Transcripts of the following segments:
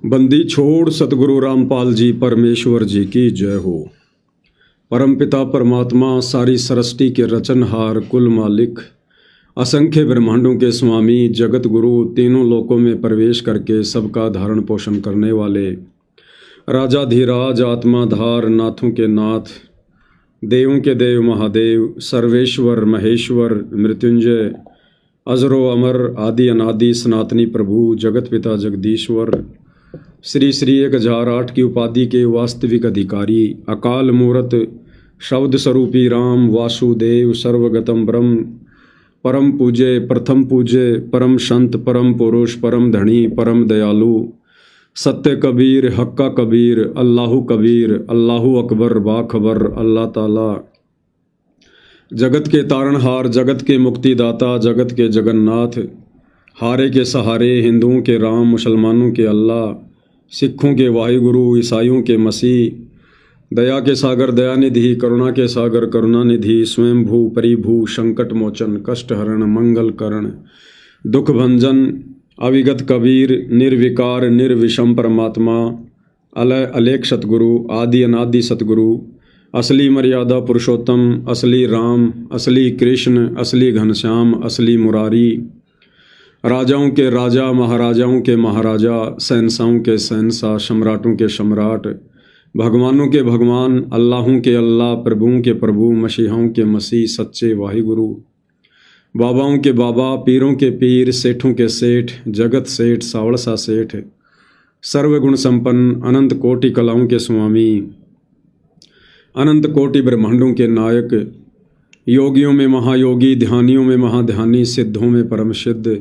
बंदी छोड़ सतगुरु रामपाल जी परमेश्वर जी की जय हो। परमपिता परमात्मा सारी सृष्टि के रचनहार कुल मालिक असंख्य ब्रह्मांडों के स्वामी जगत गुरु तीनों लोकों में प्रवेश करके सबका धारण पोषण करने वाले राजाधिराज आत्माधार नाथों के नाथ देवों के देव महादेव सर्वेश्वर महेश्वर मृत्युंजय अजरो अमर आदि अनादि सनातनी प्रभु जगत पिता जगदीश्वर श्री श्री 1008 की उपाधि के वास्तविक अधिकारी अकाल मूर्त शब्द स्वरूपी राम वासुदेव सर्वगतम ब्रह्म परम पूज्य प्रथम पूज्य परम संत परम पुरुष परम धनी परम दयालु सत्य कबीर हक्का कबीर अल्लाहु कबीर अल्लाहु अकबर बाखबर अल्लाह ताला जगत के तारणहार जगत के मुक्तिदाता जगत के जगन्नाथ हारे के सहारे हिंदुओं के राम मुसलमानों के अल्लाह सिखों के वाहिगुरु ईसाइयों के मसीह दया के सागर दयानिधि करुणा के सागर करुणानिधि स्वयंभू परिभू संकट मोचन कष्ट हरण मंगल करण दुख भंजन अविगत कबीर निर्विकार निर्विषम परमात्मा अलय अलेख सतगुरु आदि अनादि सतगुरु असली मर्यादा पुरुषोत्तम असली राम असली कृष्ण असली घनश्याम असली मुरारी राजाओं के राजा महाराजाओं के महाराजा शहंशाहों के शहंशाह सम्राटों के सम्राट भगवानों के भगवान अल्लाहों के अल्लाह प्रभुओं के प्रभु मसीहाओं के मसीह सच्चे वाहिगुरु बाबाओं के बाबा पीरों के पीर सेठों के सेठ जगत सेठ सावड़सा सेठ सर्वगुण संपन्न अनंत कोटि कलाओं के स्वामी अनंत कोटि ब्रह्मांडों के नायक योगियों में महायोगी ध्यानियों में महाध्यानी सिद्धों में परम सिद्ध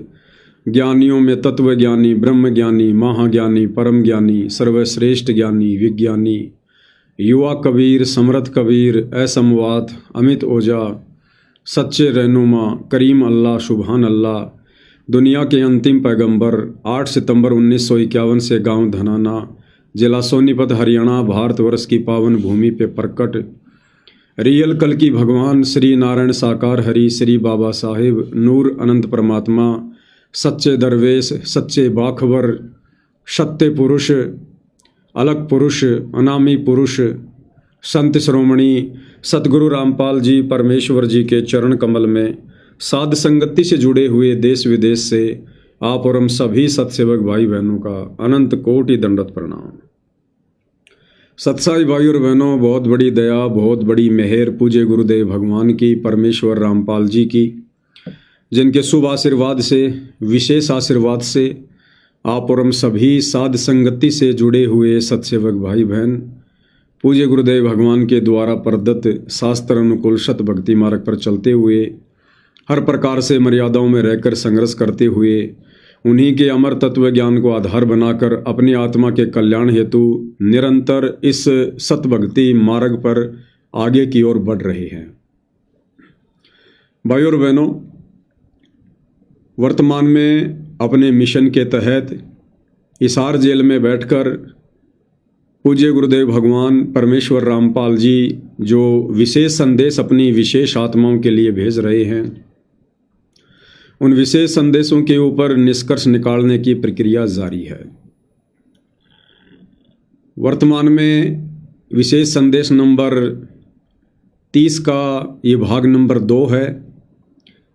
ज्ञानियों में तत्व ज्ञानी ब्रह्म ज्ञानी महाज्ञानी परम ज्ञानी सर्वश्रेष्ठ ज्ञानी विज्ञानी युवा कबीर समर्थ कबीर असमवात अमित ओझा सच्चे रहनुमा करीम अल्लाह सुबहान अल्लाह दुनिया के अंतिम पैगंबर 8 सितंबर 1951 से गांव धनाना जिला सोनीपत हरियाणा भारतवर्ष की पावन भूमि पे प्रकट रियल कल की भगवान श्री नारायण साकार हरि श्री बाबा साहेब नूर अनंत परमात्मा सच्चे दरवेश सच्चे बाखबर सत्य पुरुष अलग पुरुष अनामी पुरुष संत श्रोमणी सतगुरु रामपाल जी परमेश्वर जी के चरण कमल में साध संगति से जुड़े हुए देश विदेश से आप और हम सभी सत्सेवक भाई बहनों का अनंत कोटि दंडवत प्रणाम। सत्साई भाई और बहनों, बहुत बड़ी दया बहुत बड़ी मेहर पूज्य गुरुदेव भगवान की परमेश्वर रामपाल जी की, जिनके शुभ आशीर्वाद से विशेष आशीर्वाद से आप और हम सभी साध संगति से जुड़े हुए सत्सेवक भाई बहन पूज्य गुरुदेव भगवान के द्वारा प्रदत्त शास्त्र अनुकूल सत भक्ति मार्ग पर चलते हुए हर प्रकार से मर्यादाओं में रहकर संघर्ष करते हुए उन्हीं के अमर तत्व ज्ञान को आधार बनाकर अपनी आत्मा के कल्याण हेतु निरंतर इस सत भक्ति मार्ग पर आगे की ओर बढ़ रहे हैं। भाई और बहनों, वर्तमान में अपने मिशन के तहत हिसार जेल में बैठकर पूज्य गुरुदेव भगवान परमेश्वर रामपाल जी जो विशेष संदेश अपनी विशेष आत्माओं के लिए भेज रहे हैं, उन विशेष संदेशों के ऊपर निष्कर्ष निकालने की प्रक्रिया जारी है। वर्तमान में विशेष संदेश नंबर 30 का ये भाग नंबर 2 है।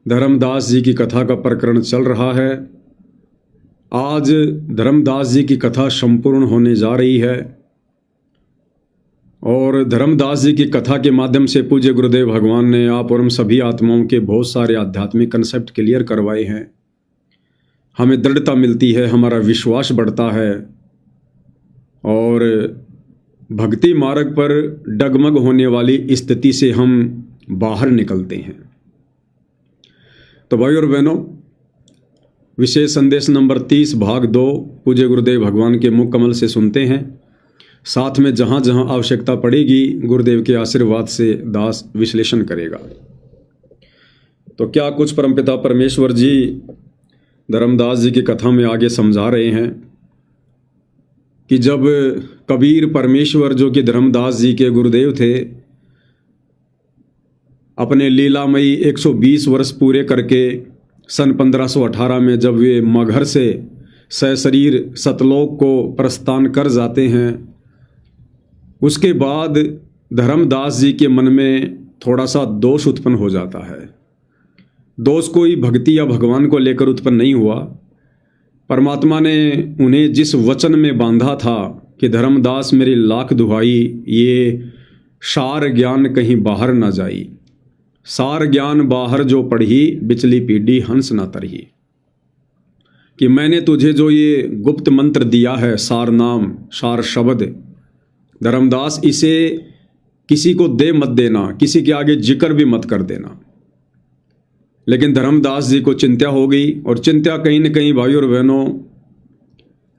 धर्मदास जी की कथा का प्रकरण चल रहा है। आज धर्मदास जी की कथा संपूर्ण होने जा रही है और धर्मदास जी की कथा के माध्यम से पूज्य गुरुदेव भगवान ने आप और हम सभी आत्माओं के बहुत सारे आध्यात्मिक कंसेप्ट क्लियर करवाए हैं। हमें दृढ़ता मिलती है, हमारा विश्वास बढ़ता है और भक्ति मार्ग पर डगमग होने वाली स्थिति से हम बाहर निकलते हैं। तो भाई और बहनों, विशेष संदेश नंबर 30 भाग 2 पूज्य गुरुदेव भगवान के मुख कमल से सुनते हैं। साथ में जहाँ जहाँ आवश्यकता पड़ेगी गुरुदेव के आशीर्वाद से दास विश्लेषण करेगा। तो क्या कुछ परमपिता परमेश्वर जी धर्मदास जी की कथा में आगे समझा रहे हैं कि जब कबीर परमेश्वर जो कि धर्मदास जी के गुरुदेव थे, अपने लीलामयी 120 वर्ष पूरे करके सन 1518 में जब वे मगहर से सशरीर सतलोक को प्रस्थान कर जाते हैं, उसके बाद धर्मदास जी के मन में थोड़ा सा दोष उत्पन्न हो जाता है। दोष कोई भक्ति या भगवान को लेकर उत्पन्न नहीं हुआ। परमात्मा ने उन्हें जिस वचन में बांधा था कि धर्मदास मेरी लाख दुहाई, ये सार ज्ञान कहीं बाहर ना जाई, सार ज्ञान बाहर जो पढ़ी, बिचली पीढ़ी हंस ना तरही, कि मैंने तुझे जो ये गुप्त मंत्र दिया है, सार नाम, सार शब्द, धर्मदास इसे किसी को दे मत देना, किसी के आगे जिक्र भी मत कर देना। लेकिन धर्मदास जी को चिंता हो गई, और चिंता कहीं न कहीं भाइयों और बहनों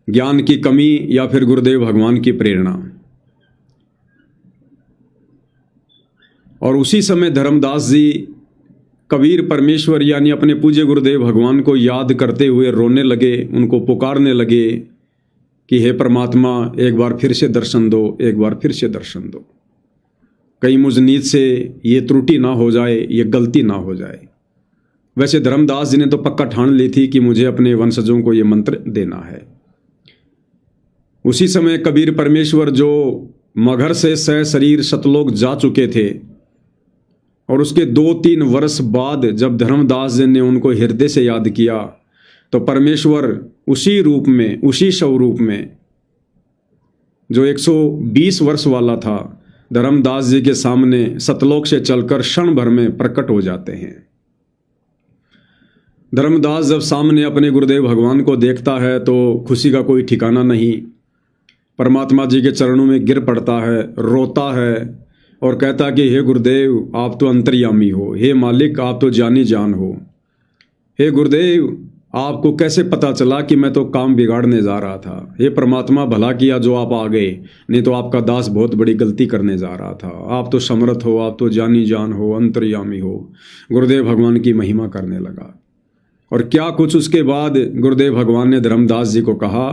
ज्ञान की कमी या फिर गुरुदेव भगवान की प्रेरणा। और उसी समय धर्मदास जी कबीर परमेश्वर यानी अपने पूज्य गुरुदेव भगवान को याद करते हुए रोने लगे, उनको पुकारने लगे कि हे परमात्मा, एक बार फिर से दर्शन दो, एक बार फिर से दर्शन दो, कहीं मुझ नीत से ये त्रुटि ना हो जाए, ये गलती ना हो जाए। वैसे धर्मदास जी ने तो पक्का ठान ली थी कि मुझे अपने वंशजों को ये मंत्र देना है। उसी समय कबीर परमेश्वर जो मगहर से सशरीर सतलोक जा चुके थे, और उसके 2-3 वर्ष बाद जब धर्मदास जी ने उनको हृदय से याद किया, तो परमेश्वर उसी रूप में, उसी स्वरूप में जो 120 वर्ष वाला था, धर्मदास जी के सामने सतलोक से चलकर क्षण भर में प्रकट हो जाते हैं। धर्मदास जब सामने अपने गुरुदेव भगवान को देखता है तो खुशी का कोई ठिकाना नहीं। परमात्मा जी के चरणों में गिर पड़ता है, रोता है और कहता कि हे गुरुदेव, आप तो अंतर्यामी हो, हे मालिक, आप तो जानी जान हो, हे गुरुदेव, आपको कैसे पता चला कि मैं तो काम बिगाड़ने जा रहा था। हे परमात्मा, भला किया जो आप आ गए, नहीं तो आपका दास बहुत बड़ी गलती करने जा रहा था। आप तो समर्थ हो, आप तो जानी जान हो, अंतर्यामी हो। गुरुदेव भगवान की महिमा करने लगा। और क्या कुछ उसके बाद गुरुदेव भगवान ने धर्मदास जी को कहा,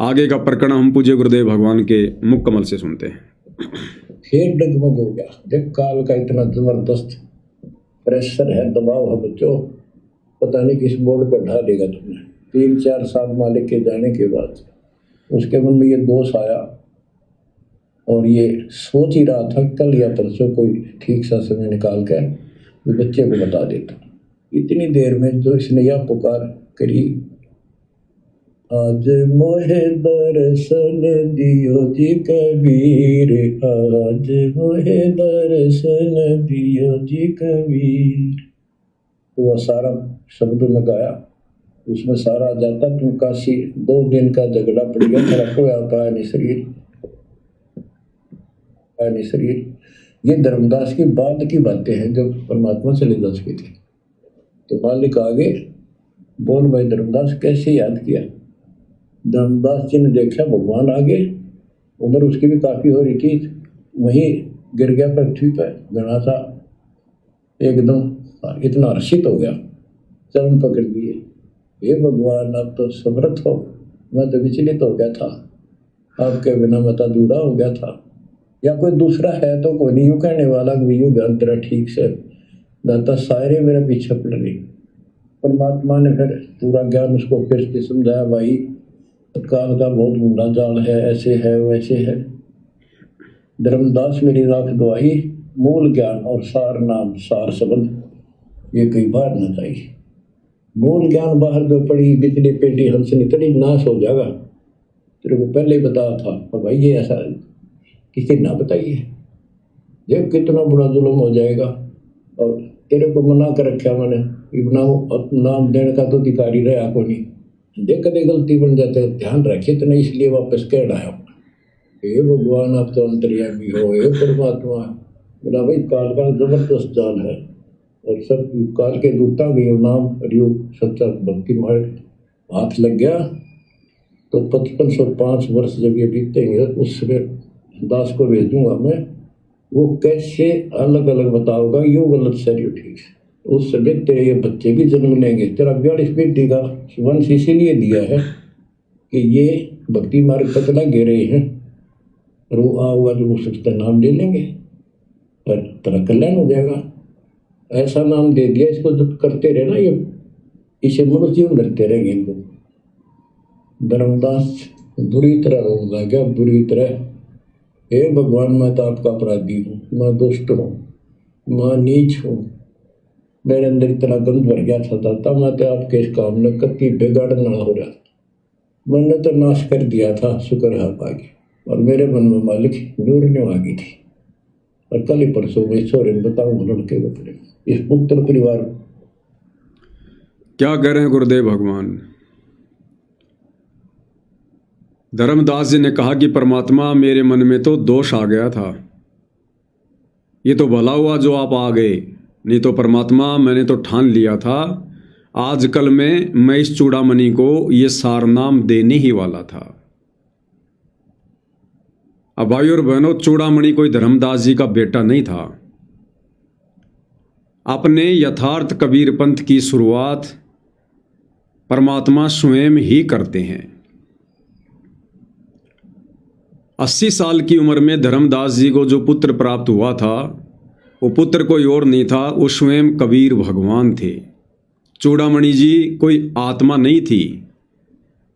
आगे का प्रकरण हम पूज्य गुरुदेव भगवान के मुख कमल से सुनते हैं। फिर डगमग हो गया। देख, काल का इतना जबरदस्त प्रेशर है, दबाव है बच्चों, पता नहीं किस बोर्ड पर ढा देगा तुमने। 3-4 साल मालिक के जाने के बाद उसके मन में ये दोष आया, और ये सोच ही रहा था कल या परसों कोई ठीक सा समय निकाल कर बच्चे को बता देता। इतनी देर में जो इसने यह पुकार करी, आज मोहे दर्शन दियो जी कबीर, आज मोहे दर्शन दियो जी कबीर। तो वह सारा शब्द में गाया, उसमें सारा जाता तुम काशी। 2 दिन का झगड़ा पड़ गया, तेरा कोई आता नहीं शरीर, नहीं शरीर। ये धर्मदास की बाद की बातें हैं जब परमात्मा चले जा चुके थे। तो मालिक आगे बोल, भाई धर्मदास कैसे याद किया। धर्मदास जी ने देखा भगवान आगे, उम्र उसकी भी काफी हो रही थी, वहीं गिर गया पृथ्वी पर, घना सा एकदम इतना हर्षित हो गया, चरण पकड़ दिए। हे भगवान, आप तो समर्थ हो, मैं तो विचलित हो गया था, आपके बिना मैं तो अधूरा हो गया था। या कोई दूसरा है तो कोई नहीं यूँ कहने वाला यूँ ज्ञान तेरा ठीक से दाता, सारे मेरे पीछे पड़ रही। परमात्मा ने फिर पूरा ज्ञान उसको फिर से समझाया, भाई काल का बहुत मुंडा जाल है, ऐसे है वैसे है। धर्मदास मेरी राख दुआई, मूल ज्ञान और सार नाम, सार शब्द ये कई बार न चाहिए। मूल ज्ञान बाहर जो पड़ी, बिजली पेटी हंसनी तड़ी नाश हो जाएगा। तेरे को पहले ही बताया था, और भाई ये ऐसा किसी ना बताइए, ये कितना बुरा जुल्म हो जाएगा। और तेरे को मना कर रखा मैंने, नाम देने का तो अधिकारी रहा को नहीं, देख कदे गलती बन जाते, ध्यान रखे तो नहीं, इसलिए वापस कह रहा है। हे भगवान, आप तो अंतर्यामी हो, हे परमात्मा। बोला भाई काल का जबरदस्त जाल है, और सब काल के दूता भी नाम हरियोग सच्चा भक्ति मार्ग हाथ लग गया। तो 5505 वर्ष जब ये बीतेंगे, उस समय दास को भेजूंगा मैं, वो कैसे अलग अलग बताओगा, यो गलत सर यो ठीक है। उस समय तेरे ये बच्चे भी जन्म लेंगे। तेरा 42 बेटी का वंश इसीलिए दिया है कि ये भक्ति मार्ग तक लगे रहे हैं, और वो आऊगा जो उसका नाम ले लेंगे, पर तेरा कल्याण हो जाएगा। ऐसा नाम दे दिया, इसको जब करते रहे ना, ये इसे मनुष्य जीवन करते रहेंगे इनको। धर्मदास बुरी तरह रोने लगा, बुरी तरह। हे भगवान, मैं तो आपका अपराधी हूँ, मैं दुष्ट हूँ, मैं नीच हूँ, मेरे अंदर इतना गंद भर गया था दाता, मैं तो आपके इस काम में कति बिगाड़ना हो रहा था, मैंने तो नाश कर दिया था, शुक्र है आप आ गए। और मेरे मन में मालिक नूरने आ गई थी। और कल ही परसों में ईश्वर बताऊँ लड़के बतरे इस पुत्र परिवार क्या कह रहे हैं गुरुदेव भगवान। धर्मदास जी ने कहा कि परमात्मा, मेरे मन में तो दोष आ गया था, ये तो भला हुआ जो आप आ गए, नहीं तो परमात्मा मैंने तो ठान लिया था आजकल में मैं इस चूड़ामणि को ये सारनाम देने ही वाला था। अब भाई और बहनों, चूड़ामणि कोई धर्मदास जी का बेटा नहीं था। अपने यथार्थ कबीर पंथ की शुरुआत परमात्मा स्वयं ही करते हैं। 80 साल की उम्र में धर्मदास जी को जो पुत्र प्राप्त हुआ था, वो पुत्र कोई और नहीं था, वो स्वयं कबीर भगवान थे। चूड़ामणि जी कोई आत्मा नहीं थी,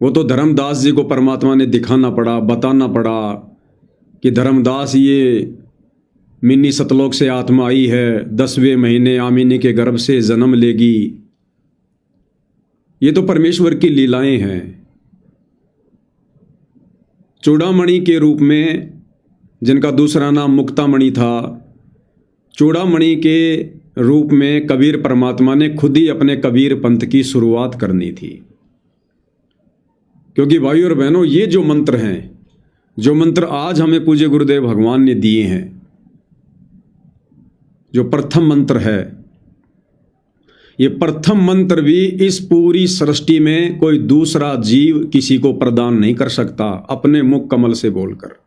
वो तो धर्मदास जी को परमात्मा ने दिखाना पड़ा, बताना पड़ा कि धर्मदास, ये मिनी सतलोक से आत्मा आई है, 10वें महीने आमिनी के गर्भ से जन्म लेगी। ये तो परमेश्वर की लीलाएं हैं। चूड़ामणि के रूप में, जिनका दूसरा नाम मुक्तामणि था, चूड़ामणि के रूप में कबीर परमात्मा ने खुद ही अपने कबीर पंथ की शुरुआत करनी थी। क्योंकि भाई और बहनों, ये जो मंत्र हैं, जो मंत्र आज हमें पूज्य गुरुदेव भगवान ने दिए हैं, जो प्रथम मंत्र है, ये प्रथम मंत्र भी इस पूरी सृष्टि में कोई दूसरा जीव किसी को प्रदान नहीं कर सकता अपने मुख कमल से बोलकर।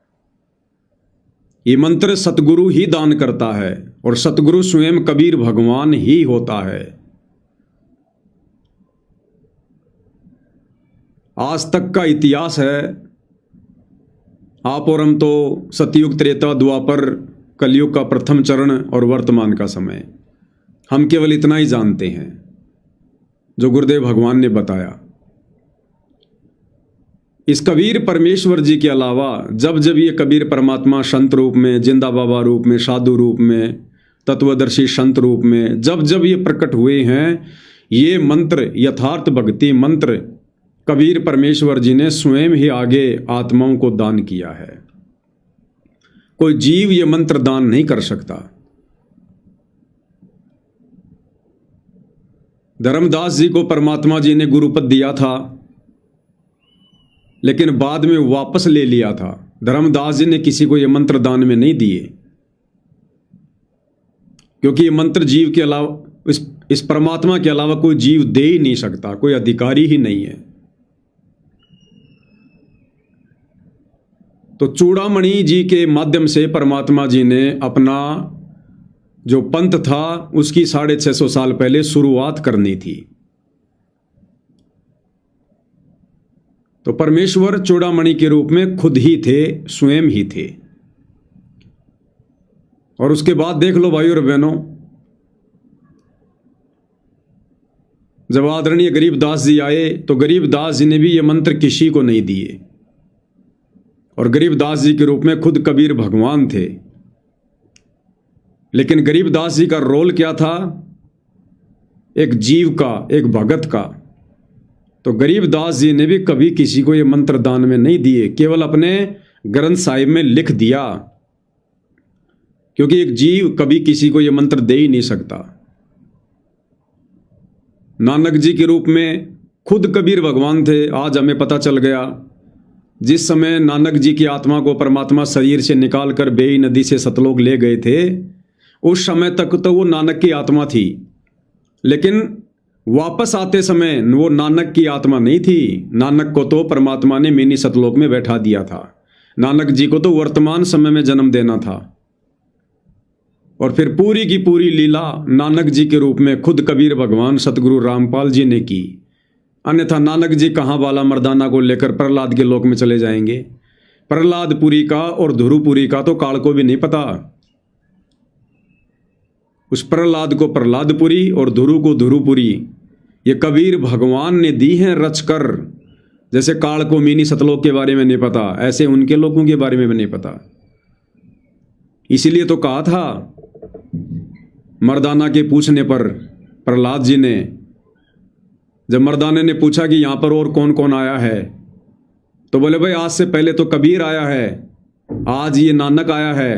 ये मंत्र सतगुरु ही दान करता है, और सतगुरु स्वयं कबीर भगवान ही होता है। आज तक का इतिहास है, आप और हम तो सतयुग, त्रेता, द्वापर, कलयुग का प्रथम चरण और वर्तमान का समय, हम केवल इतना ही जानते हैं जो गुरुदेव भगवान ने बताया। इस कबीर परमेश्वर जी के अलावा जब जब ये कबीर परमात्मा संत रूप में, जिंदा बाबा रूप में, साधु रूप में, तत्वदर्शी संत रूप में जब जब ये प्रकट हुए हैं, ये मंत्र, यथार्थ भक्ति मंत्र कबीर परमेश्वर जी ने स्वयं ही आगे आत्माओं को दान किया है। कोई जीव ये मंत्र दान नहीं कर सकता। धर्मदास जी को परमात्मा जी ने गुरुपद दिया था, लेकिन बाद में वापस ले लिया था। धर्मदास जी ने किसी को ये मंत्र दान में नहीं दिए, क्योंकि ये मंत्र जीव के अलावा, इस परमात्मा के अलावा कोई जीव दे ही नहीं सकता, कोई अधिकारी ही नहीं है। तो चूड़ामणि जी के माध्यम से परमात्मा जी ने अपना जो पंथ था उसकी 650 साल पहले शुरुआत करनी थी। तो परमेश्वर चूड़ामणि के रूप में खुद ही थे, स्वयं ही थे। और उसके बाद देख लो भाई और बहनों, जब आदरणीय गरीबदास जी आए तो गरीबदास जी ने भी ये मंत्र किसी को नहीं दिए, और गरीबदास जी के रूप में खुद कबीर भगवान थे। लेकिन गरीबदास जी का रोल क्या था? एक जीव का, एक भगत का। तो गरीबदास जी ने भी कभी किसी को ये मंत्र दान में नहीं दिए, केवल अपने ग्रंथ साहिब में लिख दिया, क्योंकि एक जीव कभी किसी को ये मंत्र दे ही नहीं सकता। नानक जी के रूप में खुद कबीर भगवान थे। आज हमें पता चल गया, जिस समय नानक जी की आत्मा को परमात्मा शरीर से निकालकर बेई नदी से सतलोक ले गए थे, उस समय तक तो वो नानक की आत्मा थी, लेकिन वापस आते समय वो नानक की आत्मा नहीं थी। नानक को तो परमात्मा ने मिनी सतलोक में बैठा दिया था। नानक जी को तो वर्तमान समय में जन्म देना था। और फिर पूरी की पूरी लीला नानक जी के रूप में खुद कबीर भगवान सतगुरु रामपाल जी ने की। अन्यथा नानक जी कहाँ बाला मर्दाना को लेकर प्रहलाद के लोक में चले जाएंगे? प्रहलादपुरी का और ध्रुवपुरी का तो काल को भी नहीं पता। उस प्रहलाद को प्रहलादपुरी और ध्रुव को ध्रुवपुरी ये कबीर भगवान ने दी हैं रचकर। जैसे काल को मिनी सतलोक के बारे में नहीं पता, ऐसे उनके लोगों के बारे में भी नहीं पता। इसीलिए तो कहा था मर्दाना के पूछने पर प्रहलाद जी ने, जब मर्दाने ने पूछा कि यहाँ पर और कौन कौन आया है, तो बोले भाई आज से पहले तो कबीर आया है, आज ये नानक आया है,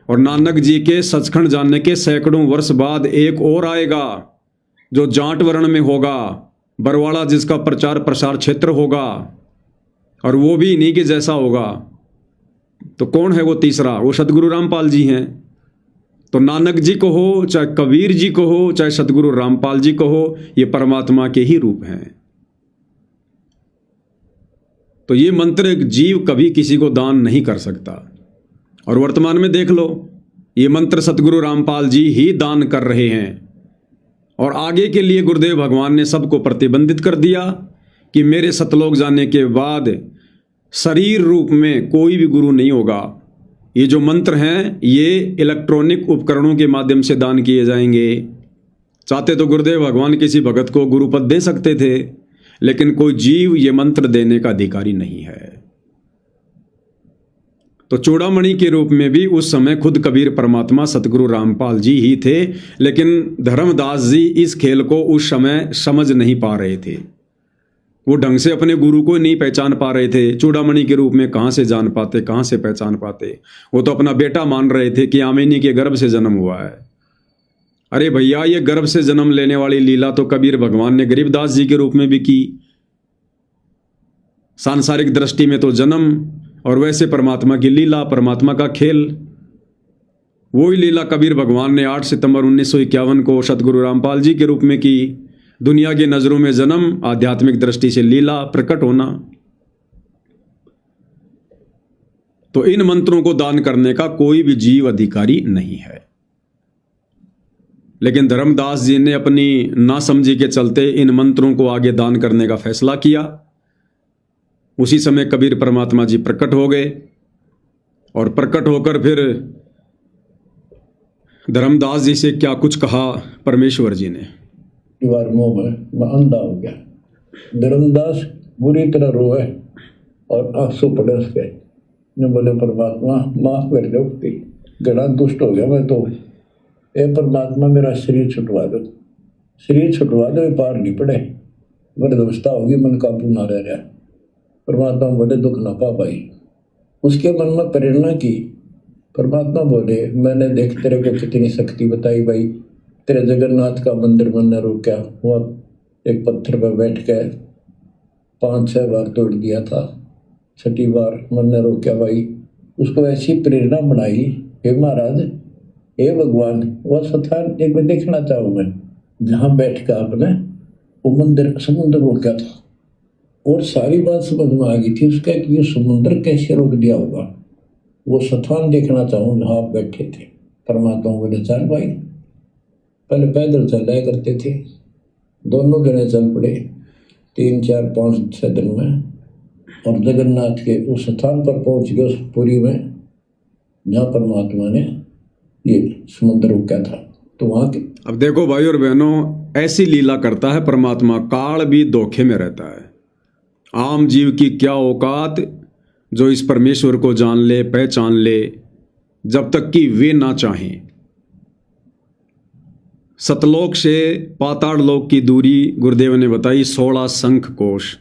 और नानक जी के सचखंड जानने के सैकड़ों वर्ष बाद एक और आएगा जो जाट वर्ण में होगा, बरवाड़ा जिसका प्रचार प्रसार क्षेत्र होगा, और वो भी इन्हीं के जैसा होगा। तो कौन है वो तीसरा? वो सतगुरु रामपाल जी हैं। तो नानक जी को हो, चाहे कबीर जी को हो, चाहे सतगुरु रामपाल जी को हो, ये परमात्मा के ही रूप हैं। तो ये मंत्र एक जीव कभी किसी को दान नहीं कर सकता। और वर्तमान में देख लो, ये मंत्र सतगुरु रामपाल जी ही दान कर रहे हैं। और आगे के लिए गुरुदेव भगवान ने सबको प्रतिबंधित कर दिया कि मेरे सतलोक जाने के बाद शरीर रूप में कोई भी गुरु नहीं होगा। ये जो मंत्र हैं ये इलेक्ट्रॉनिक उपकरणों के माध्यम से दान किए जाएंगे। चाहते तो गुरुदेव भगवान किसी भगत को गुरुपद दे सकते थे, लेकिन कोई जीव ये मंत्र देने का अधिकारी नहीं है। तो चूड़ामणि के रूप में भी उस समय खुद कबीर परमात्मा सतगुरु रामपाल जी ही थे, लेकिन धर्मदास जी इस खेल को उस समय समझ नहीं पा रहे थे। वो ढंग से अपने गुरु को नहीं पहचान पा रहे थे। चूड़ामणि के रूप में कहाँ से जान पाते, कहाँ से पहचान पाते? वो तो अपना बेटा मान रहे थे कि आमिनी के गर्भ से जन्म हुआ है। अरे भैया, ये गर्भ से जन्म लेने वाली लीला तो कबीर भगवान ने गरीबदास जी के रूप में भी की। सांसारिक दृष्टि में तो जन्म, और वैसे परमात्मा की लीला, परमात्मा का खेल। वही लीला कबीर भगवान ने 8 सितंबर 1951 को सतगुरु रामपाल जी के रूप में की। दुनिया की नजरों में जन्म, आध्यात्मिक दृष्टि से लीला, प्रकट होना। तो इन मंत्रों को दान करने का कोई भी जीव अधिकारी नहीं है। लेकिन धर्मदास जी ने अपनी नासमझी के चलते इन मंत्रों को आगे दान करने का फैसला किया। उसी समय कबीर परमात्मा जी प्रकट हो गए, और प्रकट होकर फिर धर्मदास जी से क्या कुछ कहा परमेश्वर जी ने। दीवार मुंह में मैं अंधा हो गया। धर्मदास बुरी तरह रोए और आंसू पड़े उसके। ने बोले परमात्मा माफ कर दो, गड़ा दुष्ट हो गया मैं तो। ए परमात्मा मेरा शरीर छुटवा दो, शरीर छुटवा दो, पार नहीं पड़े, बड़ी अवस्था होगी, मन काबू ना रह रहा। परमात्मा बोले दुख ना पा भाई। उसके मन में प्रेरणा की। परमात्मा बोले मैंने देख तेरे को कितनी शक्ति बताई भाई, तेरे जगन्नाथ का मंदिर मैंने रोका, वहाँ एक पत्थर पर बैठ के 5-6 बार तोड़ दिया था, 6ठी बार मैंने रोका भाई। उसको ऐसी प्रेरणा बनाई, हे महाराज, हे भगवान, वह स्थान एक बार देखना चाहूँ मैं जहाँ बैठ कर आपने वो मंदिर समुद्र रोका था। और सारी बात समझ में आ गई थी उसका कि ये समुद्र कैसे रोक दिया होगा। वो स्थान देखना चाहूँ जहाँ आप बैठे थे। परमात्मा बोले चल भाई। पहले पैदल चलाया करते थे, दोनों जने चल पड़े 3, 4, 5, 6 दिन में, और जगन्नाथ के उस स्थान पर पहुंच गए, उस पुरी में जहाँ परमात्मा ने ये समुद्र रोका था। तो वहाँ के अब देखो भाई और बहनों, ऐसी लीला करता है परमात्मा। काल भी धोखे में रहता है। आम जीव की क्या औकात जो इस परमेश्वर को जान ले, पहचान ले, जब तक कि वे ना चाहें। सतलोक से पाताल लोक की दूरी गुरुदेव ने बताई 16 शंख कोश।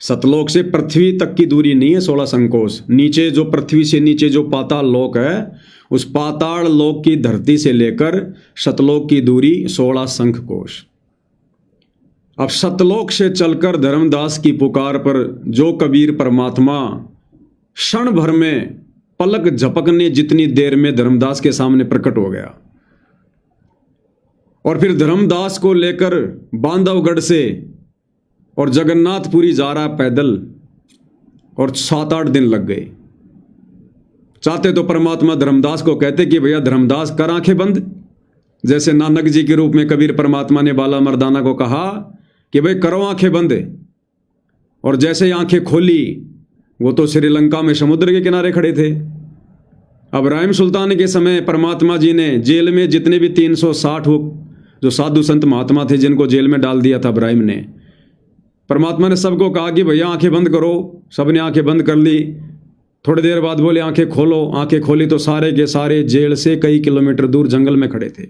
सतलोक से पृथ्वी तक की दूरी नहीं है 16 शंख कोश। नीचे जो पृथ्वी से नीचे जो पाताल लोक है, उस पाताल लोक की धरती से लेकर सतलोक की दूरी 16 शंख कोश। अब सतलोक से चलकर धर्मदास की पुकार पर जो कबीर परमात्मा क्षण भर में पलक झपकने जितनी देर में धर्मदास के सामने प्रकट हो गया, और फिर धर्मदास को लेकर बांधवगढ़ से और जगन्नाथपुरी जा रहा पैदल, और 7-8 दिन लग गए। चाहते तो परमात्मा धर्मदास को कहते कि भैया धर्मदास कर आंखें बंद, जैसे नानक जी के रूप में कबीर परमात्मा ने बाला मर्दाना को कहा कि भाई करो आंखें बंद, और जैसे ही आंखें खोली वो तो श्रीलंका में समुद्र के किनारे खड़े थे। अब राइम सुल्तान के समय परमात्मा जी ने जेल में जितने भी 360 जो साधु संत महात्मा थे जिनको जेल में डाल दिया था इब्राहिम ने, परमात्मा ने सबको कहा कि भैया आंखें बंद करो, सबने आंखें बंद कर ली। थोड़ी देर बाद बोले आंखें खोलो, आंखें खोली तो सारे के सारे जेल से कई किलोमीटर दूर जंगल में खड़े थे।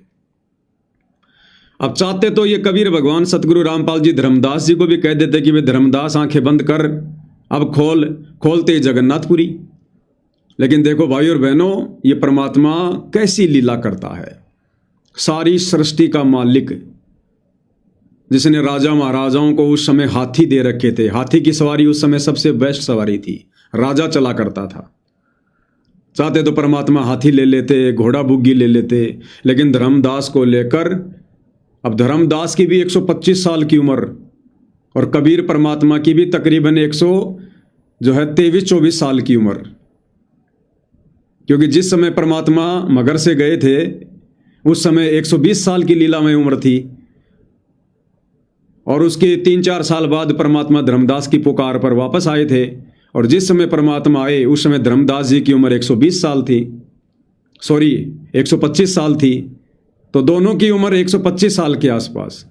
अब चाहते तो ये कबीर भगवान सतगुरु रामपाल जी धर्मदास जी को भी कह देते कि वे धर्मदास आंखें बंद कर, अब खोल। खोलते जगन्नाथपुरी। लेकिन देखो भाई और बहनों, ये परमात्मा कैसी लीला करता है। सारी सृष्टि का मालिक, जिसने राजा महाराजाओं को उस समय हाथी दे रखे थे। हाथी की सवारी उस समय सबसे बेस्ट सवारी थी, राजा चला करता था। चाहते तो परमात्मा हाथी ले लेते, घोड़ा बुग्गी ले लेते, लेकिन धर्मदास को लेकर, अब धर्मदास की भी 125 साल की उम्र और कबीर परमात्मा की भी तकरीबन 23-24 साल की उम्र। क्योंकि जिस समय परमात्मा मगर से गए थे उस समय 120 साल की लीलामय उम्र थी, और उसके 3-4 साल बाद परमात्मा धर्मदास की पुकार पर वापस आए थे। और जिस समय परमात्मा आए उस समय धर्मदास जी की उम्र 120 साल थी, 125 साल थी। तो दोनों की उम्र 125 साल के आसपास।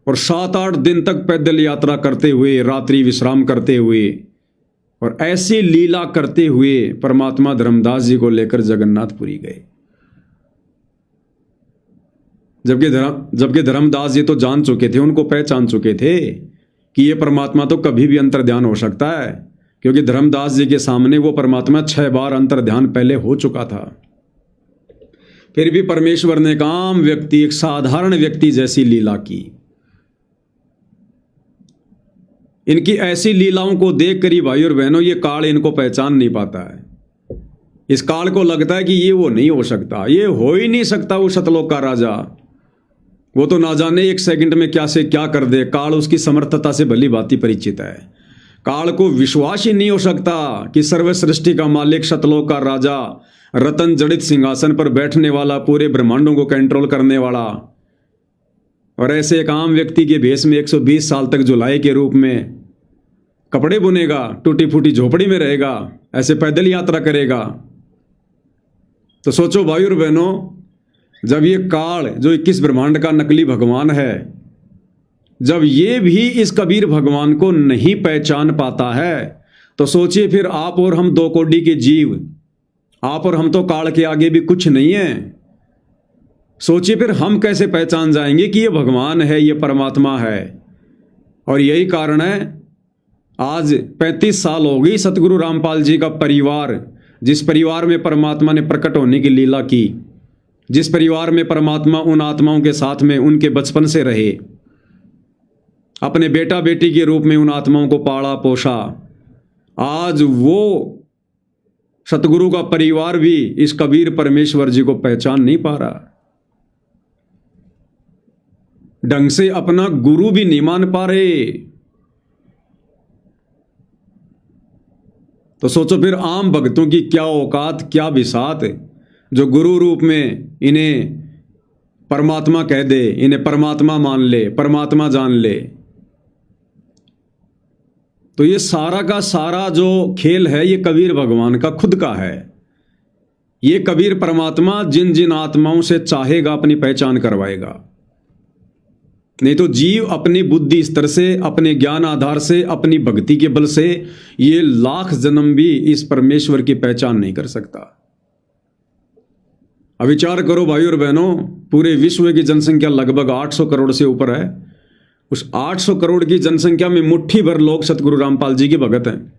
और 7-8 दिन तक पैदल यात्रा करते हुए, रात्रि विश्राम करते हुए और ऐसी लीला करते हुए परमात्मा धर्मदास जी को लेकर जगन्नाथपुरी गए। जबकि धर्मदास जी तो जान चुके थे, उनको पहचान चुके थे कि ये परमात्मा तो कभी भी अंतर्ध्यान हो सकता है। क्योंकि धर्मदास जी के सामने वो परमात्मा 6 बार अंतर्ध्यान पहले हो चुका था। फिर भी परमेश्वर ने एक आम व्यक्ति, एक साधारण व्यक्ति जैसी लीला की। इनकी ऐसी लीलाओं को देखकर ही भाई और बहनों, ये काल इनको पहचान नहीं पाता है। इस काल को लगता है कि ये वो नहीं हो सकता, ये हो ही नहीं सकता वो सतलोक का राजा। वो तो ना जाने 1 सेकंड में क्या से क्या कर दे। काल उसकी समर्थता से भली भांति परिचित है। काल को विश्वास ही नहीं हो सकता कि सर्व सृष्टि का मालिक, सतलोक का राजा, रतन जड़ित सिंहासन पर बैठने वाला, पूरे ब्रह्मांडों को कंट्रोल करने वाला, और ऐसे एक आम व्यक्ति के भेष में 120 साल तक जुलाई के रूप में कपड़े बुनेगा, टूटी फूटी झोपड़ी में रहेगा, ऐसे पैदल यात्रा करेगा। तो सोचो भाई और बहनों, जब ये काल जो 21 ब्रह्मांड का नकली भगवान है, जब ये भी इस कबीर भगवान को नहीं पहचान पाता है, तो सोचिए फिर आप और हम 2 कोटि के जीव, आप और हम तो काल के आगे भी कुछ नहीं है। सोचिए फिर हम कैसे पहचान जाएंगे कि ये भगवान है, ये परमात्मा है। और यही कारण है आज 35 साल हो गई सतगुरु रामपाल जी का परिवार, जिस परिवार में परमात्मा ने प्रकट होने की लीला की, जिस परिवार में परमात्मा उन आत्माओं के साथ में उनके बचपन से रहे, अपने बेटा बेटी के रूप में उन आत्माओं को पाला पोषा, आज वो सतगुरु का परिवार भी इस कबीर परमेश्वर जी को पहचान नहीं पा रहा, ढंग से अपना गुरु भी नहीं मान पा रहे। तो सोचो फिर आम भक्तों की क्या औकात, क्या बिसात, जो गुरु रूप में इन्हें परमात्मा कह दे, इन्हें परमात्मा मान ले, परमात्मा जान ले। तो ये सारा का सारा जो खेल है ये कबीर भगवान का खुद का है। ये कबीर परमात्मा जिन जिन आत्माओं से चाहेगा अपनी पहचान करवाएगा। नहीं तो जीव अपनी बुद्धि स्तर से, अपने ज्ञान आधार से, अपनी भक्ति के बल से ये लाख जन्म भी इस परमेश्वर की पहचान नहीं कर सकता। अब विचार करो भाई और बहनों, पूरे विश्व की जनसंख्या लगभग 800 करोड़ से ऊपर है। उस 800 करोड़ की जनसंख्या में मुट्ठी भर लोग सतगुरु रामपाल जी के भगत हैं,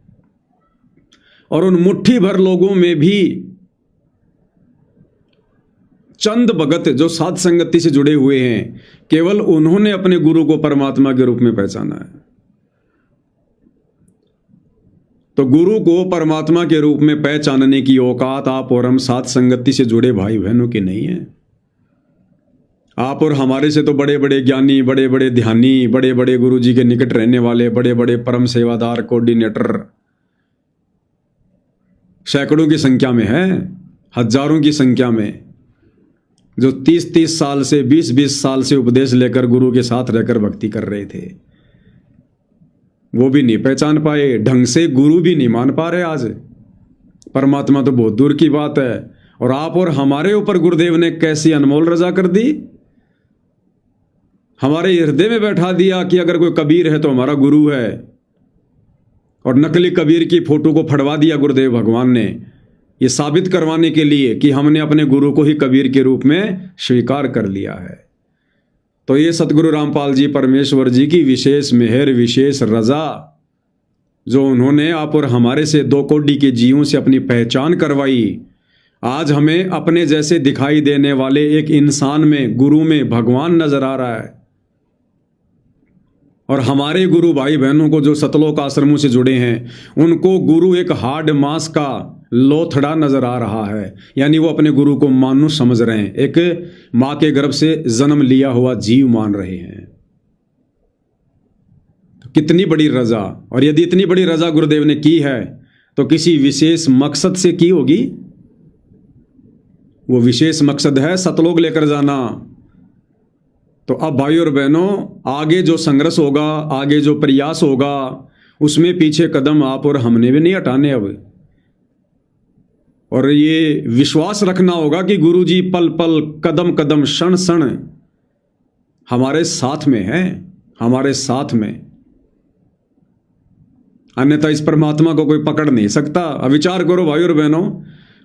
और उन मुट्ठी भर लोगों में भी चंद भगत जो साध संगति से जुड़े हुए हैं, केवल उन्होंने अपने गुरु को परमात्मा के रूप में पहचाना है। तो गुरु को परमात्मा के रूप में पहचानने की औकात आप और हम साध संगति से जुड़े भाई बहनों की नहीं है। आप और हमारे से तो बड़े बड़े ज्ञानी, बड़े बड़े ध्यानी, बड़े बड़े गुरु जी के निकट रहने वाले, बड़े बड़े परम सेवादार, कोऑर्डिनेटर सैकड़ों की संख्या में है, हजारों की संख्या में, जो 30-30 साल से, 20-20 साल से उपदेश लेकर गुरु के साथ रहकर भक्ति कर रहे थे, वो भी नहीं पहचान पाए, ढंग से गुरु भी नहीं मान पा रहे। आज परमात्मा तो बहुत दूर की बात है। और आप और हमारे ऊपर गुरुदेव ने कैसी अनमोल रजा कर दी। हमारे हृदय में बैठा दिया कि अगर कोई कबीर है तो हमारा गुरु है, और नकली कबीर की फोटो को फड़वा दिया गुरुदेव भगवान ने, ये साबित करवाने के लिए कि हमने अपने गुरु को ही कबीर के रूप में स्वीकार कर लिया है। तो ये सतगुरु रामपाल जी परमेश्वर जी की विशेष मेहर, विशेष रजा, जो उन्होंने आप और हमारे से 2 कोटि के जीवों से अपनी पहचान करवाई। आज हमें अपने जैसे दिखाई देने वाले एक इंसान में, गुरु में भगवान नजर आ रहा है। और हमारे गुरु भाई बहनों को जो सतलोक आश्रमों से जुड़े हैं, उनको गुरु एक हार्ड मांस का लोथड़ा नजर आ रहा है। यानी वो अपने गुरु को मानुष समझ रहे हैं, एक माँ के गर्भ से जन्म लिया हुआ जीव मान रहे हैं। तो कितनी बड़ी रजा, और यदि इतनी बड़ी रजा गुरुदेव ने की है तो किसी विशेष मकसद से की होगी। वो विशेष मकसद है सतलोक लेकर जाना। तो अब भाई और बहनों, आगे जो संघर्ष होगा, आगे जो प्रयास होगा, उसमें पीछे कदम आप और हमने भी नहीं हटाने अब। और ये विश्वास रखना होगा कि गुरु जी पल पल, कदम कदम, क्षण क्षण हमारे साथ में हैं, हमारे साथ में। अन्यथा इस परमात्मा को कोई पकड़ नहीं सकता। अब विचार करो भाई और बहनों,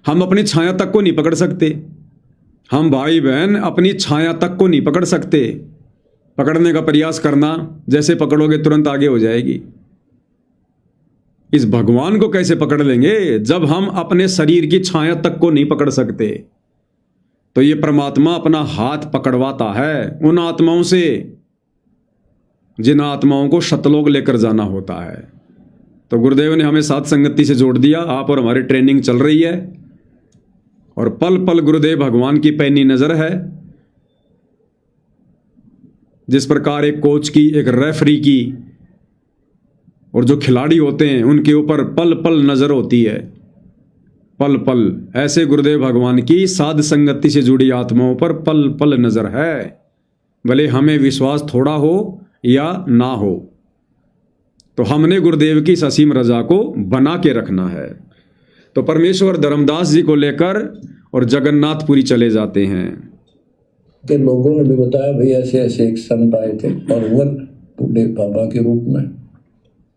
हम अपनी छाया तक को नहीं पकड़ सकते। हम भाई बहन अपनी छाया तक को नहीं पकड़ सकते। पकड़ने का प्रयास करना, जैसे पकड़ोगे तुरंत आगे हो जाएगी। इस भगवान को कैसे पकड़ लेंगे जब हम अपने शरीर की छाया तक को नहीं पकड़ सकते। तो ये परमात्मा अपना हाथ पकड़वाता है उन आत्माओं से जिन आत्माओं को सतलोक लेकर जाना होता है। तो गुरुदेव ने हमें साथ संगति से जोड़ दिया। आप और हमारी ट्रेनिंग चल रही है, और पल पल गुरुदेव भगवान की पैनी नजर है। जिस प्रकार एक कोच की, एक रेफरी की, और जो खिलाड़ी होते हैं उनके ऊपर पल पल नजर होती है, पल पल, ऐसे गुरुदेव भगवान की साध संगति से जुड़ी आत्माओं पर पल पल नजर है। भले हमें विश्वास थोड़ा हो या ना हो, तो हमने गुरुदेव की इस असीम रजा को बना के रखना है। तो परमेश्वर धर्मदास जी को लेकर और जगन्नाथपुरी चले जाते हैं। के लोगों ने भी बताया भाई ऐसे ऐसे एक संत आए थे, और वो बूढ़े बाबा के रूप में।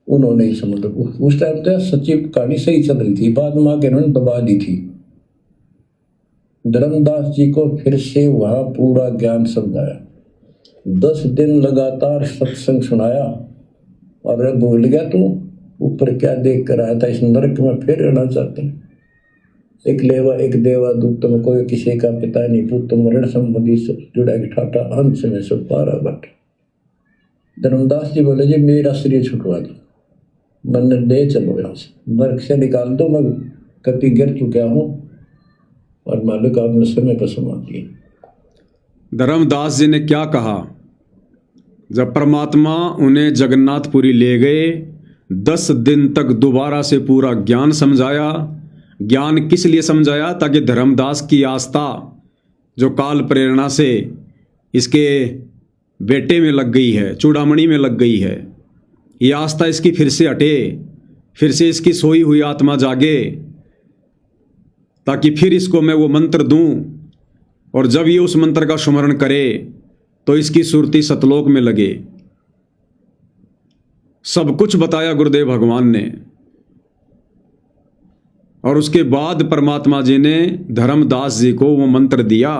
उन्होंने ही समझ, उस टाइम तो सच्ची कहानी सही चल रही थी, बाद में आके उन्होंने दबा दी थी। धर्मदास जी को फिर से वहाँ पूरा ज्ञान समझाया, 10 दिन लगातार सत्संग सुनाया। और भूल गया तू ऊपर क्या देख कर आया था, इस नरक में फिर रहना चाहते हैं। एक लेवा एक देवा दुख तुम कोई किसी का पिता नहीं पुत्र, तुम ऋण संबंधी जुड़ा की ठाटा अंश में सब पारा बट। धर्मदास जी बोले जी मेरा शरीर छुटवा दो, मन ले चलो यहाँ से, नरक से निकाल दो, मैं कति गिर चुका हूँ और मालिक आपने समय पर समा दिया। धर्मदास जी ने क्या कहा? जब परमात्मा उन्हें जगन्नाथपुरी ले गए, 10 दिन तक दोबारा से पूरा ज्ञान समझाया। ज्ञान किस लिए समझाया? ताकि धर्मदास की आस्था जो काल प्रेरणा से इसके बेटे में लग गई है, चूड़ामणि में लग गई है, ये आस्था इसकी फिर से हटे, फिर से इसकी सोई हुई आत्मा जागे, ताकि फिर इसको मैं वो मंत्र दूं, और जब ये उस मंत्र का स्मरण करे तो इसकी सुरती सतलोक में लगे। सब कुछ बताया गुरुदेव भगवान ने। और उसके बाद परमात्मा जी ने धर्मदास जी को वो मंत्र दिया,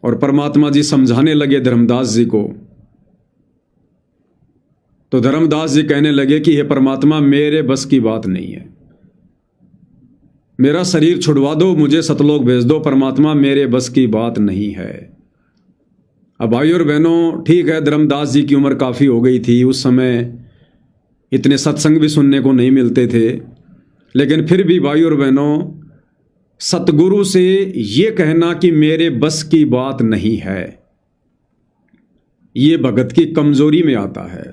और परमात्मा जी समझाने लगे धर्मदास जी को। तो धर्मदास जी कहने लगे कि हे परमात्मा, मेरे बस की बात नहीं है, मेरा शरीर छुड़वा दो, मुझे सतलोक भेज दो। परमात्मा, मेरे बस की बात नहीं है। अब भाई और बहनों, ठीक है, धर्मदास जी की उम्र काफ़ी हो गई थी, उस समय इतने सत्संग भी सुनने को नहीं मिलते थे, लेकिन फिर भी भाई और बहनों, सतगुरु से ये कहना कि मेरे बस की बात नहीं है, ये भगत की कमजोरी में आता है।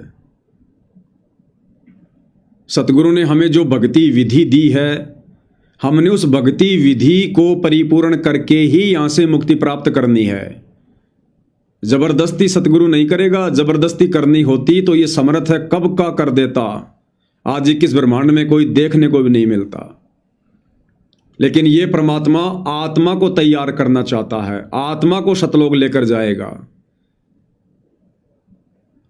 सतगुरु ने हमें जो भक्ति विधि दी है, हमने उस भक्ति विधि को परिपूर्ण करके ही यहां से मुक्ति प्राप्त करनी है। जबरदस्ती सतगुरु नहीं करेगा। जबरदस्ती करनी होती तो ये समर्थ है कब का कर देता। आज 21 ब्रह्मांड में कोई देखने को भी नहीं मिलता। लेकिन ये परमात्मा आत्मा को तैयार करना चाहता है, आत्मा को सतलोक लेकर जाएगा।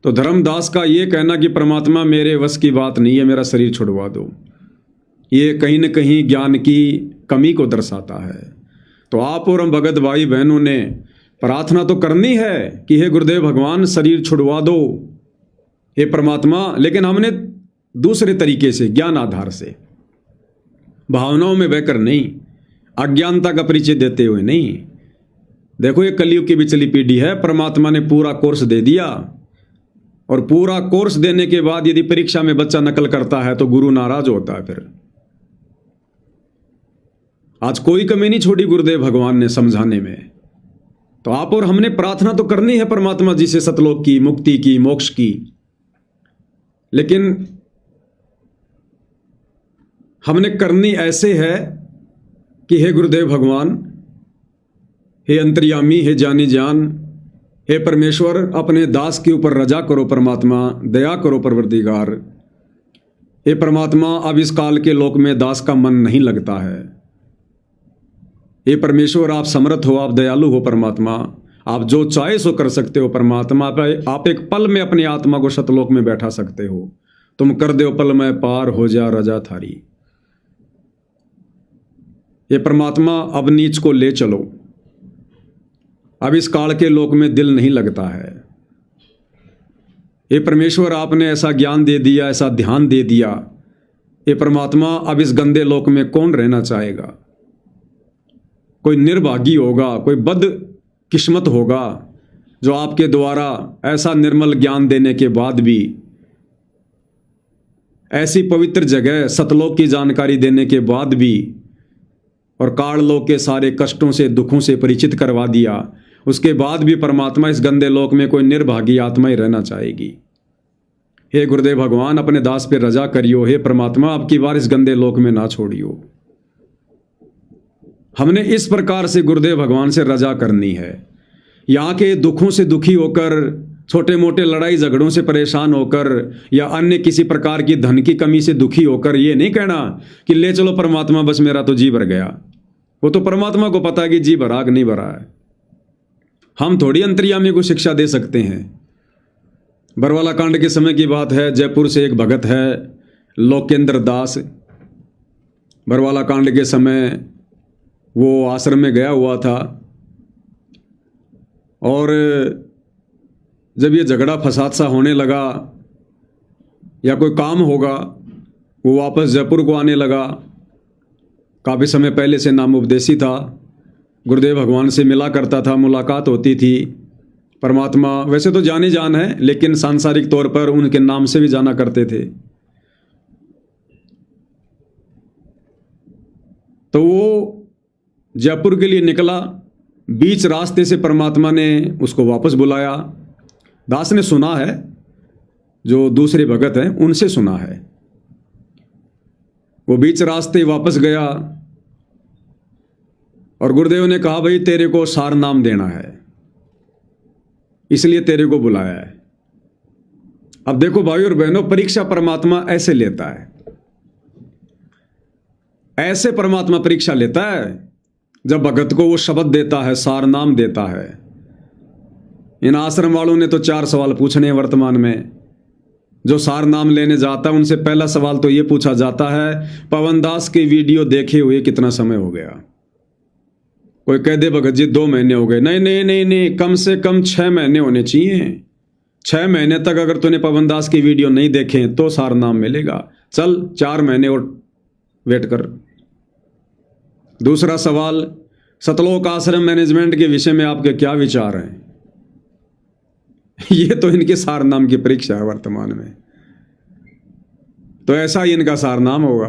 तो धर्मदास का ये कहना कि परमात्मा मेरे वश की बात नहीं है, मेरा शरीर छुड़वा दो, ये कहीं न कहीं ज्ञान की कमी को दर्शाता है। तो आप और हम भगत भाई बहनों ने प्रार्थना तो करनी है कि हे गुरुदेव भगवान शरीर छुड़वा दो, हे परमात्मा, लेकिन हमने दूसरे तरीके से, ज्ञान आधार से, भावनाओं में बहकर नहीं, अज्ञानता का परिचय देते हुए नहीं। देखो ये कलयुग की बिचली पीढ़ी है, परमात्मा ने पूरा कोर्स दे दिया, और पूरा कोर्स देने के बाद यदि परीक्षा में बच्चा नकल करता है तो गुरु नाराज होता है। फिर आज कोई कमी नहीं छोड़ी गुरुदेव भगवान ने समझाने में। तो आप और हमने प्रार्थना तो करनी है परमात्मा जी से सतलोक की, मुक्ति की, मोक्ष की, लेकिन हमने करनी ऐसे है कि हे गुरुदेव भगवान, हे अंतर्यामी, हे जानी जान, हे परमेश्वर, अपने दास के ऊपर रजा करो परमात्मा, दया करो परवरदिगार। हे परमात्मा, अब इस काल के लोक में दास का मन नहीं लगता है। हे परमेश्वर, आप समर्थ हो, आप दयालु हो परमात्मा, आप जो चाहे सो कर सकते हो परमात्मा। आप एक पल में अपनी आत्मा को सतलोक में बैठा सकते हो, तुम कर दो पल में पार, हो जा रजा थारी। ये परमात्मा अब नीच को ले चलो, अब इस काल के लोक में दिल नहीं लगता है। ये परमेश्वर, आपने ऐसा ज्ञान दे दिया, ऐसा ध्यान दे दिया, ये परमात्मा अब इस गंदे लोक में कौन रहना चाहेगा। कोई निर्भागी होगा, कोई बद किस्मत होगा जो आपके द्वारा ऐसा निर्मल ज्ञान देने के बाद भी, ऐसी पवित्र जगह सतलोक की जानकारी देने के बाद भी, और काललोक के सारे कष्टों से, दुखों से परिचित करवा दिया, उसके बाद भी परमात्मा इस गंदे लोक में कोई निर्भागी आत्मा ही रहना चाहेगी। हे गुरुदेव भगवान, अपने दास पे रजा करियो, हे परमात्मा, अब की बार इस गंदे लोक में ना छोड़ियो। हमने इस प्रकार से गुरुदेव भगवान से रजा करनी है। यहाँ के दुखों से दुखी होकर, छोटे मोटे लड़ाई झगड़ों से परेशान होकर, या अन्य किसी प्रकार की धन की कमी से दुखी होकर ये नहीं कहना कि ले चलो परमात्मा, बस मेरा तो जी भर गया। वो तो परमात्मा को पता है कि जी भरा कि नहीं भरा है। हम थोड़ी अंतर्यामी को शिक्षा दे सकते हैं। बरवाला कांड के समय की बात है, जयपुर से एक भगत है लोकेंद्र दास। बरवाला कांड के समय वो आश्रम में गया हुआ था, और जब ये झगड़ा फसाद सा होने लगा या कोई काम होगा, वो वापस जयपुर को आने लगा। काफ़ी समय पहले से नामोपदेशी था, गुरुदेव भगवान से मिला करता था, मुलाकात होती थी। परमात्मा वैसे तो जाने जान है, लेकिन सांसारिक तौर पर उनके नाम से भी जाना करते थे। तो वो जयपुर के लिए निकला, बीच रास्ते से परमात्मा ने उसको वापस बुलाया। दास ने सुना है, जो दूसरे भगत हैं उनसे सुना है। वो बीच रास्ते वापस गया और गुरुदेव ने कहा, भाई तेरे को सार नाम देना है, इसलिए तेरे को बुलाया है। अब देखो भाई और बहनों, परीक्षा परमात्मा ऐसे लेता है, ऐसे परमात्मा परीक्षा लेता है जब भगत को वो शब्द देता है, सार नाम देता है। इन आश्रम वालों ने तो 4 सवाल पूछने हैं वर्तमान में। जो सार नाम लेने जाता है उनसे पहला सवाल तो ये पूछा जाता है, पवनदास की वीडियो देखे हुए कितना समय हो गया। कोई कह दे भगत जी 2 महीने हो गए, नहीं नहीं नहीं नहीं, कम से कम 6 महीने होने चाहिए। 6 महीने तक अगर तूने पवनदास की वीडियो नहीं देखे तो सार नाम मिलेगा। चल 4 महीने और वेट कर। दूसरा सवाल, सतलोक आश्रम मैनेजमेंट के विषय में आपके क्या विचार हैं। ये तो इनके सार नाम की परीक्षा है वर्तमान में, तो ऐसा ही इनका सार नाम होगा।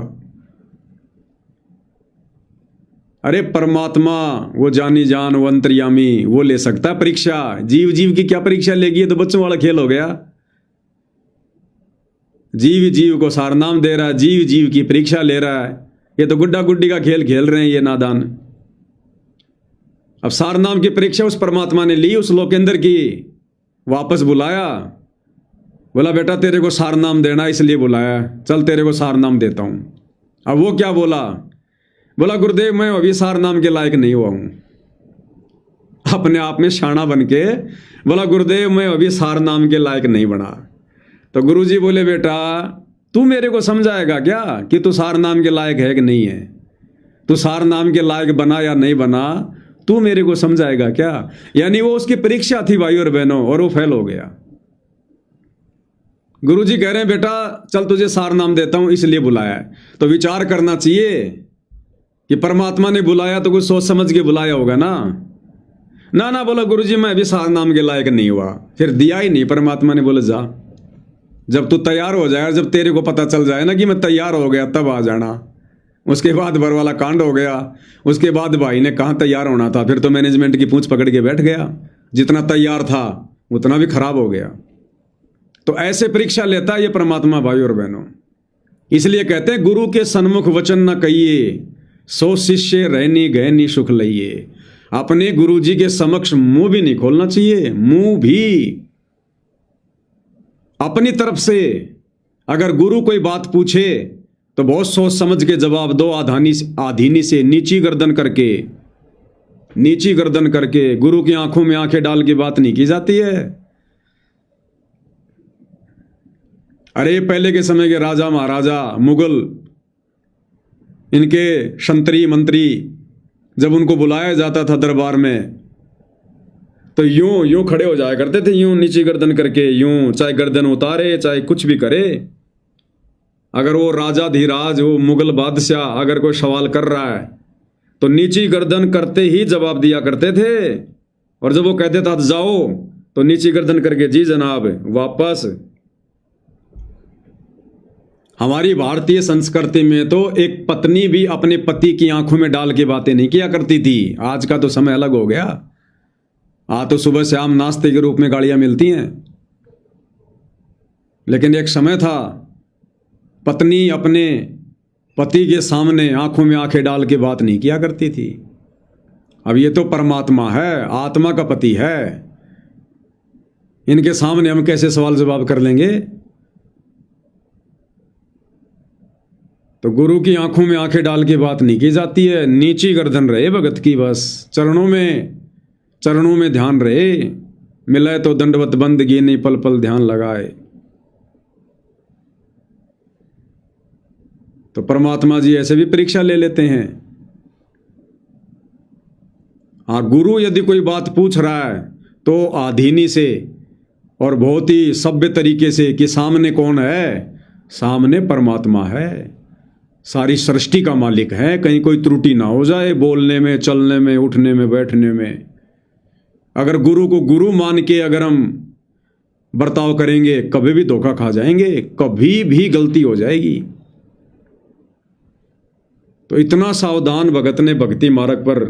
अरे परमात्मा, वो जानी जान, वो अंतर्यामी, वो ले सकता है परीक्षा। जीव जीव की क्या परीक्षा लेगी, ये तो बच्चों वाला खेल हो गया। जीव जीव को सार नाम दे रहा है, जीव जीव की परीक्षा ले रहा है। ये तो गुड्डा गुड्डी का खेल खेल रहे हैं ये नादान। अब सार नाम की परीक्षा उस परमात्मा ने ली, उस लोकेंद्र की, वापस बुलाया, बोला बेटा तेरे को सार नाम देना इसलिए बुलाया, चल तेरे को सार नाम देता हूं। अब वो क्या बोला, बोला गुरुदेव मैं अभी सार नाम के लायक नहीं हुआ हूं। अपने आप में शाना बन के बोला गुरुदेव मैं अभी सार नाम के लायक नहीं बना। तो गुरुजी बोले बेटा तू मेरे को समझाएगा क्या कि तू सार नाम के लायक है कि नहीं है? तू सार नाम के लायक बना या नहीं बना तू मेरे को समझाएगा क्या? यानी वो उसकी परीक्षा थी भाई और बहनों, और वो फेल हो गया। गुरुजी कह रहे हैं बेटा चल तुझे सार नाम देता हूं इसलिए बुलाया है। तो विचार करना चाहिए कि परमात्मा ने बुलाया तो कुछ सोच समझ के बुलाया होगा ना। ना ना बोला गुरुजी मैं अभी सार नाम के लायक नहीं हुआ। फिर दिया ही नहीं। परमात्मा ने बोला जा, जब तू तैयार हो जाए, जब तेरे को पता चल जाए ना कि मैं तैयार हो गया तब आ जाना। उसके बाद भर वाला कांड हो गया। उसके बाद भाई ने कहाँ तैयार होना था, फिर तो मैनेजमेंट की पूंछ पकड़ के बैठ गया। जितना तैयार था उतना भी खराब हो गया। तो ऐसे परीक्षा लेता है ये परमात्मा भाई और बहनों। इसलिए कहते हैं गुरु के सन्मुख वचन न कहिए, सो शिष्य रहनी गहनी सुख लइए। अपने गुरु जी के समक्ष मुंह भी नहीं खोलना चाहिए। मुंह भी अपनी तरफ से अगर गुरु कोई बात पूछे तो बहुत सोच समझ के जवाब दो। आधीनी से नीची गर्दन करके गुरु की आंखों में आंखें डाल के बात नहीं की जाती है। अरे पहले के समय के राजा महाराजा, मुगल, इनके क्षत्रिय मंत्री जब उनको बुलाया जाता था दरबार में तो यूं खड़े हो जाया करते थे, यूं नीची गर्दन करके, यूं चाहे गर्दन उतारे चाहे कुछ भी करे। अगर वो राजा धीराज, वो मुगल बादशाह अगर कोई सवाल कर रहा है तो नीची गर्दन करते ही जवाब दिया करते थे। और जब वो कहते था जाओ तो नीची गर्दन करके जी जनाब वापस। हमारी भारतीय संस्कृति में तो एक पत्नी भी अपने पति की आंखों में डाल के बातें नहीं किया करती थी। आज का तो समय अलग हो गया। आज तो सुबह शाम नाश्ते के रूप में गाड़ियां मिलती हैं, लेकिन एक समय था पत्नी अपने पति के सामने आंखों में आंखें डाल के बात नहीं किया करती थी। अब ये तो परमात्मा है, आत्मा का पति है, इनके सामने हम कैसे सवाल जवाब कर लेंगे? तो गुरु की आंखों में आंखें डाल के बात नहीं की जाती है। नीची गर्दन रहे भगत की, बस चरणों में ध्यान रहे। मिले तो दंडवत बंदगी नहीं, पल पल ध्यान लगाए। तो परमात्मा जी ऐसे भी परीक्षा ले लेते हैं। हाँ, गुरु यदि कोई बात पूछ रहा है तो आधीनी से और बहुत ही सभ्य तरीके से कि सामने कौन है? सामने परमात्मा है, सारी सृष्टि का मालिक है। कहीं कोई त्रुटि ना हो जाए बोलने में, चलने में, उठने में, बैठने में। अगर गुरु को गुरु मान के अगर हम बर्ताव करेंगे कभी भी धोखा खा जाएंगे, कभी भी गलती हो जाएगी। तो इतना सावधान भगत ने भक्ति मार्ग पर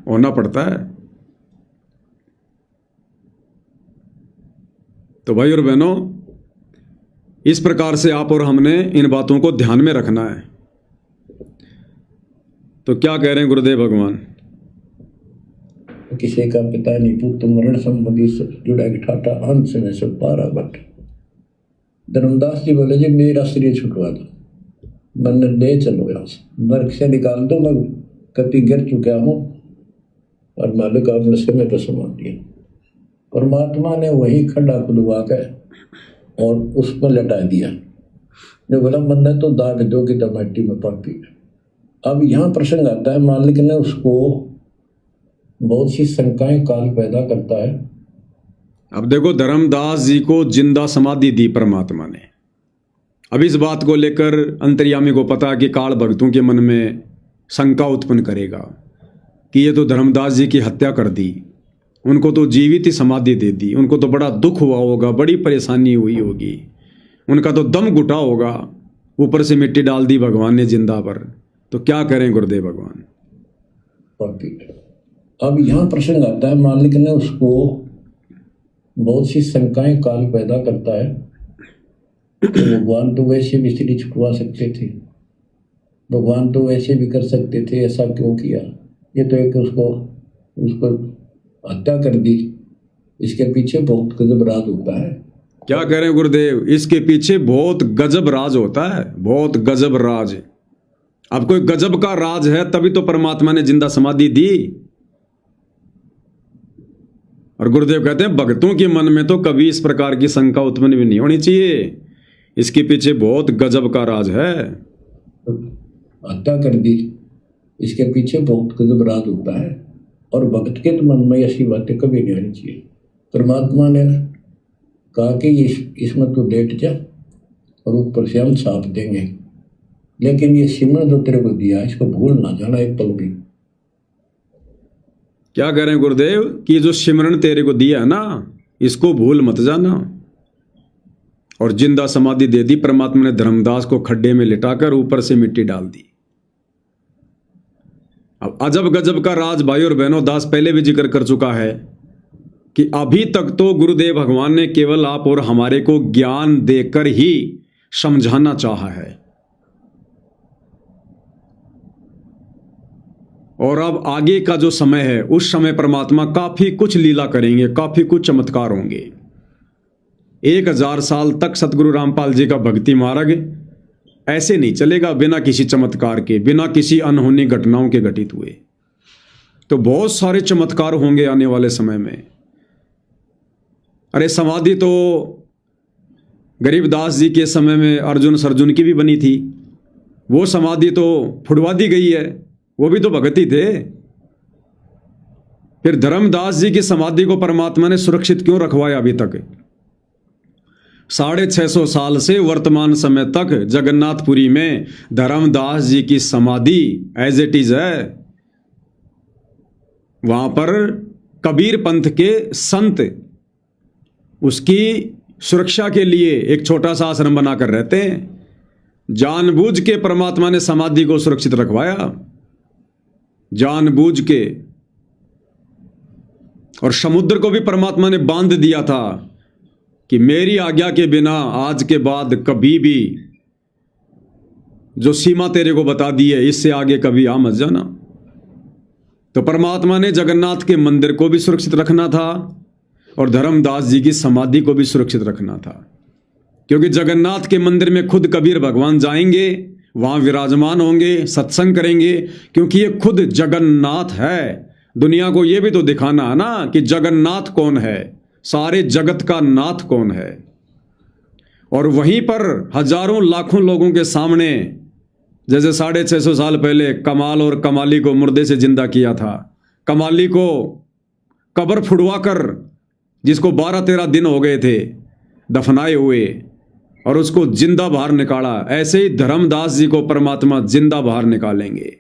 होना पड़ता है। तो भाई और बहनों, इस प्रकार से आप और हमने इन बातों को ध्यान में रखना है। तो क्या कह रहे हैं गुरुदेव भगवान? किसी का पिता नहीं पुत्र मरण संबंधी जुड़ा ठाटा अंश में सब पारा बट। धर्मदास जी बोले जी मेरा शरीर छुटवा दो, मन ले चलो यहाँ से, नरक से निकाल दो, मैं कति गिर चुका हूँ और मालिक आपने समय पर समान दिया। परमात्मा ने वही खड्डा खुदवा कर और उस पर लटा दिया। ने बोला मन तो दाग दो कि टमाटी में पापी। अब यहाँ प्रसंग आता है, मालिक ने उसको बहुत सी शंकाएं काल पैदा करता है। अब देखो, धर्मदास जी को जिंदा समाधि दी परमात्मा ने। अब इस बात को लेकर अंतर्यामी को पता कि काल भक्तों के मन में शंका उत्पन्न करेगा कि ये तो धर्मदास जी की हत्या कर दी, उनको तो जीवित ही समाधि दे दी, उनको तो बड़ा दुख हुआ होगा, बड़ी परेशानी हुई होगी, उनका तो दम घुटा होगा, ऊपर से मिट्टी डाल दी भगवान ने जिंदा पर। तो क्या करें गुरुदेव भगवान? अब यहाँ प्रसंग आता है, मालिक ने उसको बहुत सी शंकाएं काल पैदा करता है। तो भगवान तो वैसे भी स्त्री छुटवा सकते थे, भगवान तो वैसे भी कर सकते थे, ऐसा क्यों किया? ये तो एक उसको हत्या कर दी। इसके पीछे बहुत गजब राज होता है। क्या कह रहे हैं गुरुदेव? इसके पीछे बहुत गजब राज होता है, बहुत गजब राज। अब कोई गजब का राज है तभी तो परमात्मा ने जिंदा समाधि दी। और गुरुदेव कहते हैं भक्तों के मन में तो कभी इस प्रकार की शंका उत्पन्न भी नहीं होनी चाहिए, इसके पीछे बहुत गजब का राज है। हत्या कर दी, इसके पीछे बहुत गजब राज होता है। और भक्त के तो मन में ऐसी बातें कभी नहीं आनी चाहिए। परमात्मा ने कहा कि इसमें तो लेट जा और ऊपर से हम साथ देंगे, लेकिन ये सिमरन जो तेरे को दिया इसको भूल ना जाना एक पल भी। क्या कह रहे हैं गुरुदेव कि जो सिमरन तेरे को दिया है ना, इसको भूल मत जाना। और जिंदा समाधि दे दी परमात्मा ने धर्मदास को, खड्डे में लिटाकर ऊपर से मिट्टी डाल दी। अब अजब गजब का राज भाई और बहनों, दास पहले भी जिक्र कर चुका है कि अभी तक तो गुरुदेव भगवान ने केवल आप और हमारे को ज्ञान देकर ही समझाना चाहा है, और अब आगे का जो समय है उस समय परमात्मा काफी कुछ लीला करेंगे, काफी कुछ चमत्कार होंगे। 1000 साल तक सतगुरु रामपाल जी का भक्ति मार्ग ऐसे नहीं चलेगा बिना किसी चमत्कार के, बिना किसी अनहोनी घटनाओं के घटित हुए। तो बहुत सारे चमत्कार होंगे आने वाले समय में। अरे समाधि तो गरीबदास जी के समय में अर्जुन सरजुन की भी बनी थी, वो समाधि तो फुड़वा दी गई है, वो भी तो भगत ही थे। फिर धर्मदास जी की समाधि को परमात्मा ने सुरक्षित क्यों रखवाया अभी तक? 650 साल से वर्तमान समय तक जगन्नाथपुरी में धर्मदास जी की समाधि एज इट इज है। वहां पर कबीर पंथ के संत उसकी सुरक्षा के लिए एक छोटा सा आश्रम बनाकर रहते हैं। जानबूझ के परमात्मा ने समाधि को सुरक्षित रखवाया, जानबूझ के। और समुद्र को भी परमात्मा ने बांध दिया था कि मेरी आज्ञा के बिना आज के बाद कभी भी जो सीमा तेरे को बता दी है इससे आगे कभी आ मत जाना। तो परमात्मा ने जगन्नाथ के मंदिर को भी सुरक्षित रखना था और धर्मदास जी की समाधि को भी सुरक्षित रखना था, क्योंकि जगन्नाथ के मंदिर में खुद कबीर भगवान जाएंगे, वहां विराजमान होंगे, सत्संग करेंगे, क्योंकि ये खुद जगन्नाथ है। दुनिया को ये भी तो दिखाना है ना कि जगन्नाथ कौन है, सारे जगत का नाथ कौन है। और वहीं पर हजारों लाखों लोगों के सामने, जैसे 650 साल पहले कमाल और कमाली को मुर्दे से जिंदा किया था, कमाली को कब्र फुड़वाकर, जिसको 12-13 दिन हो गए थे दफनाए हुए, और उसको जिंदा बाहर निकाला, ऐसे ही धर्मदास जी को परमात्मा जिंदा बाहर निकालेंगे।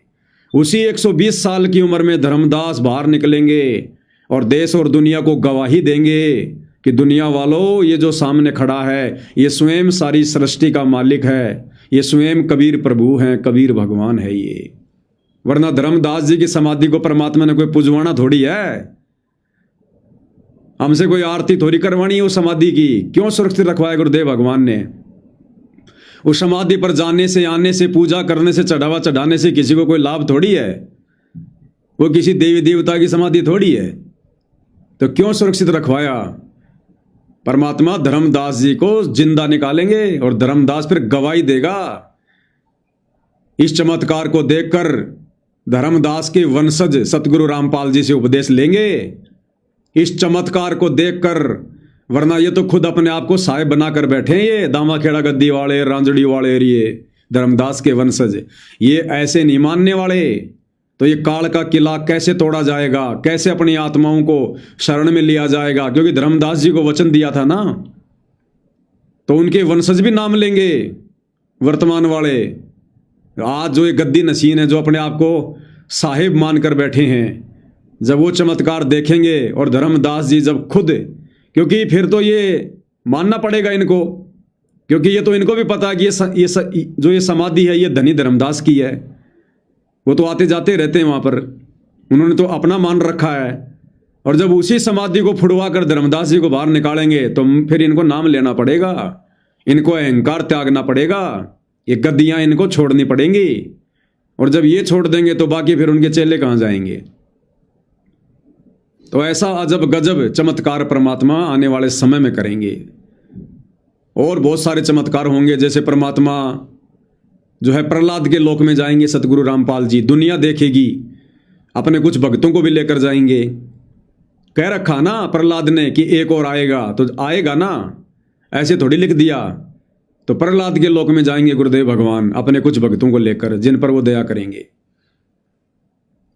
उसी 120 साल की उम्र में धर्मदास बाहर निकलेंगे और देश और दुनिया को गवाही देंगे कि दुनिया वालों, ये जो सामने खड़ा है ये स्वयं सारी सृष्टि का मालिक है, ये स्वयं कबीर प्रभु हैं, कबीर भगवान है ये। वरना धर्मदास जी की समाधि को परमात्मा ने कोई पुजवाना थोड़ी है, हमसे कोई आरती थोड़ी करवानी है उस समाधि की। क्यों सुरक्षित रखवाया गुरुदेव भगवान ने? उस समाधि पर जाने से, आने से, पूजा करने से, चढ़ावा चढ़ाने से किसी को कोई लाभ थोड़ी है, वो किसी देवी देवता की समाधि थोड़ी है। तो क्यों सुरक्षित रखवाया? परमात्मा धर्मदास जी को जिंदा निकालेंगे और धर्मदास फिर गवाही देगा। इस चमत्कार को देखकर धर्मदास के वंशज सतगुरु रामपाल जी से उपदेश लेंगे, इस चमत्कार को देखकर। वरना ये तो खुद अपने आप को साहेब बनाकर बैठे हैं, ये दामाखेड़ा गद्दी वाले, रांजड़ी वाले, ये धर्मदास के वंशज, ये ऐसे नहीं मानने वाले। तो ये काल का किला कैसे तोड़ा जाएगा, कैसे अपनी आत्माओं को शरण में लिया जाएगा? क्योंकि धर्मदास जी को वचन दिया था ना, तो उनके वंशज भी नाम लेंगे वर्तमान वाले। आज जो ये गद्दी नशीन है, जो अपने आप को साहिब मानकर बैठे हैं, जब वो चमत्कार देखेंगे और धर्मदास जी जब खुद, क्योंकि फिर तो ये मानना पड़ेगा इनको, क्योंकि ये तो इनको भी पता है कि जो ये समाधि है ये धनी धर्मदास की है। वो तो आते जाते रहते हैं वहाँ पर, उन्होंने तो अपना मान रखा है। और जब उसी समाधि को फुड़वा कर धर्मदास जी को बाहर निकालेंगे तो फिर इनको नाम लेना पड़ेगा, इनको अहंकार त्यागना पड़ेगा, ये गद्दियाँ इनको छोड़नी पड़ेंगी। और जब ये छोड़ देंगे तो बाकी फिर उनके चेले कहाँ जाएंगे? तो ऐसा अजब गजब चमत्कार परमात्मा आने वाले समय में करेंगे। और बहुत सारे चमत्कार होंगे, जैसे परमात्मा जो है प्रहलाद के लोक में जाएंगे सतगुरु रामपाल जी, दुनिया देखेगी, अपने कुछ भक्तों को भी लेकर जाएंगे। कह रखा ना प्रहलाद ने कि एक और आएगा, तो आएगा ना, ऐसे थोड़ी लिख दिया। तो प्रहलाद के लोक में जाएंगे गुरुदेव भगवान अपने कुछ भक्तों को लेकर, जिन पर वो दया करेंगे।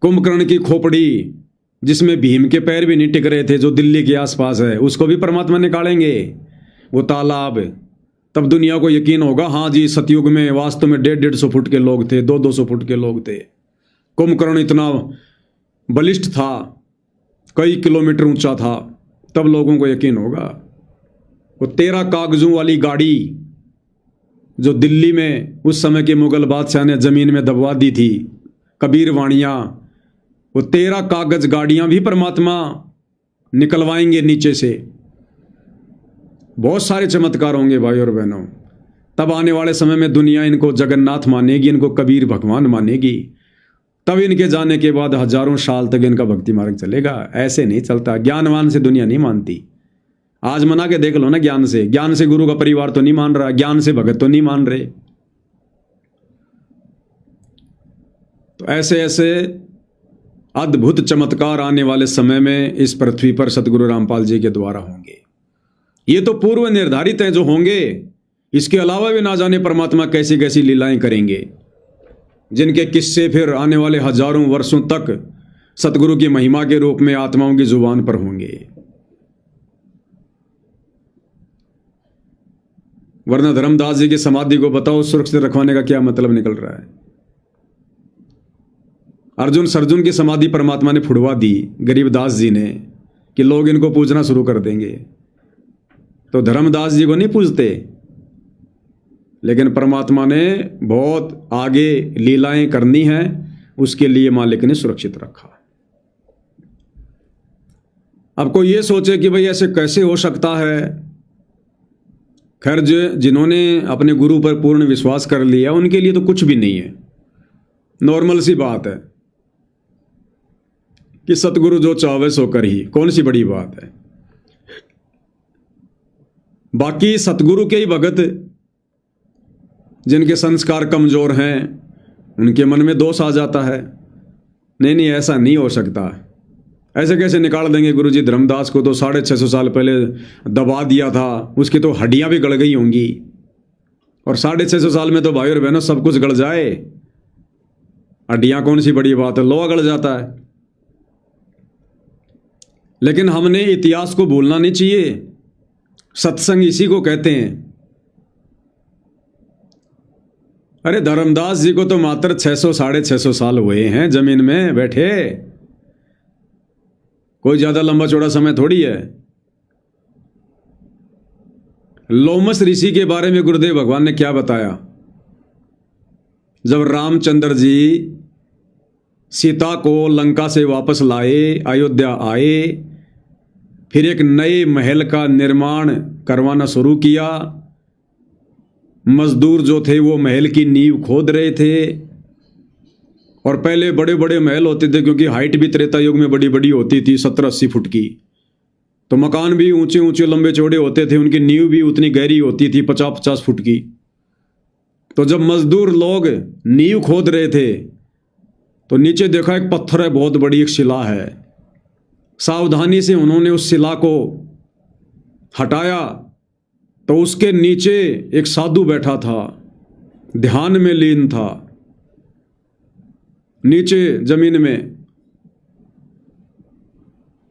कुंभकर्ण की खोपड़ी जिसमें भीम के पैर भी नहीं टिक रहे थे, जो दिल्ली के आसपास है, उसको भी परमात्मा निकालेंगे, वो तालाब। तब दुनिया को यकीन होगा, हाँ जी सतयुग में वास्तव में 150-150 फुट के लोग थे, 200-200 फुट के लोग थे। कुंभकर्ण इतना बलिष्ठ था, कई किलोमीटर ऊंचा था, तब लोगों को यकीन होगा। वो 13 कागजों वाली गाड़ी जो दिल्ली में उस समय के मुगल बादशाह ने जमीन में दबवा दी थी, कबीर वाणियाँ, वो 13 कागज गाड़ियां भी परमात्मा निकलवाएंगे नीचे से। बहुत सारे चमत्कार होंगे भाई और बहनों। तब आने वाले समय में दुनिया इनको जगन्नाथ मानेगी, इनको कबीर भगवान मानेगी। तब इनके जाने के बाद हजारों साल तक इनका भक्ति मार्ग चलेगा। ऐसे नहीं चलता, ज्ञानवान से दुनिया नहीं मानती। आज मना के देख लो ना, ज्ञान से गुरु का परिवार तो नहीं मान रहा, ज्ञान से भगत तो नहीं मान रहे। तो ऐसे ऐसे अद्भुत चमत्कार आने वाले समय में इस पृथ्वी पर सतगुरु रामपाल जी के द्वारा होंगे। ये तो पूर्व निर्धारित हैं जो होंगे। इसके अलावा भी ना जाने परमात्मा कैसी कैसी लीलाएं करेंगे, जिनके किस्से फिर आने वाले हजारों वर्षों तक सतगुरु की महिमा के रूप में आत्माओं की जुबान पर होंगे। वरना धर्मदास जी की समाधि को बताओ सुरक्षित रखवाने का क्या मतलब निकल रहा है। अर्जुन सर्जुन की समाधि परमात्मा ने फुड़वा दी गरीबदास जी ने, कि लोग इनको पूजना शुरू कर देंगे। तो धर्मदास जी को नहीं पूजते, लेकिन परमात्मा ने बहुत आगे लीलाएं करनी है, उसके लिए मालिक ने सुरक्षित रखा। अब कोई ये सोचे कि भाई ऐसे कैसे हो सकता है। खैर, जिन्होंने अपने गुरु पर पूर्ण विश्वास कर लिया उनके लिए तो कुछ भी नहीं है, नॉर्मल सी बात है कि सतगुरु जो चाहे सो कर ही, कौन सी बड़ी बात है। बाकी सतगुरु के ही भगत जिनके संस्कार कमजोर हैं, उनके मन में दोष आ जाता है। नहीं, ऐसा नहीं हो सकता। ऐसे कैसे निकाल देंगे गुरु जी? धर्मदास को तो 650 साल पहले दबा दिया था, उसकी तो हड्डियां भी गल गई होंगी। और 650 साल में तो भाई और बहनों सब कुछ गल जाए, हड्डियां कौन सी बड़ी बात है, लोहा गल जाता है। लेकिन हमने इतिहास को भूलना नहीं चाहिए। सत्संग इसी को कहते हैं। अरे धर्मदास जी को तो मात्र 600-650 साल हुए हैं जमीन में बैठे, कोई ज्यादा लंबा चौड़ा समय थोड़ी है। लोमस ऋषि के बारे में गुरुदेव भगवान ने क्या बताया? जब रामचंद्र जी सीता को लंका से वापस लाए, अयोध्या आए, फिर एक नए महल का निर्माण करवाना शुरू किया। मजदूर जो थे वो महल की नींव खोद रहे थे। और पहले बड़े बड़े महल होते थे, क्योंकि हाइट भी त्रेता युग में बड़ी बड़ी होती थी, 70-80 फुट की। तो मकान भी ऊंचे ऊंचे लंबे चौड़े होते थे, उनकी नींव भी उतनी गहरी होती थी, 50-50 फुट की। तो जब मजदूर लोग नींव खोद रहे थे तो नीचे देखा एक पत्थर है, बहुत बड़ी एक शिला है। सावधानी से उन्होंने उस शिला को हटाया तो उसके नीचे एक साधु बैठा था, ध्यान में लीन था नीचे जमीन में।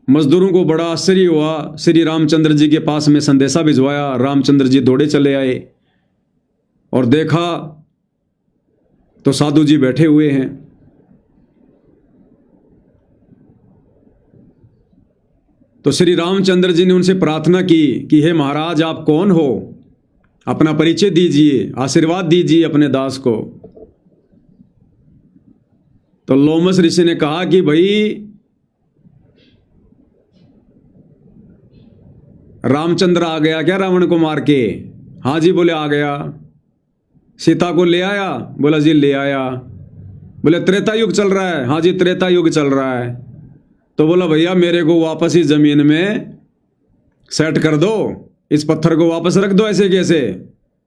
मजदूरों को बड़ा आश्चर्य हुआ। श्री रामचंद्र जी के पास में संदेशा भिजवाया। रामचंद्र जी दौड़े चले आए और देखा तो साधु जी बैठे हुए हैं। तो श्री रामचंद्र जी ने उनसे प्रार्थना की कि हे महाराज, आप कौन हो? अपना परिचय दीजिए, आशीर्वाद दीजिए अपने दास को। तो लोमस ऋषि ने कहा कि भाई रामचंद्र आ गया क्या रावण को मार के? हाँ जी, बोले आ गया। सीता को ले आया? बोला जी ले आया। बोले त्रेता युग चल रहा है? हाँ जी त्रेता युग चल रहा है। तो बोला भैया मेरे को वापस इस जमीन में सेट कर दो, इस पत्थर को वापस रख दो। ऐसे कैसे?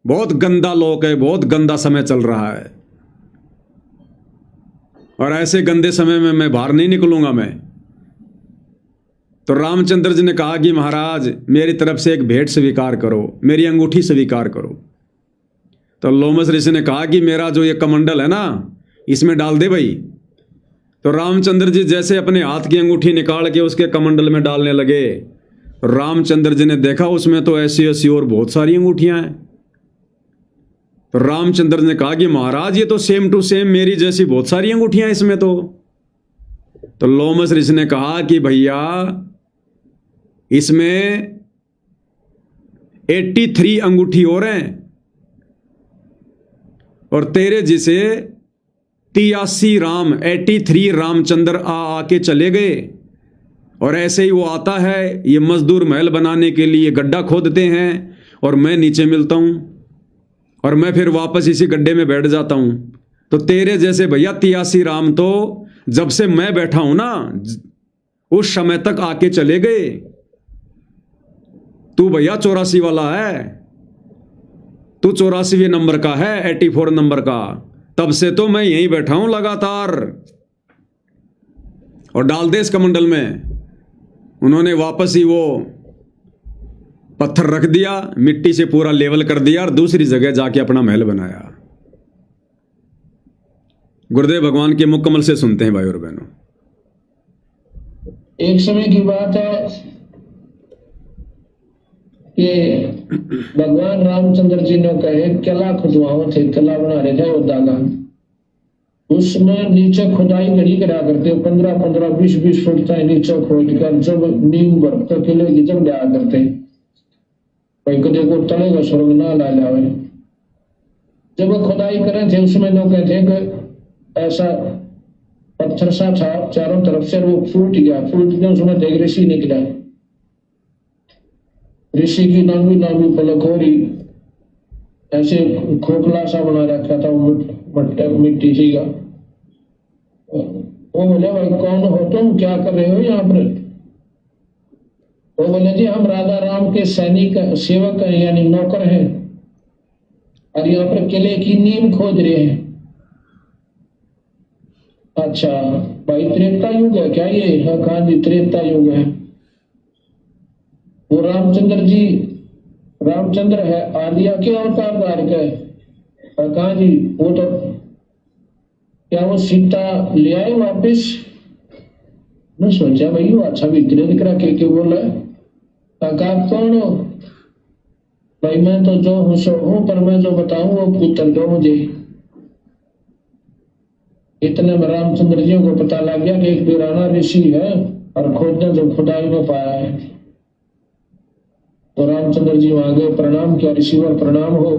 बहुत गंदा लोक है, बहुत गंदा समय चल रहा है। और ऐसे गंदे समय में मैं बाहर नहीं निकलूंगा मैं। तो रामचंद्र जी ने कहा कि महाराज मेरी तरफ से एक भेंट स्वीकार करो, मेरी अंगूठी स्वीकार करो। तो लोमस ऋषि ने कहा कि मेरा जो ये कमंडल है ना, इसमें डाल दे भाई। तो रामचंद्र जी जैसे अपने हाथ की अंगूठी निकाल के उसके कमंडल में डालने लगे, रामचंद्र जी ने देखा उसमें तो ऐसी ऐसी और बहुत सारी अंगूठियां हैं। तो रामचंद्र ने कहा कि महाराज ये तो सेम टू सेम मेरी जैसी बहुत सारी अंगूठियां इसमें तो लोमस ऋषि ने कहा कि भैया इसमें 83 अंगूठी और हैं, और तेरे जिसे 83 राम 83 रामचंद्र आके चले गए, और ऐसे ही वो आता है, ये मजदूर महल बनाने के लिए गड्ढा खोदते हैं और मैं नीचे मिलता हूं और मैं फिर वापस इसी गड्ढे में बैठ जाता हूं। तो तेरे जैसे भैया 83 राम तो जब से मैं बैठा हूं ना उस समय तक आके चले गए। तू भैया 84 वाला है, तू 84वें नंबर का है, 84 नंबर का। तब से तो मैं यहीं बैठा हूं लगातार। और डाल दे इस कमंडल में। उन्होंने वापस ही वो पत्थर रख दिया, मिट्टी से पूरा लेवल कर दिया और दूसरी जगह जाके अपना महल बनाया। गुरुदेव भगवान के मुकम्मल से सुनते हैं भाई और बहनों। एक समय की बात है कि भगवान रामचंद्र जी ने कहे किला खुदवाओ थे, किला बना रहे थे योद्धा का। उसमें नीचे खुदाई घड़ी करा करते, 15-15, 20-20 फुट तक नीचे खोद कर जब नींव भर तो किले की जब लिया करते भाई कदे को तले का स्वर्ग ना ला लावे। जब वो खुदाई करे थे उसमें लोग कहते कि ऐसा पत्थर सा था चारों तरफ से, वो फूट गया उसमें देख ऋषि निकला। ऋषि की लंबी लंबी पलक हो रही, ऐसे खोखला सा बना रखा था मिट्टी सी का। वो बोले भाई कौन हो तुम, क्या कर रहे हो यहाँ पर? वो बोले जी हम राधा राम के सैनिक सेवक हैं, यानी नौकर हैं, और यहाँ पर किले की नींव खोद रहे हैं। अच्छा भाई त्रेता युग है क्या ये? हाँ कहा जी त्रेता युग है। वो रामचंद्र है आदिया के अवतार धार के। कहा जी वो तो क्या वो सीता ले आए वापिस? मैं सोचा भाई वो अच्छा भी दिख रहा के बोला। कहा कौन हो? भाई मैं तो जो हूं सो हूं, पर मैं जो बताऊं वो पुत्र दो मुझे। इतने में रामचंद्र जी को पता लग गया कि एक पुराना ऋषि है और खोदने जो खुदाई में पाया है। तो रामचंद्र जी वहां गए, प्रणाम किया, ऋषिवर प्रणाम हो।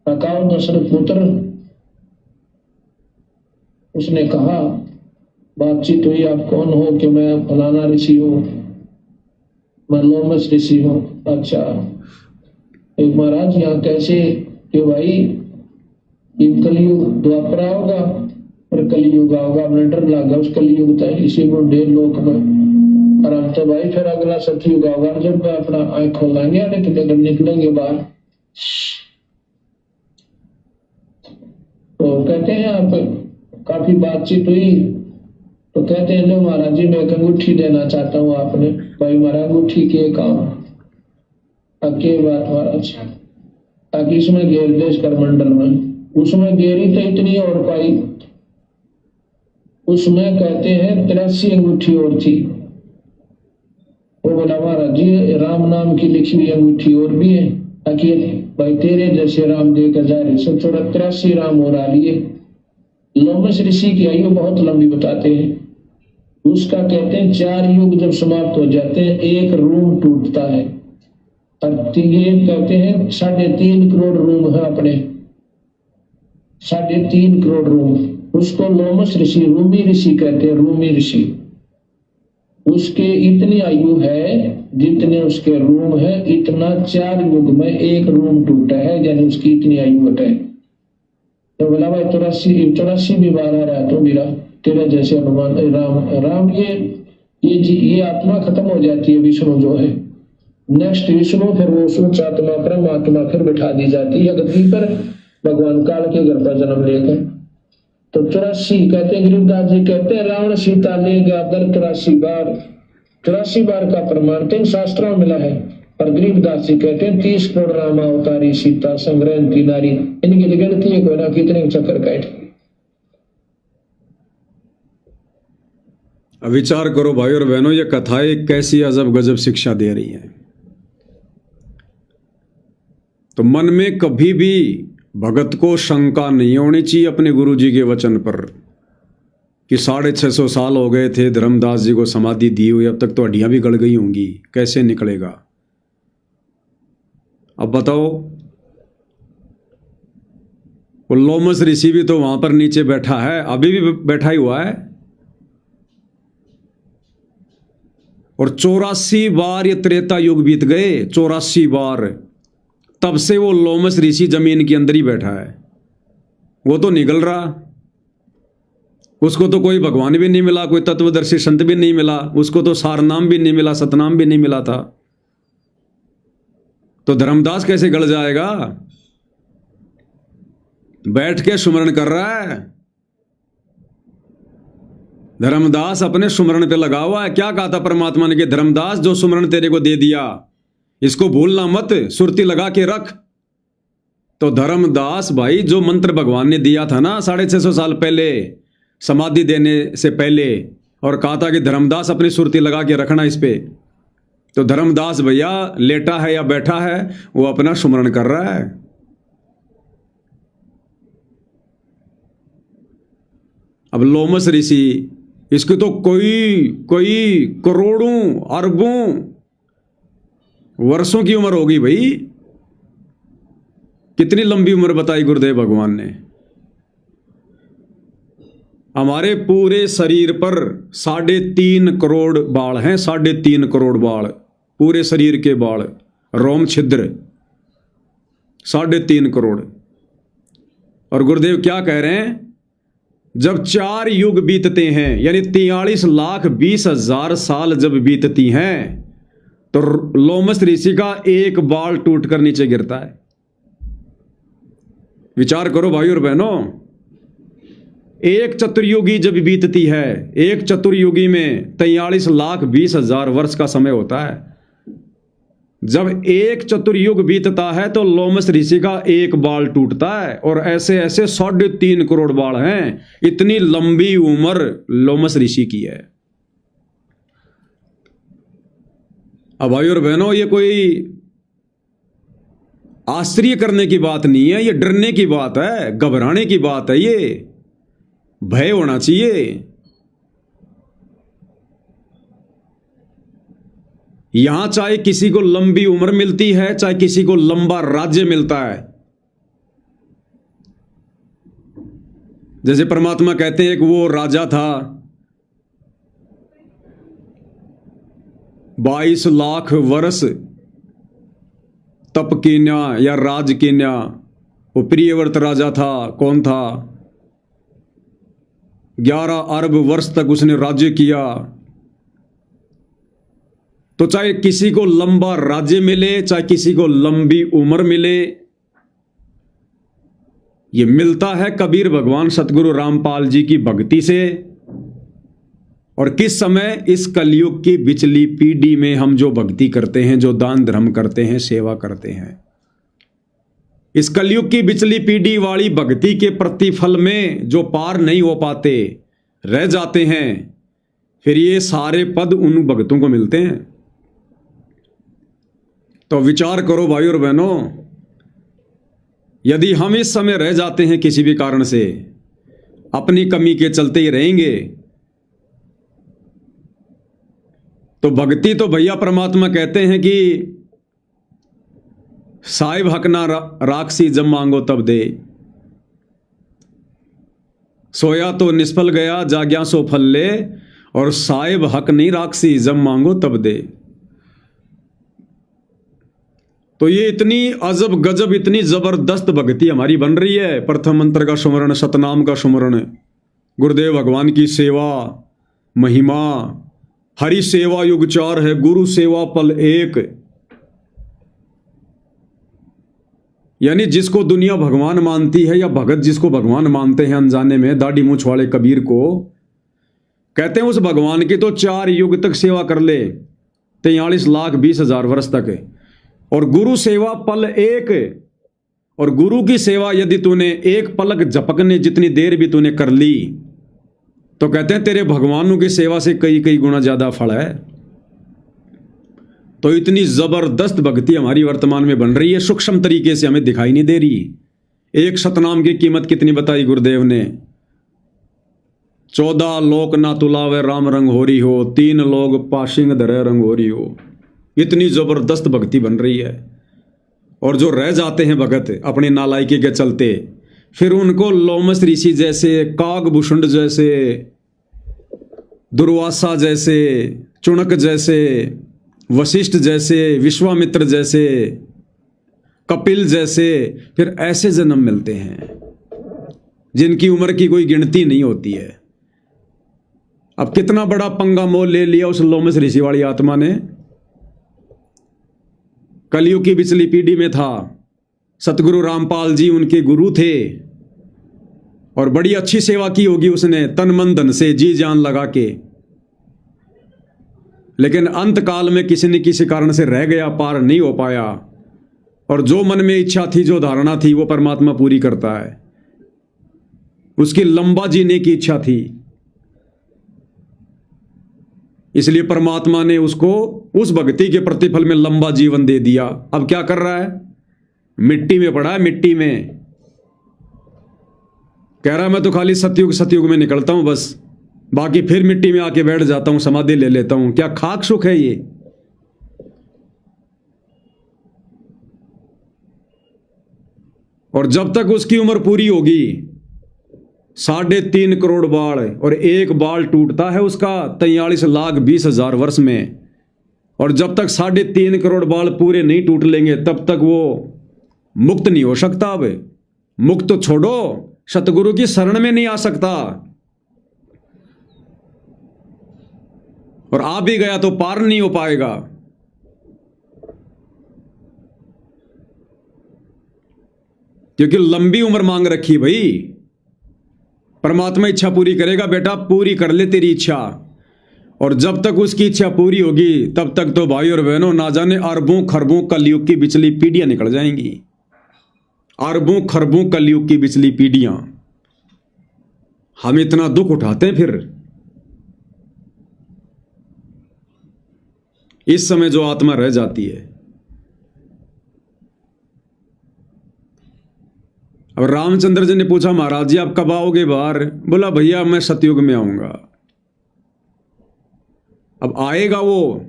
कहा दशरथ पुत्र, उसने कहा बातचीत हुई, आप कौन हो? कि मैं फलाना ऋषि हूँ, मैं लोमस ऋषि हूँ। अच्छा एक महाराज यहाँ कैसे? कि भाई कलयुग द्वापरा होगा और कलयुग होगा, मैं डर लगा उस कलयुग था इसी को 1.5 लोक में। और हम तो भाई फिर अगला सतयुग होगा जब अपना आंख खोलेंगे अगर निकलेंगे बाहर। तो कहते हैं आप काफी बातचीत हुई तो कहते हैं लो महाराज जी मैं एक अंगूठी देना चाहता हूँ आपने। भाई महाराज अंगूठी के काम अके बात महाराज, ताकि इसमें घेर देश कर मंडल में। उसमें घेरी तो इतनी और पाई, उसमें कहते हैं 83 अंगूठी और थी। वो बोला महाराज जी राम नाम की लिखी हुई अंगूठी और भी है, ताकि भाई तेरे जैसे राम देकर जा रहे सब थोड़ा 83 राम और आ लिए। लोमस ऋषि की आयु बहुत लंबी बताते हैं। उसका कहते हैं 4 युग जब समाप्त हो जाते हैं एक रूम टूटता है। और ये कहते हैं 3.5 करोड़ रूम है अपने, 3.5 करोड़ रूम। उसको लोमस ऋषि रूमी ऋषि कहते हैं, रूमी ऋषि। उसके इतनी आयु है जितने उसके रूम है, इतना 4 युग में एक रूम टूटा है, यानी उसकी इतनी आयु घटे। तो बोला भाई 84 भी बार आ रहा तो मेरा तेरा जैसे अनुमान राम ये आत्मा खत्म हो जाती है, विष्णु जो है नेक्स्ट विष्णु, फिर वो सूच आत्मा परमात्मा फिर बिठा दी जाती है गद्दी पर भगवान काल के घर पर जन्म लेकर। तो 84 कहते हैं, गरीबदास जी कहते हैं रावण सीता ले गया दर 83 बार। 83 बार का प्रमाण तो इन शास्त्रों में मिला है, पर गरीबदास जी कहते हैं 30 करोड़ रामा अवतारी सीता संग्रहण की नारी। इनकी तो गिनती है कोई ना, कितने चक्कर काट। विचार करो भाई और बहनों, ये कथाएं कैसी अजब गजब शिक्षा दे रही हैं। तो मन में कभी भी भगत को शंका नहीं होनी चाहिए अपने गुरु जी के वचन पर कि 650 साल हो गए थे धर्मदास जी को समाधि दी हुई, अब तक तो हड्डियां भी गल गई होंगी, कैसे निकलेगा। अब बताओ, वो लोमस ऋषि भी तो वहां पर नीचे बैठा है, अभी भी बैठा ही हुआ है, और 84 बार ये त्रेता युग बीत गए, 84 बार, तब से वो लोमस ऋषि जमीन के अंदर ही बैठा है। वो तो निकल रहा, उसको तो कोई भगवान भी नहीं मिला, कोई तत्वदर्शी संत भी नहीं मिला, उसको तो सारनाम भी नहीं मिला, सतनाम भी नहीं मिला था। तो धर्मदास कैसे गल जाएगा? बैठ के सुमरण कर रहा है, धर्मदास अपने सुमरण पे लगा हुआ है। क्या कहा था परमात्मा ने कि धर्मदास जो सुमरण तेरे को दे दिया इसको भूलना मत, सुरती लगा के रख। तो धर्मदास भाई जो मंत्र भगवान ने दिया था ना 650 साल पहले, समाधि देने से पहले, और कहा था कि धर्मदास अपनी सुरती लगा के रखना इस पे, तो धर्मदास भैया लेटा है या बैठा है, वो अपना सुमरण कर रहा है। अब लोमस ऋषि, इसकी तो कोई करोड़ों अरबों वर्षों की उम्र होगी भाई। कितनी लंबी उम्र बताई गुरुदेव भगवान ने। हमारे पूरे शरीर पर 3.5 करोड़ बाल हैं, 3.5 करोड़ बाल, पूरे शरीर के बाल, रोम छिद्र 3.5 करोड़। और गुरुदेव क्या कह रहे हैं? जब 4 युग बीतते हैं, यानी 43,20,000 साल जब बीतती हैं, तो लोमस ऋषि का एक बाल टूटकर नीचे गिरता है। विचार करो भाई और बहनों, एक चतुर्युगी जब बीतती है, एक चतुर्युगी में 43,20,000 वर्ष का समय होता है। जब एक चतुर्युग बीतता है तो लोमस ऋषि का एक बाल टूटता है, और ऐसे ऐसे 3.5 करोड़ बाल हैं। इतनी लंबी उम्र लोमस ऋषि की है। अब भाई और बहनों, ये कोई आश्चर्य करने की बात नहीं है, ये डरने की बात है, घबराने की बात है, ये भय होना चाहिए। यहां चाहे किसी को लंबी उम्र मिलती है, चाहे किसी को लंबा राज्य मिलता है। जैसे परमात्मा कहते हैं एक वो राजा था, 22 लाख वर्ष तप कीन्या या राज कीन्या। वो प्रियव्रत राजा था। कौन था? 11 अरब वर्ष तक उसने राज्य किया। तो चाहे किसी को लंबा राज्य मिले, चाहे किसी को लंबी उम्र मिले, ये मिलता है कबीर भगवान सतगुरु रामपाल जी की भक्ति से। और किस समय? इस कलयुग की बिचली पीढ़ी में हम जो भक्ति करते हैं, जो दान धर्म करते हैं, सेवा करते हैं, इस कलयुग की बिचली पीढ़ी वाली भक्ति के प्रतिफल में जो पार नहीं हो पाते, रह जाते हैं, फिर ये सारे पद उन भक्तों को मिलते हैं। तो विचार करो भाई और बहनों, यदि हम इस समय रह जाते हैं किसी भी कारण से, अपनी कमी के चलते ही रहेंगे, तो भक्ति तो भैया परमात्मा कहते हैं कि साहिब हक ना राक्षसी जब मांगो तब दे। सोया तो निष्फल गया, जाग्या सो फल ले, और साहिब हक नहीं राक्षसी जब मांगो तब दे। तो ये इतनी अजब गजब, इतनी जबरदस्त भक्ति हमारी बन रही है। प्रथम मंत्र का सुमरण, सतनाम का सुमरण, गुरुदेव भगवान की सेवा, महिमा, हरि सेवा युग 4 है, गुरु सेवा पल 1। यानी जिसको दुनिया भगवान मानती है या भगत जिसको भगवान मानते हैं अनजाने में, दाढ़ी मूछ वाले कबीर को कहते हैं उस भगवान की तो 4 युग तक सेवा कर ले, 43,20,000 वर्ष तक। और गुरु सेवा पल एक, और गुरु की सेवा यदि तूने एक पलक झपकने जितनी देर भी तूने कर ली तो कहते हैं तेरे भगवानों की सेवा से कई कई गुना ज्यादा फल है। तो इतनी जबरदस्त भक्ति हमारी वर्तमान में बन रही है, सूक्ष्म तरीके से हमें दिखाई नहीं दे रही। एक सतनाम की कीमत कितनी बताई गुरुदेव ने, 14 लोक ना तुलावे राम रंग हो रही हो, 3 लोग पाशिंग धरे रंग हो रही हो। इतनी जबरदस्त भक्ति बन रही है। और जो रह जाते हैं भगत अपने नालायकी के चलते, फिर उनको लोमस ऋषि जैसे, कागभूषण जैसे, दुर्वासा जैसे, चुणक जैसे, वशिष्ठ जैसे, विश्वामित्र जैसे, कपिल जैसे, फिर ऐसे जन्म मिलते हैं जिनकी उम्र की कोई गिनती नहीं होती है। अब कितना बड़ा पंगा मोल ले लिया उस लोमस ऋषि वाली आत्मा ने। कलयुग की पिछली पीढ़ी में था, सतगुरु रामपाल जी उनके गुरु थे और बड़ी अच्छी सेवा की होगी उसने, तन मन धन से जी जान लगा के। लेकिन अंत काल में किसी न किसी कारण से रह गया, पार नहीं हो पाया। और जो मन में इच्छा थी, जो धारणा थी, वो परमात्मा पूरी करता है। उसकी लंबा जीने की इच्छा थी, इसलिए परमात्मा ने उसको उस भक्ति के प्रतिफल में लंबा जीवन दे दिया। अब क्या कर रहा है? मिट्टी में पड़ा है, मिट्टी में। कह रहा है मैं तो खाली सतयुग में निकलता हूं बस, बाकी फिर मिट्टी में आके बैठ जाता हूं, समाधि ले लेता हूं। क्या खाक सुख है ये? और जब तक उसकी उम्र पूरी होगी, 3.5 करोड़ बाल, और एक बाल टूटता है उसका 43,20,000 वर्ष में। और जब तक 3.5 करोड़ बाल पूरे नहीं टूट लेंगे तब तक वो मुक्त नहीं हो सकता। अब मुक्त तो छोड़ो, सतगुरु की शरण में नहीं आ सकता। और आ भी गया तो पार नहीं हो पाएगा। क्योंकि लंबी उम्र मांग रखी भाई। परमात्मा इच्छा पूरी करेगा, बेटा पूरी कर ले तेरी इच्छा। और जब तक उसकी इच्छा पूरी होगी तब तक तो भाई और बहनों ना जाने अरबों खरबों कलयुग की बिचली पीढ़ियां निकल जाएंगी। अरबों खरबों कलयुग की बिचली पीढ़ियां। हम इतना दुख उठाते हैं फिर। इस समय जो आत्मा रह जाती है। अब रामचंद्र जी ने पूछा महाराज जी आप कब आओगे बाहर? बोला भैया मैं सतयुग में आऊंगा। अब आएगा वो,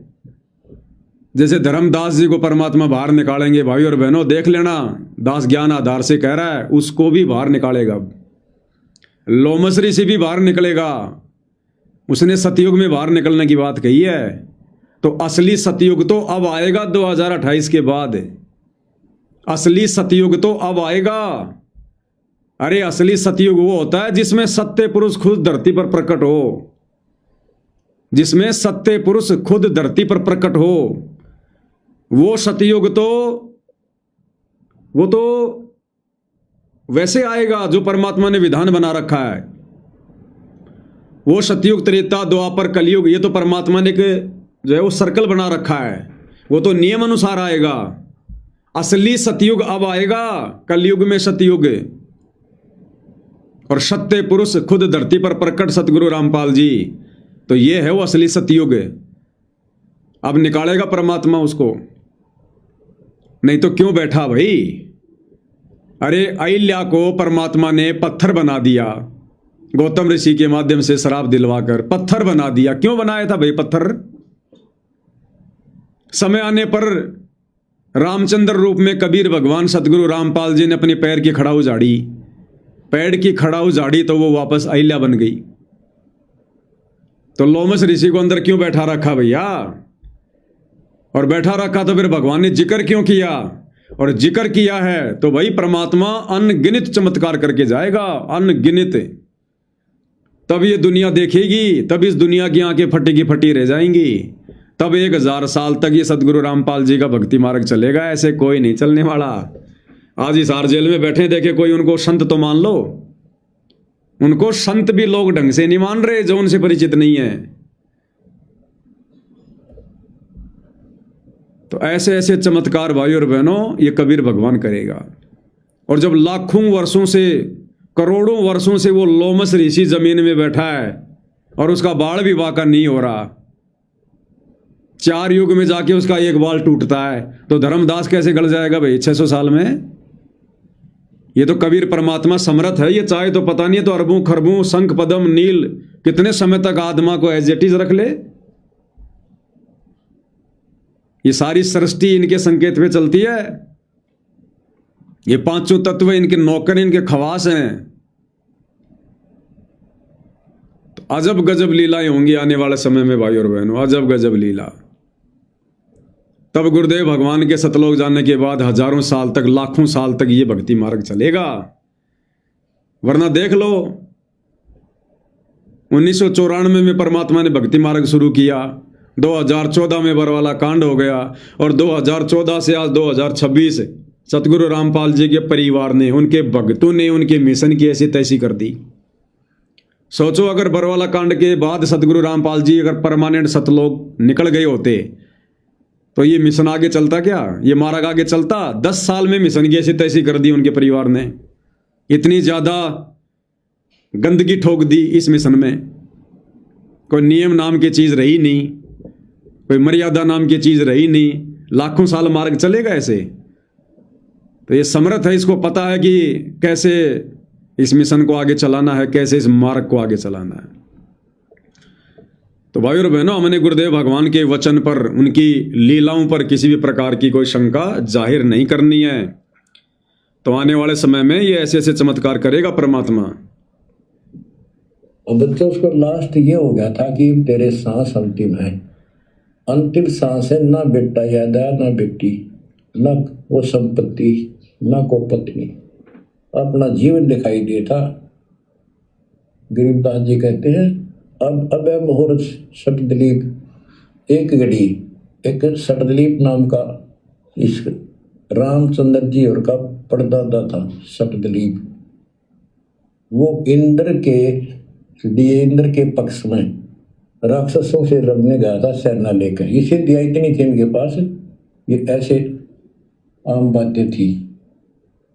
जैसे धर्मदास जी को परमात्मा बाहर निकालेंगे। भाई और बहनों देख लेना, दास ज्ञान आधार से कह रहा है, उसको भी बाहर निकालेगा। लोमस ऋषि भी बाहर निकलेगा। उसने सतयुग में बाहर निकलने की बात कही है। तो असली सतयुग तो अब आएगा 2028 के बाद। असली सतयुग तो अब आएगा। अरे असली सतयुग वो होता है जिसमें सत्य पुरुष खुद धरती पर प्रकट हो, जिसमें सत्य पुरुष खुद धरती पर प्रकट हो। वो सतयुग तो वैसे आएगा जो परमात्मा ने विधान बना रखा है। वो सतयुग, त्रेता, द्वापर, कलयुग, ये तो परमात्मा ने जो है वो सर्कल बना रखा है। वो तो नियम अनुसार आएगा। असली सतयुग अब आएगा, कलयुग में सतयुग। और सत्य पुरुष खुद धरती पर प्रकट सतगुरु रामपाल जी, तो ये है वो असली सतयुग। अब निकालेगा परमात्मा उसको, नहीं तो क्यों बैठा भाई। अरे अहिल्या को परमात्मा ने पत्थर बना दिया, गौतम ऋषि के माध्यम से शराब दिलवाकर पत्थर बना दिया। क्यों बनाया था भाई पत्थर? समय आने पर रामचंद्र रूप में कबीर भगवान सतगुरु रामपाल जी ने अपने पैर की खड़ाऊ झाड़ी, पैर की खड़ाऊ झाड़ी तो वो वापस अहिल्या बन गई। तो लोमस ऋषि को अंदर क्यों बैठा रखा भैया? और बैठा रखा तो फिर भगवान ने जिक्र क्यों किया? और जिक्र किया है तो भाई परमात्मा अनगिनत चमत्कार करके जाएगा, अनगिनत। तब ये दुनिया देखेगी, तब इस दुनिया की आंखें फटी की फटी रह जाएंगी। तब 1000 साल तक ये सतगुरु रामपाल जी का भक्ति मार्ग चलेगा। ऐसे कोई नहीं चलने वाला। आज हिसार जेल में बैठे, देखे कोई उनको संत तो मान लो, उनको संत भी लोग ढंग से नहीं मान रहे जो उनसे परिचित नहीं है। तो ऐसे ऐसे चमत्कार भाई और बहनों ये कबीर भगवान करेगा। और जब लाखों वर्षों से, करोड़ों वर्षों से वो लोमस ऋषि जमीन में बैठा है और उसका बाल भी वाका नहीं हो रहा, 4 युग में जाके उसका एक बाल टूटता है, तो धर्मदास कैसे गल जाएगा भाई 600 साल में? ये तो कबीर परमात्मा समर्थ है, ये चाहे तो पता नहीं है तो अरबों खरबों शंख पदम नील कितने समय तक आत्मा को एज इट इज रख ले। ये सारी सृष्टि इनके संकेत पे चलती है। ये पांचों तत्व इनके नौकर, इनके खवास हैं। तो अजब गजब लीलाएं होंगी आने वाले समय में भाई और बहनों, अजब गजब लीला। तब गुरुदेव भगवान के सतलोक जाने के बाद हजारों साल तक, लाखों साल तक ये भक्ति मार्ग चलेगा। वरना देख लो 1994 में परमात्मा ने भक्ति मार्ग शुरू किया, 2014 में बरवाला कांड हो गया, और 2014 से आज 2026 सतगुरु रामपाल जी के परिवार ने, उनके भक्तों ने उनके मिशन की ऐसी तैसी कर दी। सोचो अगर बरवाला कांड के बाद सतगुरु रामपाल जी अगर परमानेंट सतलोक निकल गए होते तो ये मिशन आगे चलता क्या? ये मार्ग आगे चलता? 10 साल में मिशन की ऐसी तैसी कर दी उनके परिवार ने। इतनी ज्यादा गंदगी ठोक दी इस मिशन में। कोई नियम नाम की चीज रही नहीं, कोई मर्यादा नाम की चीज रही नहीं। लाखों साल मार्ग चलेगा ऐसे? तो ये समर्थ है, इसको पता है कि कैसे इस मिशन को आगे चलाना है, कैसे इस मार्ग को आगे चलाना है। तो भाई और बहनों, हमने गुरुदेव भगवान के वचन पर, उनकी लीलाओं पर किसी भी प्रकार की कोई शंका जाहिर नहीं करनी है। तो आने वाले समय में ये ऐसे ऐसे चमत्कार करेगा परमात्मा। और बच्चों, उसको लास्ट ये हो गया था कि तेरे सांस अंतिम है, अंतिम सांस है, ना बेटा याद आया, ना बेटी, ना वो संपत्ति, ना को पत्नी, अपना जीवन दिखाई दिया था। गरीबदास जी कहते हैं अब मुहूर्त सटदलीप एक घड़ी, एक सटदलीप नाम का इस रामचंद्र जी और का परदादा था सटदलीप। वो इंद्र के पक्ष में राक्षसों से लड़ने गया था सेना लेकर। ये सिद्धियाँ इतनी थी इनके पास, ये ऐसे आम बातें थी।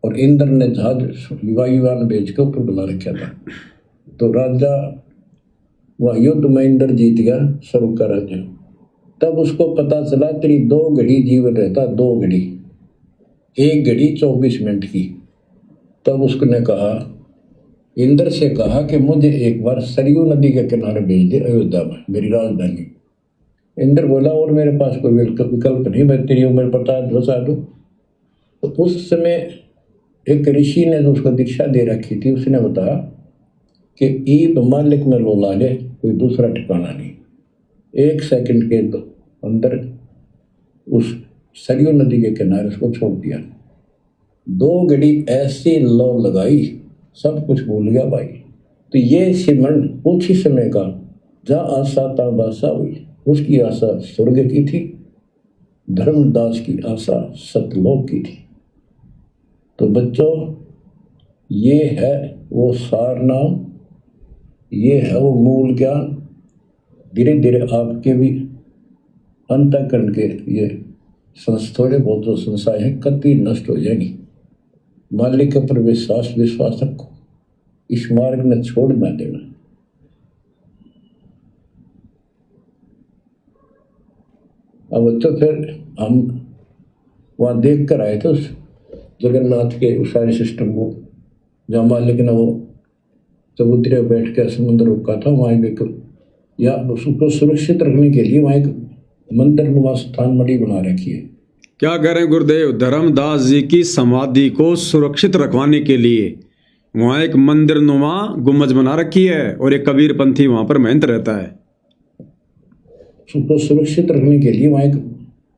और इंद्र ने जहाज वायुयान भेज के ऊपर बुला रखा था। तो राजा वह युद्ध में इंद्र जीत गया सब का राजा। तब उसको पता चला तेरी 2 घड़ी जीवन रहता, 2 घड़ी, 1 घड़ी 24 मिनट की। तब उसने कहा, इंद्र से कहा कि मुझे एक बार सरयू नदी के किनारे भेज दे अयोध्या में, मेरी राजधानी। इंद्र बोला और मेरे पास कोई विकल्प नहीं, मैं तेरी उम्र बता दूं। तो उस समय एक ऋषि ने जो उसको दीक्षा दे रखी थी, उसने बताया कि ईब मालिक में लोला ले, कोई दूसरा ठिकाना नहीं। 1 सेकंड के अंदर उस सरयू नदी के किनारे उसको छोड़ दिया। 2 घड़ी ऐसी लो लगाई, सब कुछ भूल गया भाई। तो ये सिमरन कुछ ही समय का, जहाँ आशा ता बासा हुई। उसकी आशा स्वर्ग की थी, धर्मदास की आशा सतलोक की थी। तो बच्चों, ये है वो सार नाम, ये है वो मूल ज्ञान। धीरे धीरे आपके भी अंतःकरण के ये थोड़े बहुत जो संशय है कभी नष्ट हो जाएंगी। मालिक पर विश्वास रखो, इस मार्ग में छोड़ ना देना। अब तो फिर हम वहाँ देख कर आए थे उस जगन्नाथ के उस सारे सिस्टम को, जहाँ मालिक ने वो चबूतरे बैठ कर समुद्र रोका था। वहाँ एक, या उसको सुरक्षित रखने के लिए वहाँ एक मंदिर नुमा स्थान मणि बना रखी है। क्या कह रहे हैं गुरुदेव? धर्मदास जी की समाधि को सुरक्षित रखवाने के लिए वहाँ एक मंदिर नुमा गुम्बज बना रखी है, और एक कबीर पंथी वहाँ पर महंत रहता है। उसको सुरक्षित रखने के लिए वहाँ एक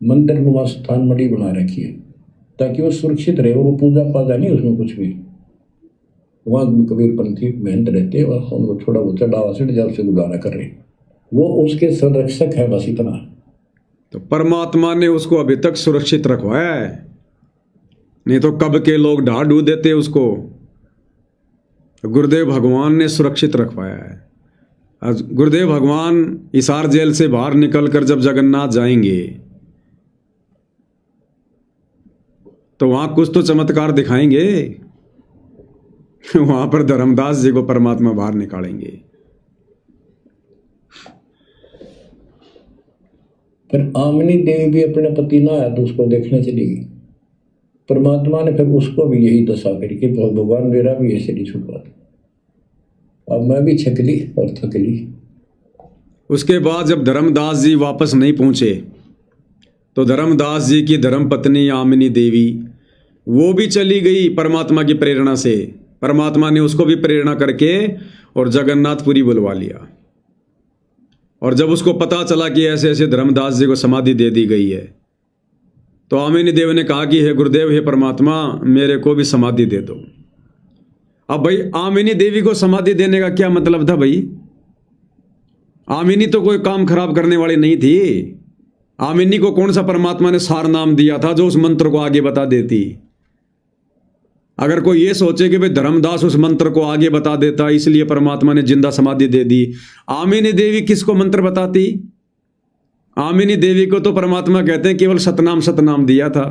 मंदिर नुमा स्थान मणि बना रखी है, ताकि वो सुरक्षित रहे। वो पूजा पाजा नहीं उसमें कुछ भी। वहाँ कबीर पंथी महंत रहते हैं, वह उनको थोड़ा बहुत चढ़ावा से जब से गुजारा कर रहे, वो उसके संरक्षक है, बस इतना। तो परमात्मा ने उसको अभी तक सुरक्षित रखवाया है। नहीं तो कब के लोग ढा ढू देते उसको। गुरुदेव भगवान ने सुरक्षित रखवाया है। आज गुरुदेव भगवान हिसार जेल से बाहर निकलकर जब जगन्नाथ जाएंगे तो वहां कुछ तो चमत्कार दिखाएंगे। वहां पर धर्मदास जी को परमात्मा बाहर निकालेंगे। फिर आमनी देवी भी अपने पति ना आया तो उसको देखने चली गई। परमात्मा ने फिर उसको भी यही दशा करी कि भगवान मेरा भी ऐसे नहीं छुपा। अब मैं भी छकली और थकली। उसके बाद जब धर्मदास जी वापस नहीं पहुंचे तो धर्मदास जी की धर्मपत्नी आमिनी देवी वो भी चली गई परमात्मा की प्रेरणा से। परमात्मा ने उसको भी प्रेरणा करके और जगन्नाथपुरी बुलवा लिया। और जब उसको पता चला कि ऐसे ऐसे धर्मदास जी को समाधि दे दी गई है तो आमिनी देवी ने कहा कि हे गुरुदेव, हे परमात्मा, मेरे को भी समाधि दे दो। अब भाई आमिनी देवी को समाधि देने का क्या मतलब था भाई? आमिनी तो कोई काम खराब करने वाली नहीं थी। आमिनी को कौन सा परमात्मा ने सार नाम दिया था जो उस मंत्र को आगे बता देती? अगर कोई ये सोचे कि भाई धर्मदास उस मंत्र को आगे बता देता इसलिए परमात्मा ने जिंदा समाधि दे दी, आमिनी देवी किसको मंत्र बताती? आमिनी देवी को तो परमात्मा कहते हैं केवल सतनाम सतनाम दिया था।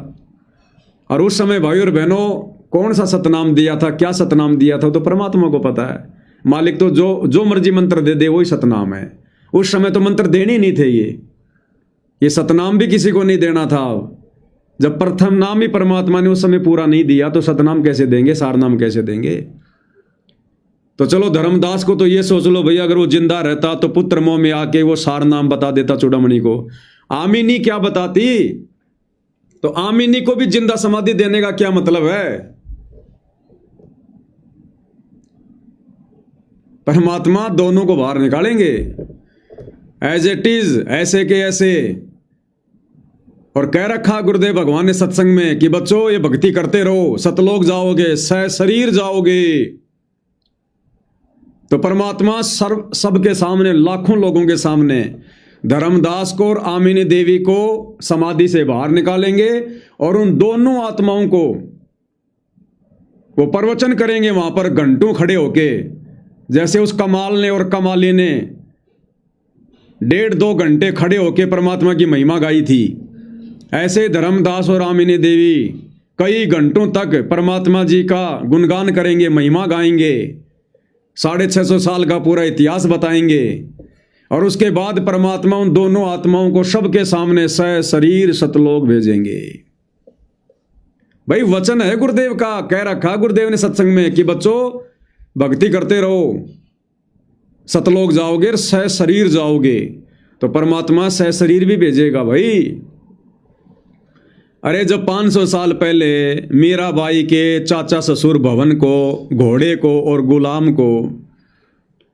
और उस समय भाई और बहनों कौन सा सतनाम दिया था, क्या सतनाम दिया था तो परमात्मा को पता है। मालिक तो जो मर्जी मंत्र दे दे वही सतनाम है। उस समय तो मंत्र देने ही नहीं थे। ये सतनाम भी किसी को नहीं देना था। जब प्रथम नाम ही परमात्मा ने उस समय पूरा नहीं दिया तो सतनाम कैसे देंगे, सारनाम कैसे देंगे? तो चलो धर्मदास को तो ये सोच लो भैया, अगर वो जिंदा रहता तो पुत्र मोह में आके वो सार नाम बता देता चूड़ामणि को। आमिनी क्या बताती? तो आमिनी को भी जिंदा समाधि देने का क्या मतलब है? परमात्मा दोनों को बाहर निकालेंगे एज इट इज, ऐसे के ऐसे। और कह रखा गुरुदेव भगवान ने सत्संग में कि बच्चों ये भक्ति करते रहो, सतलोक जाओगे, शरीर जाओगे। तो परमात्मा सबके सामने, लाखों लोगों के सामने धर्मदास को और आमिनी देवी को समाधि से बाहर निकालेंगे और उन दोनों आत्माओं को वो प्रवचन करेंगे वहां पर घंटों खड़े होके। जैसे उस कमाल ने और कमाली ने 1.5-2 घंटे खड़े होके परमात्मा की महिमा गाई थी, ऐसे धर्मदास और आमिनी देवी कई घंटों तक परमात्मा जी का गुणगान करेंगे, महिमा गाएंगे, 650 साल का पूरा इतिहास बताएंगे। और उसके बाद परमात्मा उन दोनों आत्माओं को सबके सामने शरीर सतलोक भेजेंगे। भाई वचन है गुरुदेव का, कह रखा गुरुदेव ने सत्संग में कि बच्चों भक्ति करते रहो, सतलोक जाओगे और शरीर जाओगे। तो परमात्मा शरीर भी भेजेगा भाई। अरे जब 500 साल पहले मीराबाई के चाचा ससुर भवन को, घोड़े को और गुलाम को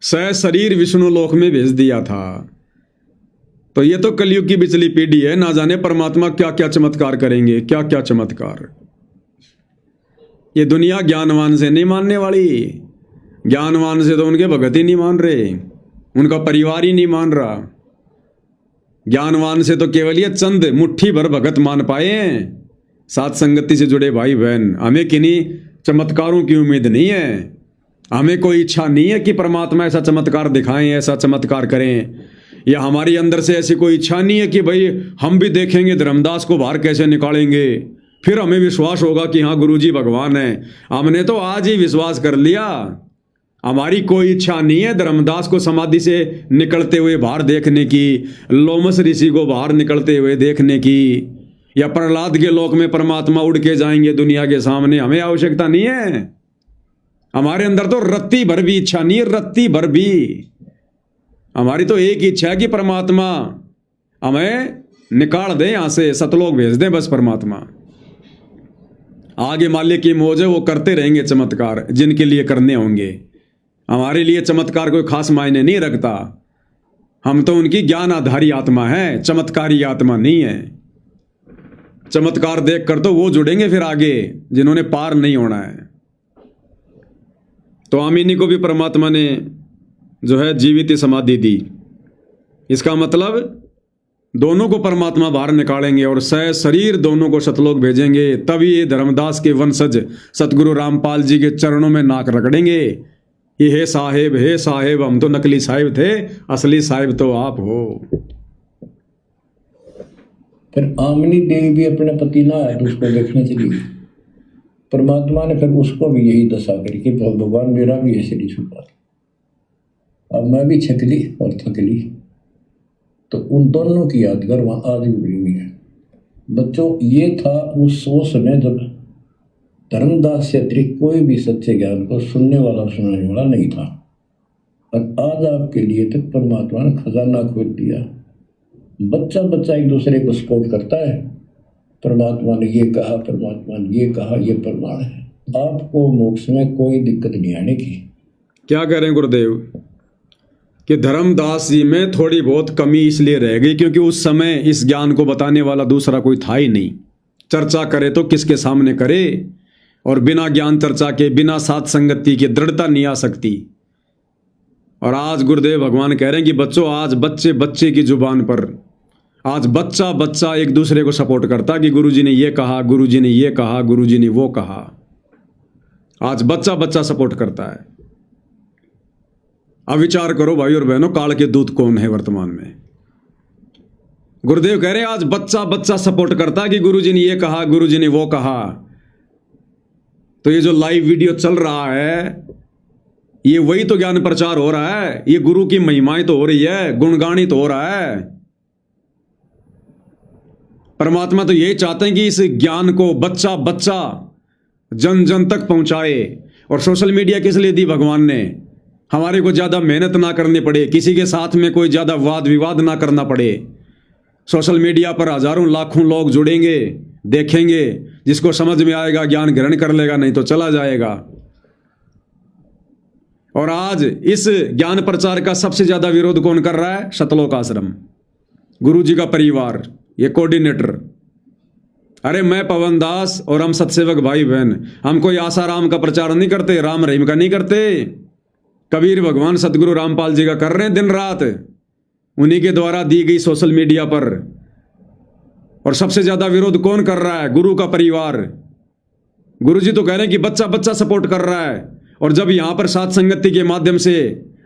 शरीर विष्णु लोक में भेज दिया था, तो ये तो कलयुग की बिचली पीढ़ी है। ना जाने परमात्मा क्या क्या चमत्कार करेंगे, क्या क्या चमत्कार। ये दुनिया ज्ञानवान से नहीं मानने वाली। ज्ञानवान से तो उनके भगत ही नहीं मान रहे, उनका परिवार ही नहीं मान रहा। ज्ञानवान से तो केवल ये चंद मुट्ठी भर भगत मान पाए हैं, साथ संगति से जुड़े भाई बहन। हमें किन्हीं चमत्कारों की उम्मीद नहीं है। हमें कोई इच्छा नहीं है कि परमात्मा ऐसा चमत्कार दिखाएं, ऐसा चमत्कार करें। या हमारी अंदर से ऐसी कोई इच्छा नहीं है कि भाई हम भी देखेंगे धर्मदास को बाहर कैसे निकालेंगे, फिर हमें विश्वास होगा कि हाँ गुरुजी भगवान है। हमने तो आज ही विश्वास कर लिया। हमारी कोई इच्छा नहीं है धर्मदास को समाधि से निकलते हुए बाहर देखने की, लोमस ऋषि को बाहर निकलते हुए देखने की, या प्रहलाद के लोक में परमात्मा उड़ के जाएंगे दुनिया के सामने। हमें आवश्यकता नहीं है। हमारे अंदर तो रत्ती भर भी इच्छा नहीं है, रत्ती भर भी। हमारी तो एक ही इच्छा है कि परमात्मा हमें निकाल दे यहां से, सतलोक भेज दे बस। परमात्मा आगे मालिक की मौज है, वो करते रहेंगे चमत्कार जिनके लिए करने होंगे। हमारे लिए चमत्कार कोई खास मायने नहीं रखता। हम तो उनकी ज्ञान आधारी आत्मा है, चमत्कारी आत्मा नहीं है। चमत्कार देखकर तो वो जुड़ेंगे फिर आगे जिन्होंने पार नहीं होना है। तो आमिनी को भी परमात्मा ने जो है जीवित समाधि दी। इसका मतलब दोनों को परमात्मा बाहर निकालेंगे और सह शरीर दोनों को सतलोक भेजेंगे, तभी ये धर्मदास के वंशज सतगुरु रामपाल जी के चरणों में नाक रगड़ेंगे कि हे साहेब, हम तो नकली साहिब थे, असली साहिब तो आप हो। फिर आमनी देवी भी अपने पति ना है, उसको देखने चली गई। परमात्मा ने फिर उसको भी यही दशा करी कि भगवान मेरा भी ऐसे नहीं छूटा। अब मैं भी छकली और थकली, तो उन दोनों की यादगार वहाँ आज भी बनी हुई है। बच्चों, ये था उस समय जब धर्मदास से अतिरिक्त कोई भी सच्चे ज्ञान को सुनने वाला सुनाने वाला नहीं था, और आज आपके लिए तक परमात्मा ने खजाना खोल दिया। बच्चा बच्चा एक दूसरे को सपोर्ट करता है, परमात्मा ने ये कहा, परमात्मा ने ये कहा, ये प्रमाण है। आपको मोक्ष में कोई दिक्कत नहीं आने की। क्या कह रहे हैं गुरुदेव कि धर्मदास जी में थोड़ी बहुत कमी इसलिए रह गई क्योंकि उस समय इस ज्ञान को बताने वाला दूसरा कोई था ही नहीं। चर्चा करे तो किसके सामने करे, और बिना ज्ञान चर्चा के, बिना साथ संगति के दृढ़ता नहीं आ सकती। और आज गुरुदेव भगवान कह रहे हैं कि बच्चों, आज बच्चे बच्चे की जुबान पर, आज बच्चा बच्चा एक दूसरे को सपोर्ट करता कि गुरुजी ने ये कहा, गुरुजी ने ये कहा, गुरुजी ने वो कहा। आज बच्चा बच्चा सपोर्ट करता है। अब विचार करो भाई और बहनों, काल के दूत कौन है वर्तमान में? गुरुदेव कह रहे हैं आज बच्चा बच्चा सपोर्ट करता कि गुरुजी ने ये कहा, गुरुजी ने वो कहा। तो ये जो लाइव वीडियो चल रहा है, ये वही तो ज्ञान प्रचार हो रहा है, ये गुरु की महिमाएं तो हो रही है, गुणगानित हो रहा है। परमात्मा तो यही चाहते हैं कि इस ज्ञान को बच्चा बच्चा जन जन तक पहुंचाए। और सोशल मीडिया किस लिए दी भगवान ने? हमारे को ज़्यादा मेहनत ना करनी पड़े, किसी के साथ में कोई ज़्यादा वाद विवाद ना करना पड़े। सोशल मीडिया पर हजारों लाखों लोग जुड़ेंगे, देखेंगे, जिसको समझ में आएगा ज्ञान ग्रहण कर लेगा, नहीं तो चला जाएगा। और आज इस ज्ञान प्रचार का सबसे ज्यादा विरोध कौन कर रहा है? सतलोक आश्रम, गुरु जी का परिवार, ये कोऑर्डिनेटर। अरे मैं पवन दास और हम सतसेवक भाई बहन, हम कोई आसाराम का प्रचार नहीं करते, राम रहीम का नहीं करते, कबीर भगवान सतगुरु रामपाल जी का कर रहे हैं दिन रात, उन्हीं के द्वारा दी गई सोशल मीडिया पर। और सबसे ज्यादा विरोध कौन कर रहा है? गुरु का परिवार। गुरु जी तो कह रहे हैं कि बच्चा बच्चा सपोर्ट कर रहा है। और जब यहां पर साथ संगति के माध्यम से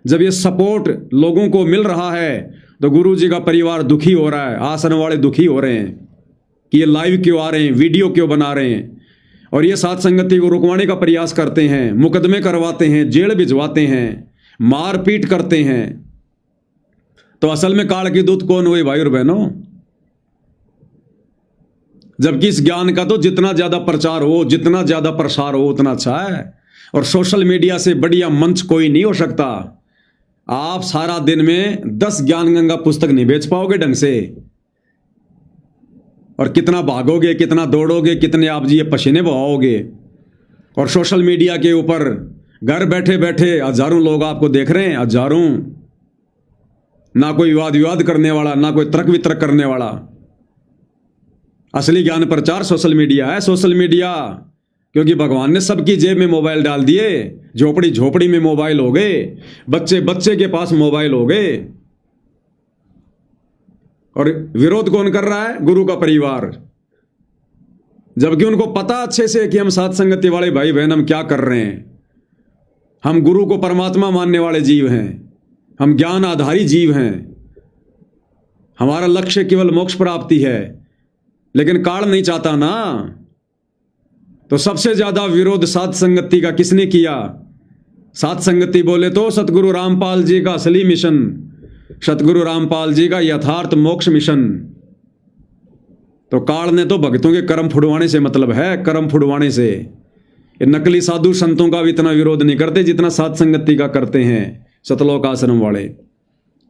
जब ये सपोर्ट लोगों को मिल रहा है, तो गुरु जी का परिवार दुखी हो रहा है, आश्रम वाले दुखी हो रहे हैं कि ये लाइव क्यों आ रहे हैं, वीडियो क्यों बना रहे हैं, और ये साथ संगति को रुकवाने का प्रयास करते हैं, मुकदमे करवाते हैं, जेल भिजवाते हैं, मारपीट करते हैं। तो असल में काल के दूत कौन हुए भाई और बहनों? जबकि इस ज्ञान का तो जितना ज्यादा प्रचार हो, जितना ज्यादा प्रसार हो, उतना अच्छा है। और सोशल मीडिया से बढ़िया मंच कोई नहीं हो सकता। आप सारा दिन में 10 ज्ञान गंगा पुस्तक नहीं बेच पाओगे ढंग से। और कितना भागोगे, कितना दौड़ोगे, कितने आप जी ये पसीने बहाओगे। और सोशल मीडिया के ऊपर घर बैठे बैठे हजारों लोग आपको देख रहे हैं, हजारों। ना कोई वाद विवाद करने वाला, ना कोई तर्क वितर्क करने वाला। असली ज्ञान प्रचार सोशल मीडिया है। सोशल मीडिया क्योंकि भगवान ने सबकी जेब में मोबाइल डाल दिए, झोपड़ी झोपड़ी में मोबाइल हो गए, बच्चे बच्चे के पास मोबाइल हो गए। और विरोध कौन कर रहा है? गुरु का परिवार। जबकि उनको पता अच्छे से कि हम साथ संगति वाले भाई बहन हम क्या कर रहे हैं। हम गुरु को परमात्मा मानने वाले जीव हैं, हम ज्ञान आधारी जीव हैं, हमारा लक्ष्य केवल मोक्ष प्राप्ति है। लेकिन काल नहीं चाहता ना। तो सबसे ज्यादा विरोध साथ संगति का किसने किया? साथ संगति बोले तो सतगुरु रामपाल जी का असली मिशन, सतगुरु रामपाल जी का यथार्थ मोक्ष मिशन। तो काल ने तो भक्तों के कर्म फुड़वाने से मतलब है, कर्म फुड़वाने से। ये नकली साधु संतों का भी इतना विरोध नहीं करते जितना साथ संगति का करते हैं सतलोक आश्रम वाले।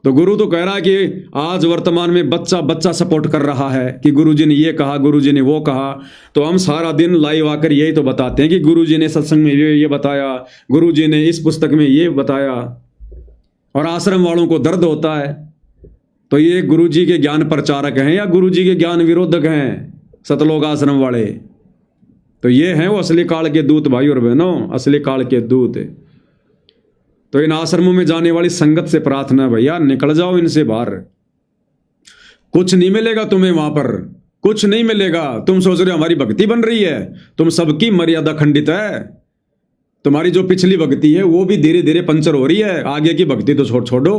तो गुरु तो कह रहा है कि आज वर्तमान में बच्चा बच्चा सपोर्ट कर रहा है कि गुरुजी ने ये कहा, गुरुजी ने वो कहा। तो हम सारा दिन लाइव आकर यही तो बताते हैं कि गुरुजी ने सत्संग में ये बताया, गुरुजी ने इस पुस्तक में ये बताया। और आश्रम वालों को दर्द होता है। तो ये गुरुजी के ज्ञान प्रचारक हैं या गुरुजी के ज्ञान विरोधक हैं सतलोक आश्रम वाले? तो ये हैं वो असली काल के दूत भाई और बहनों, असली काल के दूत। तो इन आश्रमों में जाने वाली संगत से प्रार्थना है भैया, निकल जाओ इनसे बाहर। कुछ नहीं मिलेगा तुम्हें वहां पर, कुछ नहीं मिलेगा। तुम सोच रहे हो हमारी भक्ति बन रही है, तुम सबकी मर्यादा खंडित है। तुम्हारी जो पिछली भक्ति है वो भी धीरे धीरे पंचर हो रही है, आगे की भक्ति तो छोड़ो।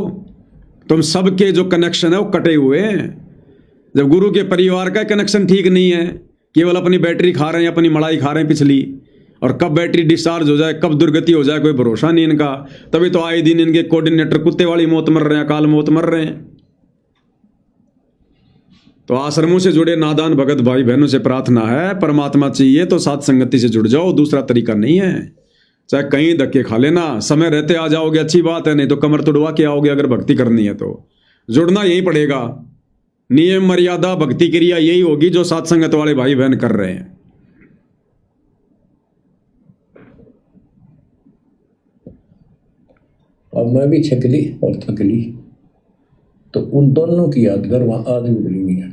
तुम सबके जो कनेक्शन है वो कटे हुए हैं। जब गुरु के परिवार का कनेक्शन ठीक नहीं है, केवल अपनी बैटरी खा रहे हैं, अपनी मलाई खा रहे हैं पिछली, और कब बैटरी डिस्चार्ज हो जाए, कब दुर्गति हो जाए, कोई भरोसा नहीं इनका। तभी तो आए दिन इनके कोऑर्डिनेटर कुत्ते वाली मौत मर रहे हैं, अकाल मौत मर रहे हैं। तो आश्रमों से जुड़े नादान भगत भाई बहनों से प्रार्थना है, परमात्मा चाहिए तो साथ संगति से जुड़ जाओ, दूसरा तरीका नहीं है। चाहे कहीं धक्के खा लेना, समय रहते आ जाओगे अच्छी बात है, नहीं तो कमर तुड़वा के आओगे। अगर भक्ति करनी है तो जुड़ना यही पड़ेगा। नियम मर्यादा भक्ति क्रिया यही होगी जो साथ संगत वाले भाई बहन कर रहे हैं। अब मैं भी छकली और थकली, तो उन दोनों की यादगार वहां आज भी बनी है।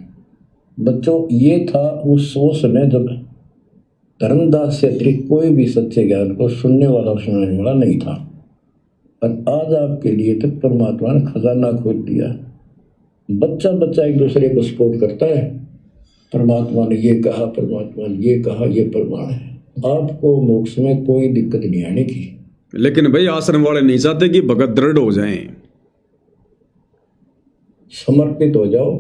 बच्चों, ये था उस समय जब धर्मदास से अतिरिक्त कोई भी सच्चे ज्ञान को सुनने वाला और सुनाने वाला नहीं था, और आज आपके लिए तो परमात्मा ने खजाना खोल दिया। बच्चा बच्चा एक दूसरे को सपोर्ट करता है, परमात्मा ने ये कहा, परमात्मा ने ये कहा, ये प्रमाण है। आपको मोक्ष में कोई दिक्कत नहीं आने की। लेकिन भाई आश्रम वाले नहीं चाहते कि भगत दृढ़ हो जाएं। समर्पित हो जाओ।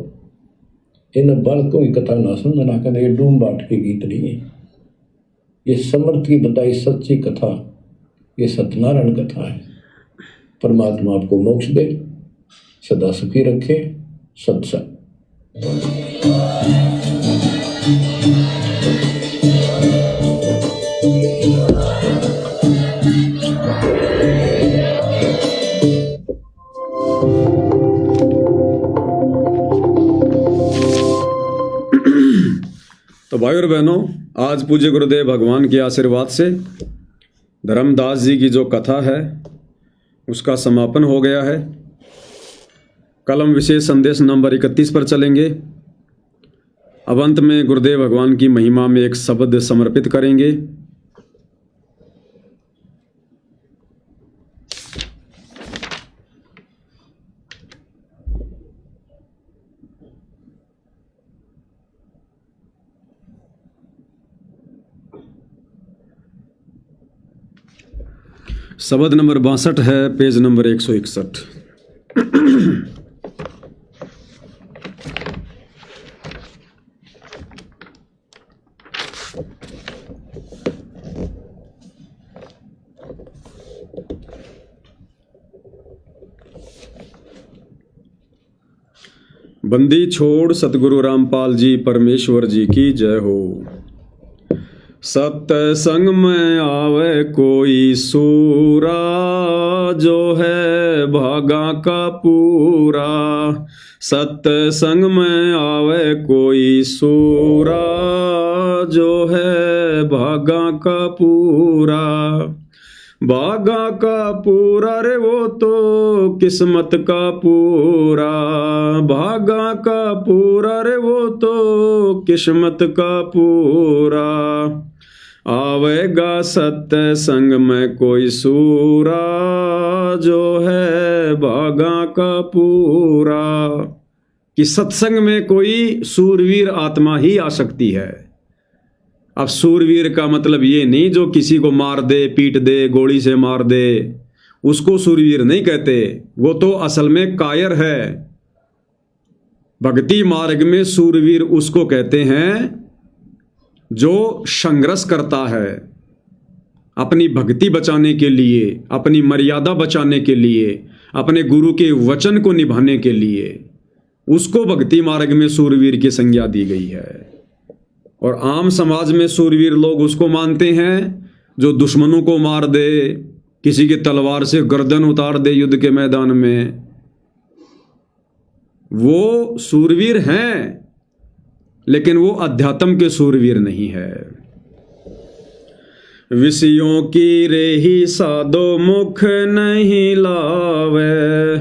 इन बालकों की कथा ना सुनना, कहना ये डूम बाट के गीत नहीं है, ये समर्थ की बताई सच्ची कथा, ये सत्यनारायण कथा है। परमात्मा आपको मोक्ष दे, सदा सुखी रखे। सत्संग। तो भाई और बहनों, आज पूज्य गुरुदेव भगवान के आशीर्वाद से धर्मदास जी की जो कथा है उसका समापन हो गया है। कल हम विशेष संदेश नंबर 31 पर चलेंगे। अब अंत में गुरुदेव भगवान की महिमा में एक शब्द समर्पित करेंगे। शब्द नंबर 62 है, पेज नंबर 161। बंदी छोड़ सतगुरु रामपाल जी परमेश्वर जी की जय हो। सत्संग में आवे कोई सूरा, जो है भागा का पूरा। सत्संग में आवे कोई सूरा, जो है भागा का पूरा। भागा का पूरा रे वो तो किस्मत का पूरा। भागा का पूरा रे वो तो किस्मत का पूरा। आवेगा सत्संग में कोई सूरा, जो है भागा का पूरा। कि सत्संग में कोई सूरवीर आत्मा ही आ सकती है। अब सूरवीर का मतलब ये नहीं जो किसी को मार दे, पीट दे, गोली से मार दे, उसको सूरवीर नहीं कहते। वो तो असल में कायर है। भक्ति मार्ग में सूरवीर उसको कहते हैं जो संघर्ष करता है अपनी भक्ति बचाने के लिए, अपनी मर्यादा बचाने के लिए, अपने गुरु के वचन को निभाने के लिए। उसको भक्ति मार्ग में सूरवीर की संज्ञा दी गई है। और आम समाज में सूरवीर लोग उसको मानते हैं जो दुश्मनों को मार दे, किसी की तलवार से गर्दन उतार दे युद्ध के मैदान में। वो सूरवीर हैं, लेकिन वो अध्यात्म के सूरवीर नहीं है। विषयों की रेही साधो मुख नहीं लावे।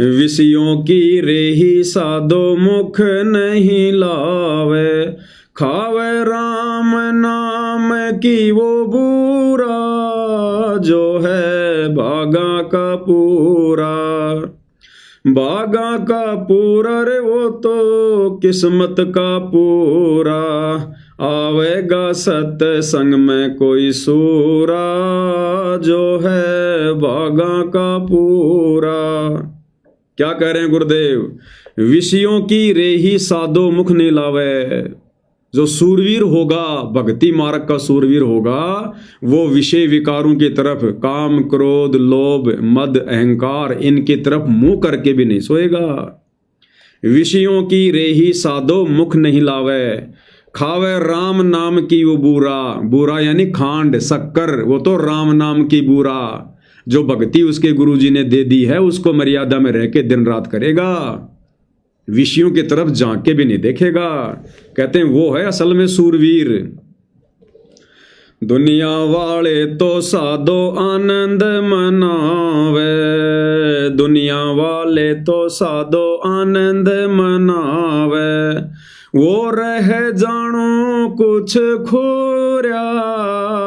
विषयों की रेही साधो मुख नहीं लावे। खावे राम नाम की वो बूरा, जो है भागा का पूरा। बागा का पूरा रे वो तो किस्मत का पूरा, आवेगा सत्संग में कोई सूरा, जो है बागा का पूरा। क्या कह रहे हैं गुरुदेव? विषयों की रेही साधो मुख नहीं लावे। जो सूरवीर होगा, भक्ति मार्ग का सूरवीर होगा, वो विषय विकारों की तरफ, काम क्रोध लोभ मद अहंकार, इनकी तरफ मुंह करके भी नहीं सोएगा। विषयों की रेही साधो मुख नहीं लावे, खावे राम नाम की वो बूरा। बूरा यानी खांड शक्कर, वो तो राम नाम की बूरा। जो भक्ति उसके गुरुजी ने दे दी है, उसको मर्यादा में रह के दिन रात करेगा, विषयों की तरफ झांक के भी नहीं देखेगा। कहते हैं वो है असल में सूरवीर। दुनिया वाले तो साधो आनंद मनावे, दुनिया वाले तो साधो आनंद मनावे, वो रह जानो कुछ खोरिया,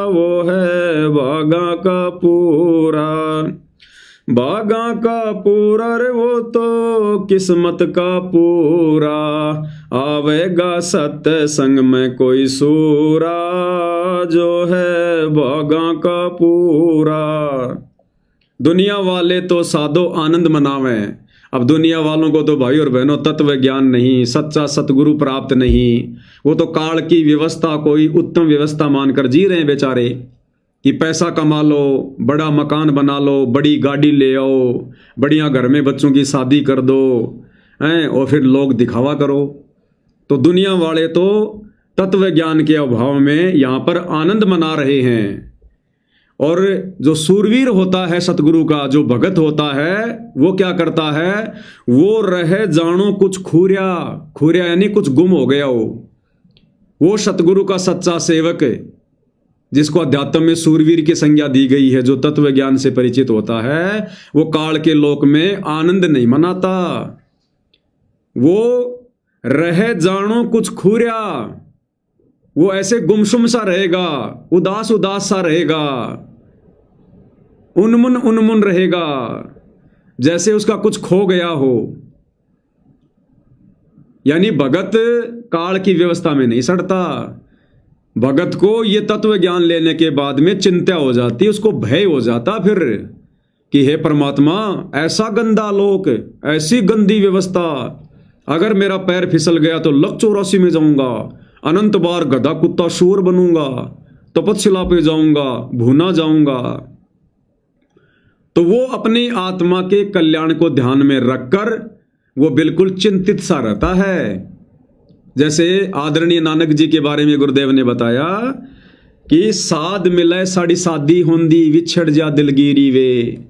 वो है बागा का पूरा। बागा का पूरा रे वो तो किस्मत का पूरा, आवेगा सत्संग में कोई सूरा, जो है बागा का पूरा। दुनिया वाले तो साधो आनंद मनावें। अब दुनिया वालों को तो भाई और बहनों तत्व ज्ञान नहीं, सच्चा सतगुरु प्राप्त नहीं, वो तो काल की व्यवस्था कोई उत्तम व्यवस्था मानकर जी रहे हैं बेचारे, कि पैसा कमा लो, बड़ा मकान बना लो, बड़ी गाड़ी ले आओ, बढ़िया घर में बच्चों की शादी कर दो हैं, और फिर लोग दिखावा करो। तो दुनिया वाले तो तत्व ज्ञान के अभाव में यहाँ पर आनंद मना रहे हैं। और जो सूरवीर होता है सतगुरु का, जो भगत होता है, वो क्या करता है? वो रहे जानो कुछ खूरिया। खूरिया यानी कुछ गुम हो गया हो। वो सतगुरु का सच्चा सेवक, जिसको अध्यात्म में सूरवीर की संज्ञा दी गई है, जो तत्व ज्ञान से परिचित होता है, वो काल के लोक में आनंद नहीं मनाता। वो रह जानो कुछ खूरिया, वो ऐसे गुमसुम सा रहेगा, उदास उदास सा रहेगा, उन्मुन उन्मुन रहेगा, जैसे उसका कुछ खो गया हो। यानी भगत काल की व्यवस्था में नहीं सड़ता। भगत को ये तत्व ज्ञान लेने के बाद में चिंता हो जाती, उसको भय हो जाता फिर कि हे परमात्मा, ऐसा गंदा लोक, ऐसी गंदी व्यवस्था, अगर मेरा पैर फिसल गया तो लक 84 में जाऊंगा, अनंत बार गधा कुत्ता शूर बनूंगा, तपस्या पे जाऊंगा, भूना जाऊंगा। तो वो अपनी आत्मा के कल्याण को ध्यान में रखकर वो बिल्कुल चिंतित सा रहता है। जैसे आदरणीय नानक जी के बारे में गुरुदेव ने बताया कि साध मिले साड़ी सादी होंदी, विछड़ जा दिलगिरी वे,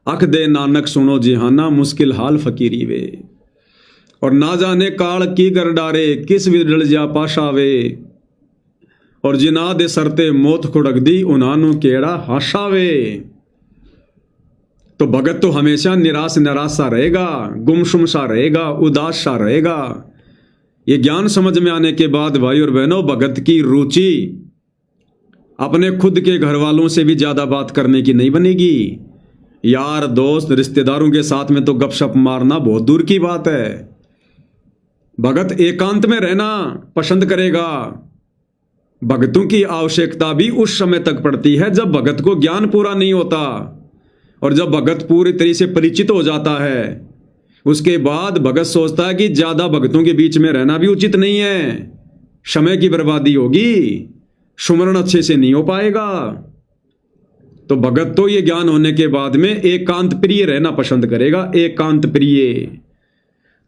अख दे नानक सुनो जिहाना, मुश्किल हाल फकीरी वे। और ना जाने काल की कर डारे, किस विदल जा पाशावे, और जिना दे सरते मौत खुड़क दी, उन्हानु केड़ा हाशावे। तो भगत तो हमेशा निराश निराश सा रहेगा, गुमसुम सा रहेगा, उदास सा रहेगा। ये ज्ञान समझ में आने के बाद भाई और बहनों, भगत की रुचि अपने खुद के घर वालों से भी ज्यादा बात करने की नहीं बनेगी। यार दोस्त रिश्तेदारों के साथ में तो गपशप मारना बहुत दूर की बात है। भगत एकांत में रहना पसंद करेगा। भगतों की आवश्यकता भी उस समय तक पड़ती है जब भगत को ज्ञान पूरा नहीं होता, और जब भगत पूरी तरह से परिचित हो जाता है, उसके बाद भगत सोचता है कि ज्यादा भगतों के बीच में रहना भी उचित नहीं है, समय की बर्बादी होगी, सुमरण अच्छे से नहीं हो पाएगा। तो भगत तो ये ज्ञान होने के बाद में एकांत प्रिय रहना पसंद करेगा, एकांत प्रिय।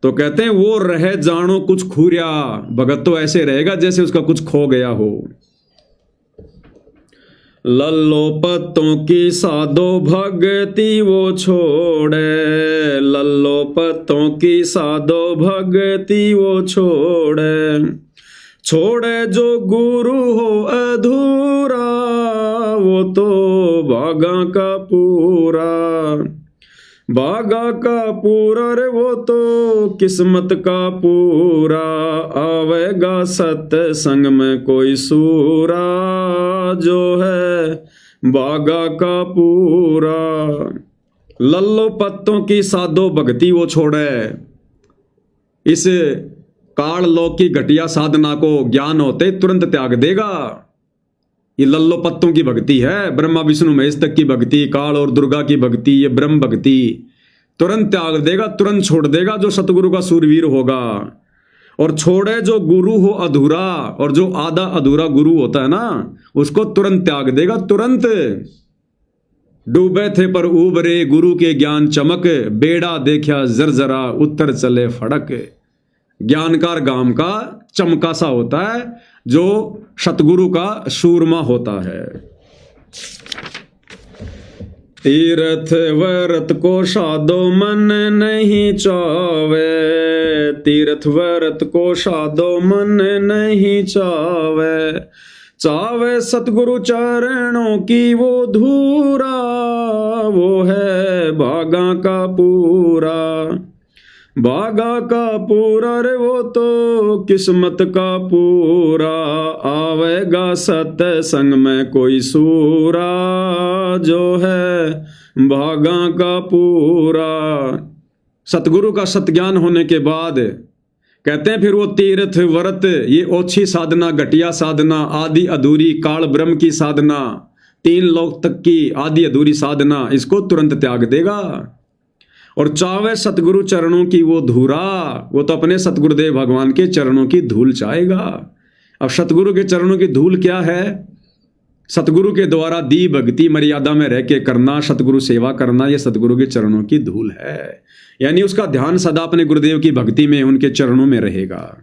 तो कहते हैं वो रह जानो कुछ खूरिया। भगत तो ऐसे रहेगा जैसे उसका कुछ खो गया हो। लल्लो पत्तों की साधो भगति वो छोड़े, लल्लो पत्तों की साधो भगति वो छोड़े, छोड़े जो गुरु हो अधूरा, वो तो बागा का पूरा। बागा का पूरा रे वो तो किस्मत का पूरा, आवेगा सत्संग में कोई सूरा, जो है बागा का पूरा। लल्लो पत्तों की साधो भक्ति वो छोड़े, इस काल लोक की घटिया साधना को ज्ञान होते तुरंत त्याग देगा। ये लल्लो पत्तों की भक्ति है, ब्रह्मा विष्णु महेश तक की भक्ति, काल और दुर्गा की भक्ति, ये ब्रह्म भक्ति तुरंत त्याग देगा, तुरंत छोड़ देगा जो सतगुरु का सूरवीर होगा। और छोड़े जो गुरु हो अधूरा, और जो आधा अधूरा गुरु होता है ना, उसको तुरंत त्याग देगा, तुरंत। डूबे थे पर उबरे गुरु के ज्ञान चमक, बेड़ा देखा जरजरा उत्तर चले फड़क। ज्ञानकार गाम का चमका सा होता है जो सतगुरु का सूरमा होता है। तीर्थ व्रत को साधो मन नहीं चावे, तीर्थ व्रत को साधो मन नहीं चावे। चावे सतगुरु चरणों की वो धूरा, वो है भागा का पूरा। भागा का पूरा रे वो तो किस्मत का पूरा, आवेगा सत्संग में कोई सूरा, जो है भागा का पूरा। सतगुरु का सतज्ञान होने के बाद कहते हैं फिर वो तीर्थ व्रत, ये ओछी साधना, घटिया साधना, आदि अधूरी काल ब्रह्म की साधना, 3 लोक तक की आदि अधूरी साधना, इसको तुरंत त्याग देगा। और चावे सतगुरु चरणों की वो धूरा, वो तो अपने सतगुरुदेव भगवान के चरणों की धूल चाहेगा। अब सतगुरु के चरणों की धूल क्या है? सतगुरु के द्वारा दी भक्ति मर्यादा में रह के करना, सतगुरु सेवा करना, ये सतगुरु के चरणों की धूल है। यानी उसका ध्यान सदा अपने गुरुदेव की भक्ति में, उनके चरणों में रहेगा।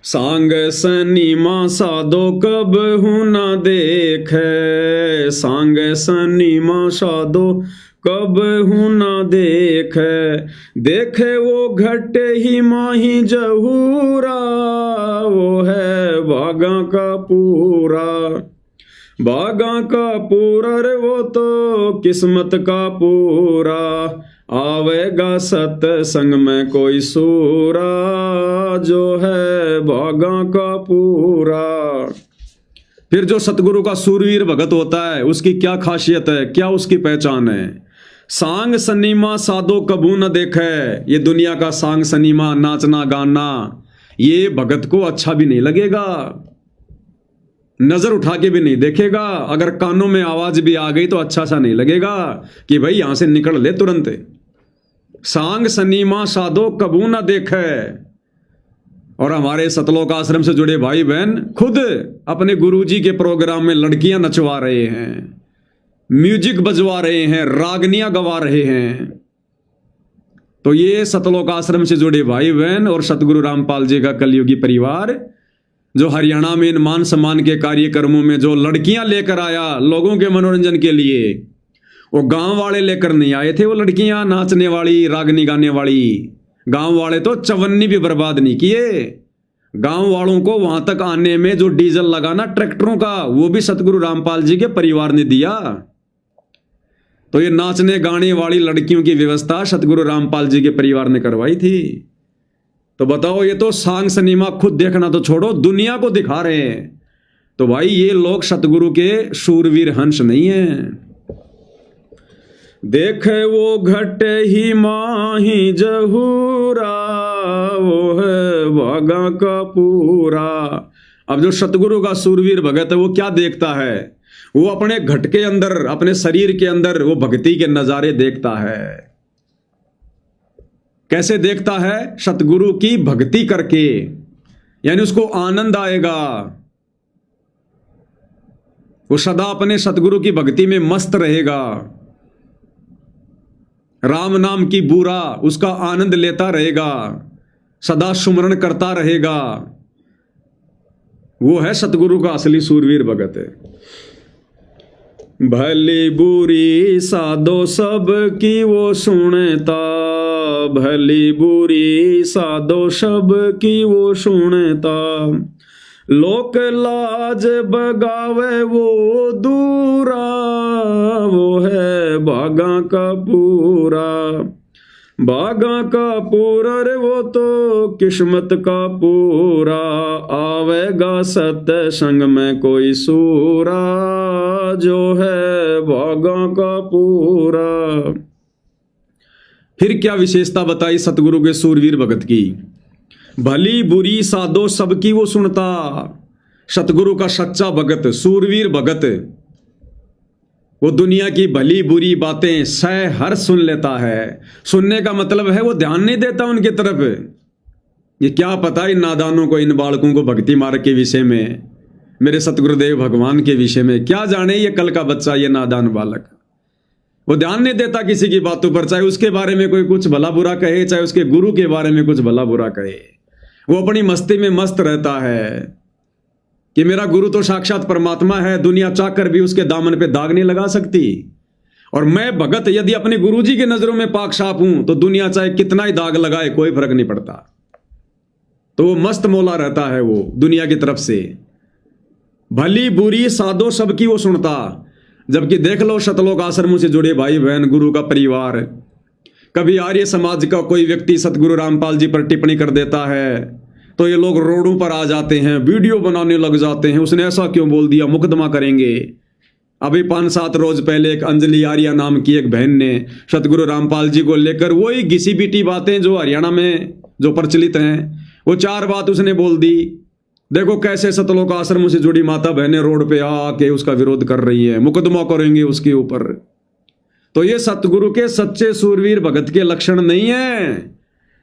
सांग सनीमा साधो कब हूं ना देखे, सांग सनीमा साधो कब हूं ना देखे। देखे वो घटे ही माही जहूरा, वो है भागा का पूरा। भागा का पूरा रे वो तो किस्मत का पूरा, आवेगा सत्संग में कोई सूरा, जो है भागा का पूरा। फिर जो सतगुरु का सूरवीर भगत होता है, उसकी क्या खासियत है, क्या उसकी पहचान है? सांग सनीमा साधो कबू न देखे। ये दुनिया का सांग सनीमा, नाचना गाना, ये भगत को अच्छा भी नहीं लगेगा, नजर उठा के भी नहीं देखेगा। अगर कानों में आवाज भी आ गई तो अच्छा सा नहीं लगेगा कि भाई यहां से निकल ले तुरंत। सांग सनीमा साधो कबू न देखे। और हमारे सतलोक आश्रम से जुड़े भाई बहन खुद अपने गुरुजी के प्रोग्राम में लड़कियां नचवा रहे हैं, म्यूजिक बजवा रहे हैं, रागनियां गवा रहे हैं। तो ये सतलोक आश्रम से जुड़े भाई बहन और सतगुरु रामपाल जी का कलयुगी परिवार, जो हरियाणा में इन मान सम्मान के कार्यक्रमों में जो लड़कियां लेकर आया लोगों के मनोरंजन के लिए, वो गांव वाले लेकर नहीं आए थे। वो लड़कियां नाचने वाली, रागनी गाने वाली, गांव वाले तो चवन्नी भी बर्बाद नहीं किए। गांव वालों को वहां तक आने में जो डीजल लगाना ट्रैक्टरों का, वो भी सतगुरु रामपाल जी के परिवार ने दिया। तो ये नाचने गाने वाली लड़कियों की व्यवस्था सतगुरु रामपाल जी के परिवार ने करवाई थी। तो बताओ, ये तो सांग सनीमा खुद देखना तो छोड़ो, दुनिया को दिखा रहे हैं। तो भाई ये लोग सतगुरु के शूरवीर हंस नहीं है। देखे वो घटे ही माही जहूरा, वो है भागा का पूरा। अब जो सतगुरु का सूरवीर भगत है, वो क्या देखता है? वो अपने घट के अंदर, अपने शरीर के अंदर वो भक्ति के नजारे देखता है। कैसे देखता है? सतगुरु की भक्ति करके, यानी उसको आनंद आएगा। वो सदा अपने सतगुरु की भक्ति में मस्त रहेगा। राम नाम की बूरा उसका आनंद लेता रहेगा, सदा सुमरण करता रहेगा। वो है सतगुरु का असली सूरवीर भगत है। भली बुरी साधो सब की वो सुनता, भली बुरी साधो सब की वो सुनता। लोक लाज बगावे वो दूरा, वो है भागा का पूरा। भागा का पूरा रे वो तो किस्मत का पूरा, आवेगा सत्संग में कोई सूरा, जो है भागा का पूरा। फिर क्या विशेषता बताई सतगुरु के सूरवीर भगत की? भली बुरी साधो सबकी वो सुनता। सतगुरु का सच्चा भगत, सूरवीर भगत, वो दुनिया की भली बुरी बातें सह हर सुन लेता है। सुनने का मतलब है वो ध्यान नहीं देता उनकी तरफ। ये क्या पता इन नादानों को, इन बालकों को भक्ति मार्ग के विषय में, मेरे सतगुरुदेव भगवान के विषय में क्या जाने ये कल का बच्चा, ये नादान बालक। वो ध्यान नहीं देता किसी की बातों पर, चाहे उसके बारे में कोई कुछ भला बुरा कहे, चाहे उसके गुरु के बारे में कुछ भला बुरा कहे। वो अपनी मस्ती में मस्त रहता है कि मेरा गुरु तो साक्षात परमात्मा है, दुनिया चाहकर भी उसके दामन पे दाग नहीं लगा सकती। और मैं भगत यदि अपने गुरुजी की नजरों में पाक साफ हूं तो दुनिया चाहे कितना ही दाग लगाए कोई फर्क नहीं पड़ता। तो वो मस्त मौला रहता है वो दुनिया की तरफ से। भली बुरी साधो सबकी वो सुनता। जबकि देख लो शतलोक आश्रमों से जुड़े भाई बहन, गुरु का परिवार, कभी आर्य समाज का कोई व्यक्ति सतगुरु रामपाल जी पर टिप्पणी कर देता है तो ये लोग रोडों पर आ जाते हैं, वीडियो बनाने लग जाते हैं, उसने ऐसा क्यों बोल दिया, मुकदमा करेंगे। अभी 5-7 रोज पहले एक अंजलि आर्या नाम की एक बहन ने सतगुरु रामपाल जी को लेकर वही घिसी पिटी बातें जो हरियाणा में जो प्रचलित हैं, वो 4 बात उसने बोल दी। देखो कैसे सतलोक आश्रम से जुड़ी माता बहनें रोड पे आके उसका विरोध कर रही है, मुकदमा करेंगे उसके ऊपर। तो ये सतगुरु के सच्चे सूरवीर भगत के लक्षण नहीं है।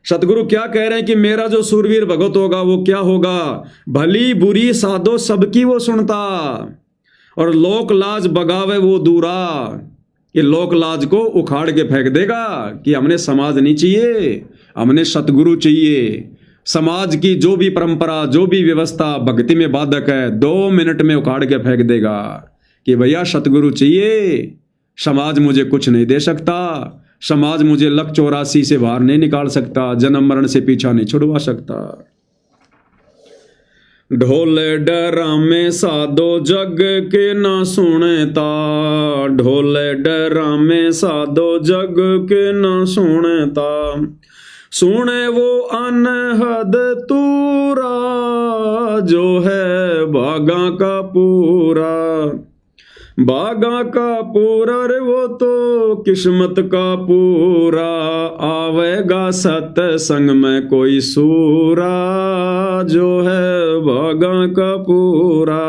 सतगुरु क्या कह रहे हैं कि मेरा जो सूरवीर भगत होगा वो क्या होगा? भली बुरी साधो सबकी वो सुनता और लोक लाज बगावे वो दूरा। ये लोक लाज को उखाड़ के फेंक देगा कि हमने समाज नहीं चाहिए, हमने सतगुरु चाहिए। समाज की जो भी परंपरा, जो भी व्यवस्था भक्ति में बाधक है, 2 मिनट में उखाड़ के फेंक देगा कि भैया सतगुरु चाहिए। समाज मुझे कुछ नहीं दे सकता, समाज मुझे लक 84 से बाहर नहीं निकाल सकता, जन्म मरण से पीछा नहीं छुड़वा सकता। ढोले डरामे साधो जग के ना सुनेता। ढोले डरामे साधो जग के ना सुनेता। सुने वो अनहद तूरा जो है भागा का पूरा। भागा का पूरा रे वो तो किस्मत का पूरा। आवेगा सत्संग में कोई सूरा जो है भागा का पूरा।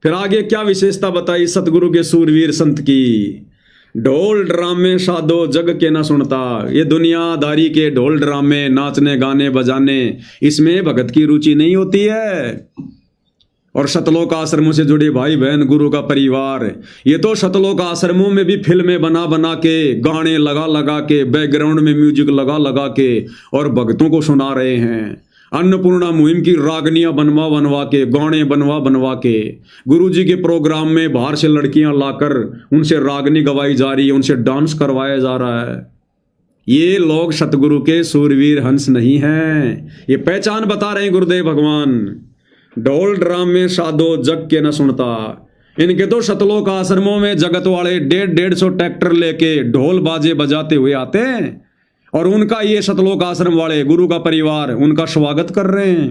फिर आगे क्या विशेषता बताई सतगुरु के सूरवीर संत की? ढोल ड्रामे साधो जग के ना सुनता। ये दुनियादारी के ढोल ड्रामे, नाचने गाने बजाने, इसमें भगत की रुचि नहीं होती है। और सतलोक आश्रमों से जुड़े भाई बहन, गुरु का परिवार, ये तो सतलोक आश्रमों में भी फिल्में बना बना के, गाने लगा लगा के, बैकग्राउंड में म्यूजिक लगा लगा के और भक्तों को सुना रहे हैं। अन्नपूर्णा मुहिम की रागनियां बनवा बनवा के, गाने बनवा बनवा के, गुरुजी के प्रोग्राम में बाहर से लड़कियां लाकर उनसे रागनी गवाई जा रही है, उनसे डांस करवाया जा रहा है। ये लोग सतगुरु के सूरवीर हंस नहीं हैं। ये पहचान बता रहे हैं गुरुदेव भगवान। ढोल ड्रामे साधो जग के न सुनता। इनके तो सतलोक आश्रमों में जगत वाले 150 ट्रैक्टर लेके ढोल बाजे बजाते हुए आते हैं और उनका ये सतलोक आश्रम वाले, गुरु का परिवार, उनका स्वागत कर रहे हैं।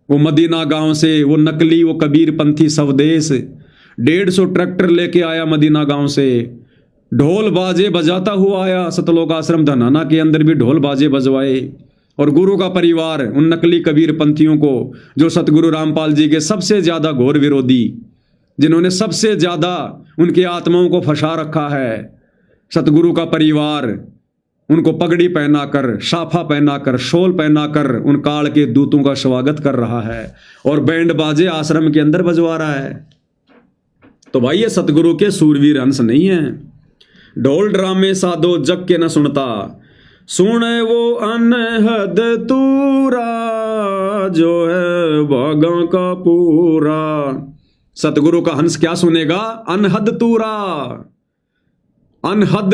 वो मदीना गांव से वो नकली, वो कबीर पंथी स्वदेश 150 ट्रैक्टर लेके आया मदीना गांव से, ढोल बाजे बजाता हुआ आया सतलोक आश्रम धनाना के अंदर भी ढोल बाजे बजवाए। और गुरु का परिवार उन नकली कबीर पंथियों को, जो सतगुरु रामपाल जी के सबसे ज्यादा घोर विरोधी, जिन्होंने सबसे ज्यादा उनकी आत्माओं को फंसा रखा है, सतगुरु का परिवार उनको पगड़ी पहनाकर, साफा पहनाकर, शॉल पहनाकर उन काल के दूतों का स्वागत कर रहा है और बैंड बाजे आश्रम के अंदर बजवा रहा है। तो भाई ये सतगुरु के सूरवीर हंस नहीं है। ढोल ड्रामे साधो जग के न सुनता। सुने वो अनहद तूरा जो है भागा का पूरा। सतगुरु का हंस क्या सुनेगा? अनहद तूरा। अनहद,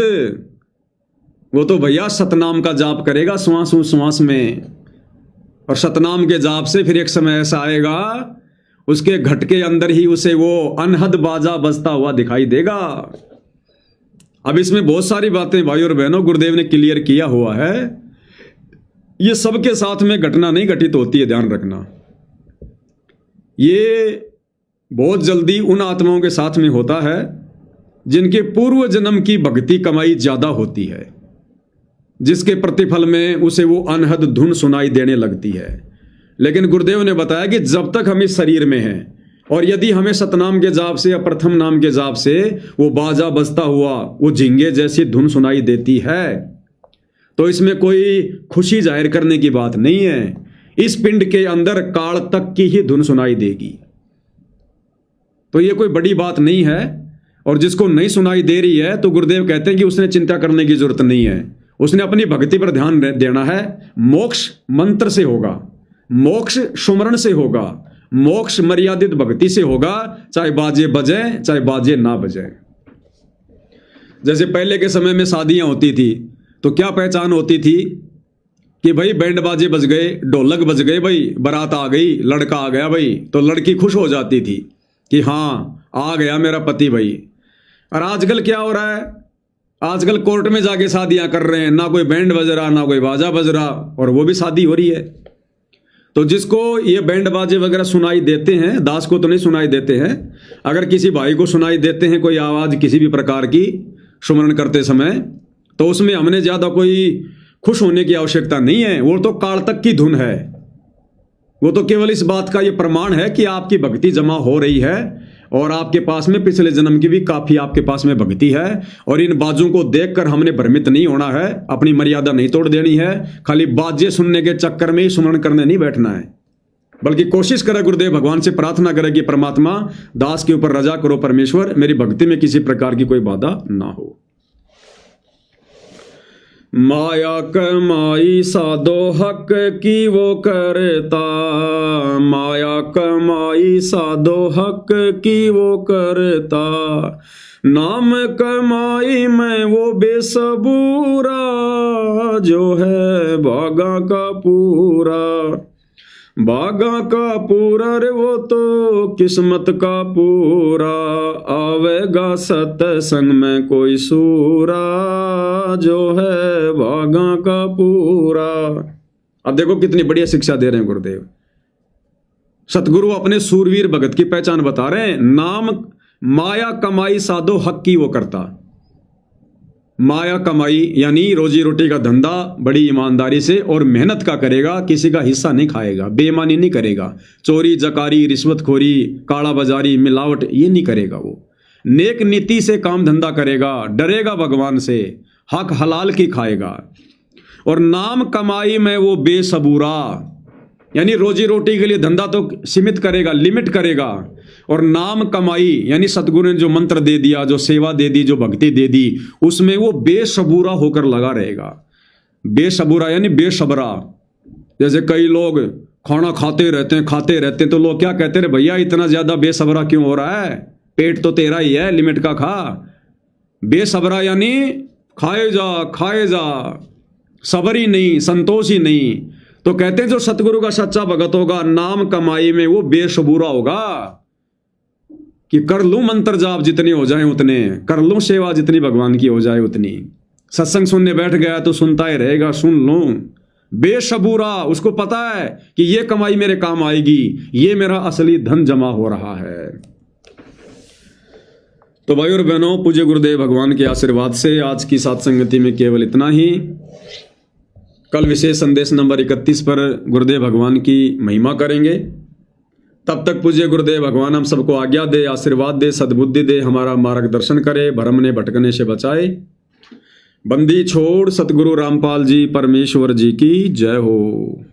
वो तो भैया सतनाम का जाप करेगा श्वास श्वास में, और सतनाम के जाप से फिर एक समय ऐसा आएगा उसके घट के अंदर ही उसे वो अनहद बाजा बजता हुआ दिखाई देगा। अब इसमें बहुत सारी बातें भाई और बहनों गुरुदेव ने क्लियर किया हुआ है। ये सबके साथ में घटना नहीं घटित होती है, ध्यान रखना। ये बहुत जल्दी उन आत्माओं के साथ में होता है जिनके पूर्व जन्म की भक्ति कमाई ज्यादा होती है, जिसके प्रतिफल में उसे वो अनहद धुन सुनाई देने लगती है। लेकिन गुरुदेव ने बताया कि जब तक हम इस शरीर में हैं और यदि हमें सतनाम के जाप से या प्रथम नाम के जाप से वो बाजा बजता हुआ वो झिंगे जैसी धुन सुनाई देती है, तो इसमें कोई खुशी जाहिर करने की बात नहीं है। इस पिंड के अंदर काल तक की ही धुन सुनाई देगी, तो ये कोई बड़ी बात नहीं है। और जिसको नहीं सुनाई दे रही है तो गुरुदेव कहते हैं कि उसने चिंता करने की जरूरत नहीं है, उसने अपनी भक्ति पर ध्यान देना है। मोक्ष मंत्र से होगा, मोक्ष सुमरण से होगा, मोक्ष मर्यादित भक्ति से होगा, चाहे बाजे बजे चाहे बाजे ना बजे। जैसे पहले के समय में शादियां होती थी तो क्या पहचान होती थी कि भाई बैंड बाजे बज गए, ढोलक बज गए, भाई बारात आ गई, लड़का आ गया भाई, तो लड़की खुश हो जाती थी कि हाँ आ गया मेरा पति भाई। और आजकल क्या हो रहा है, आजकल कोर्ट में जाके शादियां कर रहे हैं, ना कोई बैंड बज रहा ना कोई बाजा बज रहा, और वो भी शादी हो रही है। तो जिसको ये बैंड बाजे वगैरह सुनाई देते हैं, दास को तो नहीं सुनाई देते हैं, अगर किसी भाई को सुनाई देते हैं कोई आवाज किसी भी प्रकार की सुमरण करते समय, तो उसमें हमने ज्यादा कोई खुश होने की आवश्यकता नहीं है। वो तो काल तक की धुन है, वो तो केवल इस बात का ये प्रमाण है कि आपकी भक्ति जमा हो रही है और आपके पास में पिछले जन्म की भी काफी आपके पास में भक्ति है। और इन बाजों को देखकर हमने भ्रमित नहीं होना है, अपनी मर्यादा नहीं तोड़ देनी है, खाली बाजे सुनने के चक्कर में ही सुमरण करने नहीं बैठना है, बल्कि कोशिश करे गुरुदेव भगवान से प्रार्थना करे कि परमात्मा दास के ऊपर रजा करो परमेश्वर, मेरी भक्ति में किसी प्रकार की कोई बाधा ना हो। माया कमाई साधो हक की वो करता, माया कमाई साधो हक की वो करता, नाम कमाई में वो बेसबूरा, जो है भागा का पूरा, भागा का पूरा रे वो तो किस्मत का पूरा, आवेगा सत्संग में कोई सूरा, जो है भागा का पूरा। अब देखो कितनी बढ़िया शिक्षा दे रहे हैं गुरुदेव। सतगुरु अपने सूरवीर भगत की पहचान बता रहे हैं। नाम माया कमाई साधो हक की वो करता, माया कमाई यानी रोजी रोटी का धंधा बड़ी ईमानदारी से और मेहनत का करेगा, किसी का हिस्सा नहीं खाएगा, बेईमानी नहीं करेगा, चोरी जकारी रिश्वतखोरी काला बाजारी मिलावट ये नहीं करेगा। वो नेक नीति से काम धंधा करेगा, डरेगा भगवान से, हक हलाल की खाएगा। और नाम कमाई में वो बेसबूरा यानी रोजी रोटी के लिए धंधा तो सीमित करेगा, लिमिट करेगा, और नाम कमाई यानी सतगुरु ने जो मंत्र दे दिया, जो सेवा दे दी, जो भक्ति दे दी, उसमें वो बेसबूरा होकर लगा रहेगा। बेसबूरा यानी बेसबरा। जैसे कई लोग खाना खाते रहते हैं तो लोग क्या कहते हैं, भैया इतना ज्यादा बेसबरा क्यों हो रहा है, पेट तो तेरा ही है, लिमिट का खा। बेसबरा यानी खाए जा, सबर ही नहीं, संतोष ही नहीं। तो कहते हैं जो सतगुरु का सच्चा भगत होगा, नाम कमाई में वो बेसबूरा होगा कि कर लूं मंत्र जाप जितने हो जाए उतने, कर लूं सेवा जितनी भगवान की हो जाए उतनी, सत्संग सुनने बैठ गया तो सुनता ही रहेगा, सुन लूं। बेसबूरा, उसको पता है कि ये कमाई मेरे काम आएगी, ये मेरा असली धन जमा हो रहा है। तो भाई और बहनों, पूज्य गुरुदेव भगवान के आशीर्वाद से आज की सत्संगति में केवल इतना ही। कल विशेष संदेश नंबर 31 पर गुरुदेव भगवान की महिमा करेंगे। तब तक पूज्य गुरुदेव भगवान हम सबको आज्ञा दे, आशीर्वाद दे, सद्बुद्धि दे, हमारा मार्गदर्शन करे, भ्रम ने भटकने से बचाए। बंदी छोड़ सतगुरु रामपाल जी परमेश्वर जी की जय हो।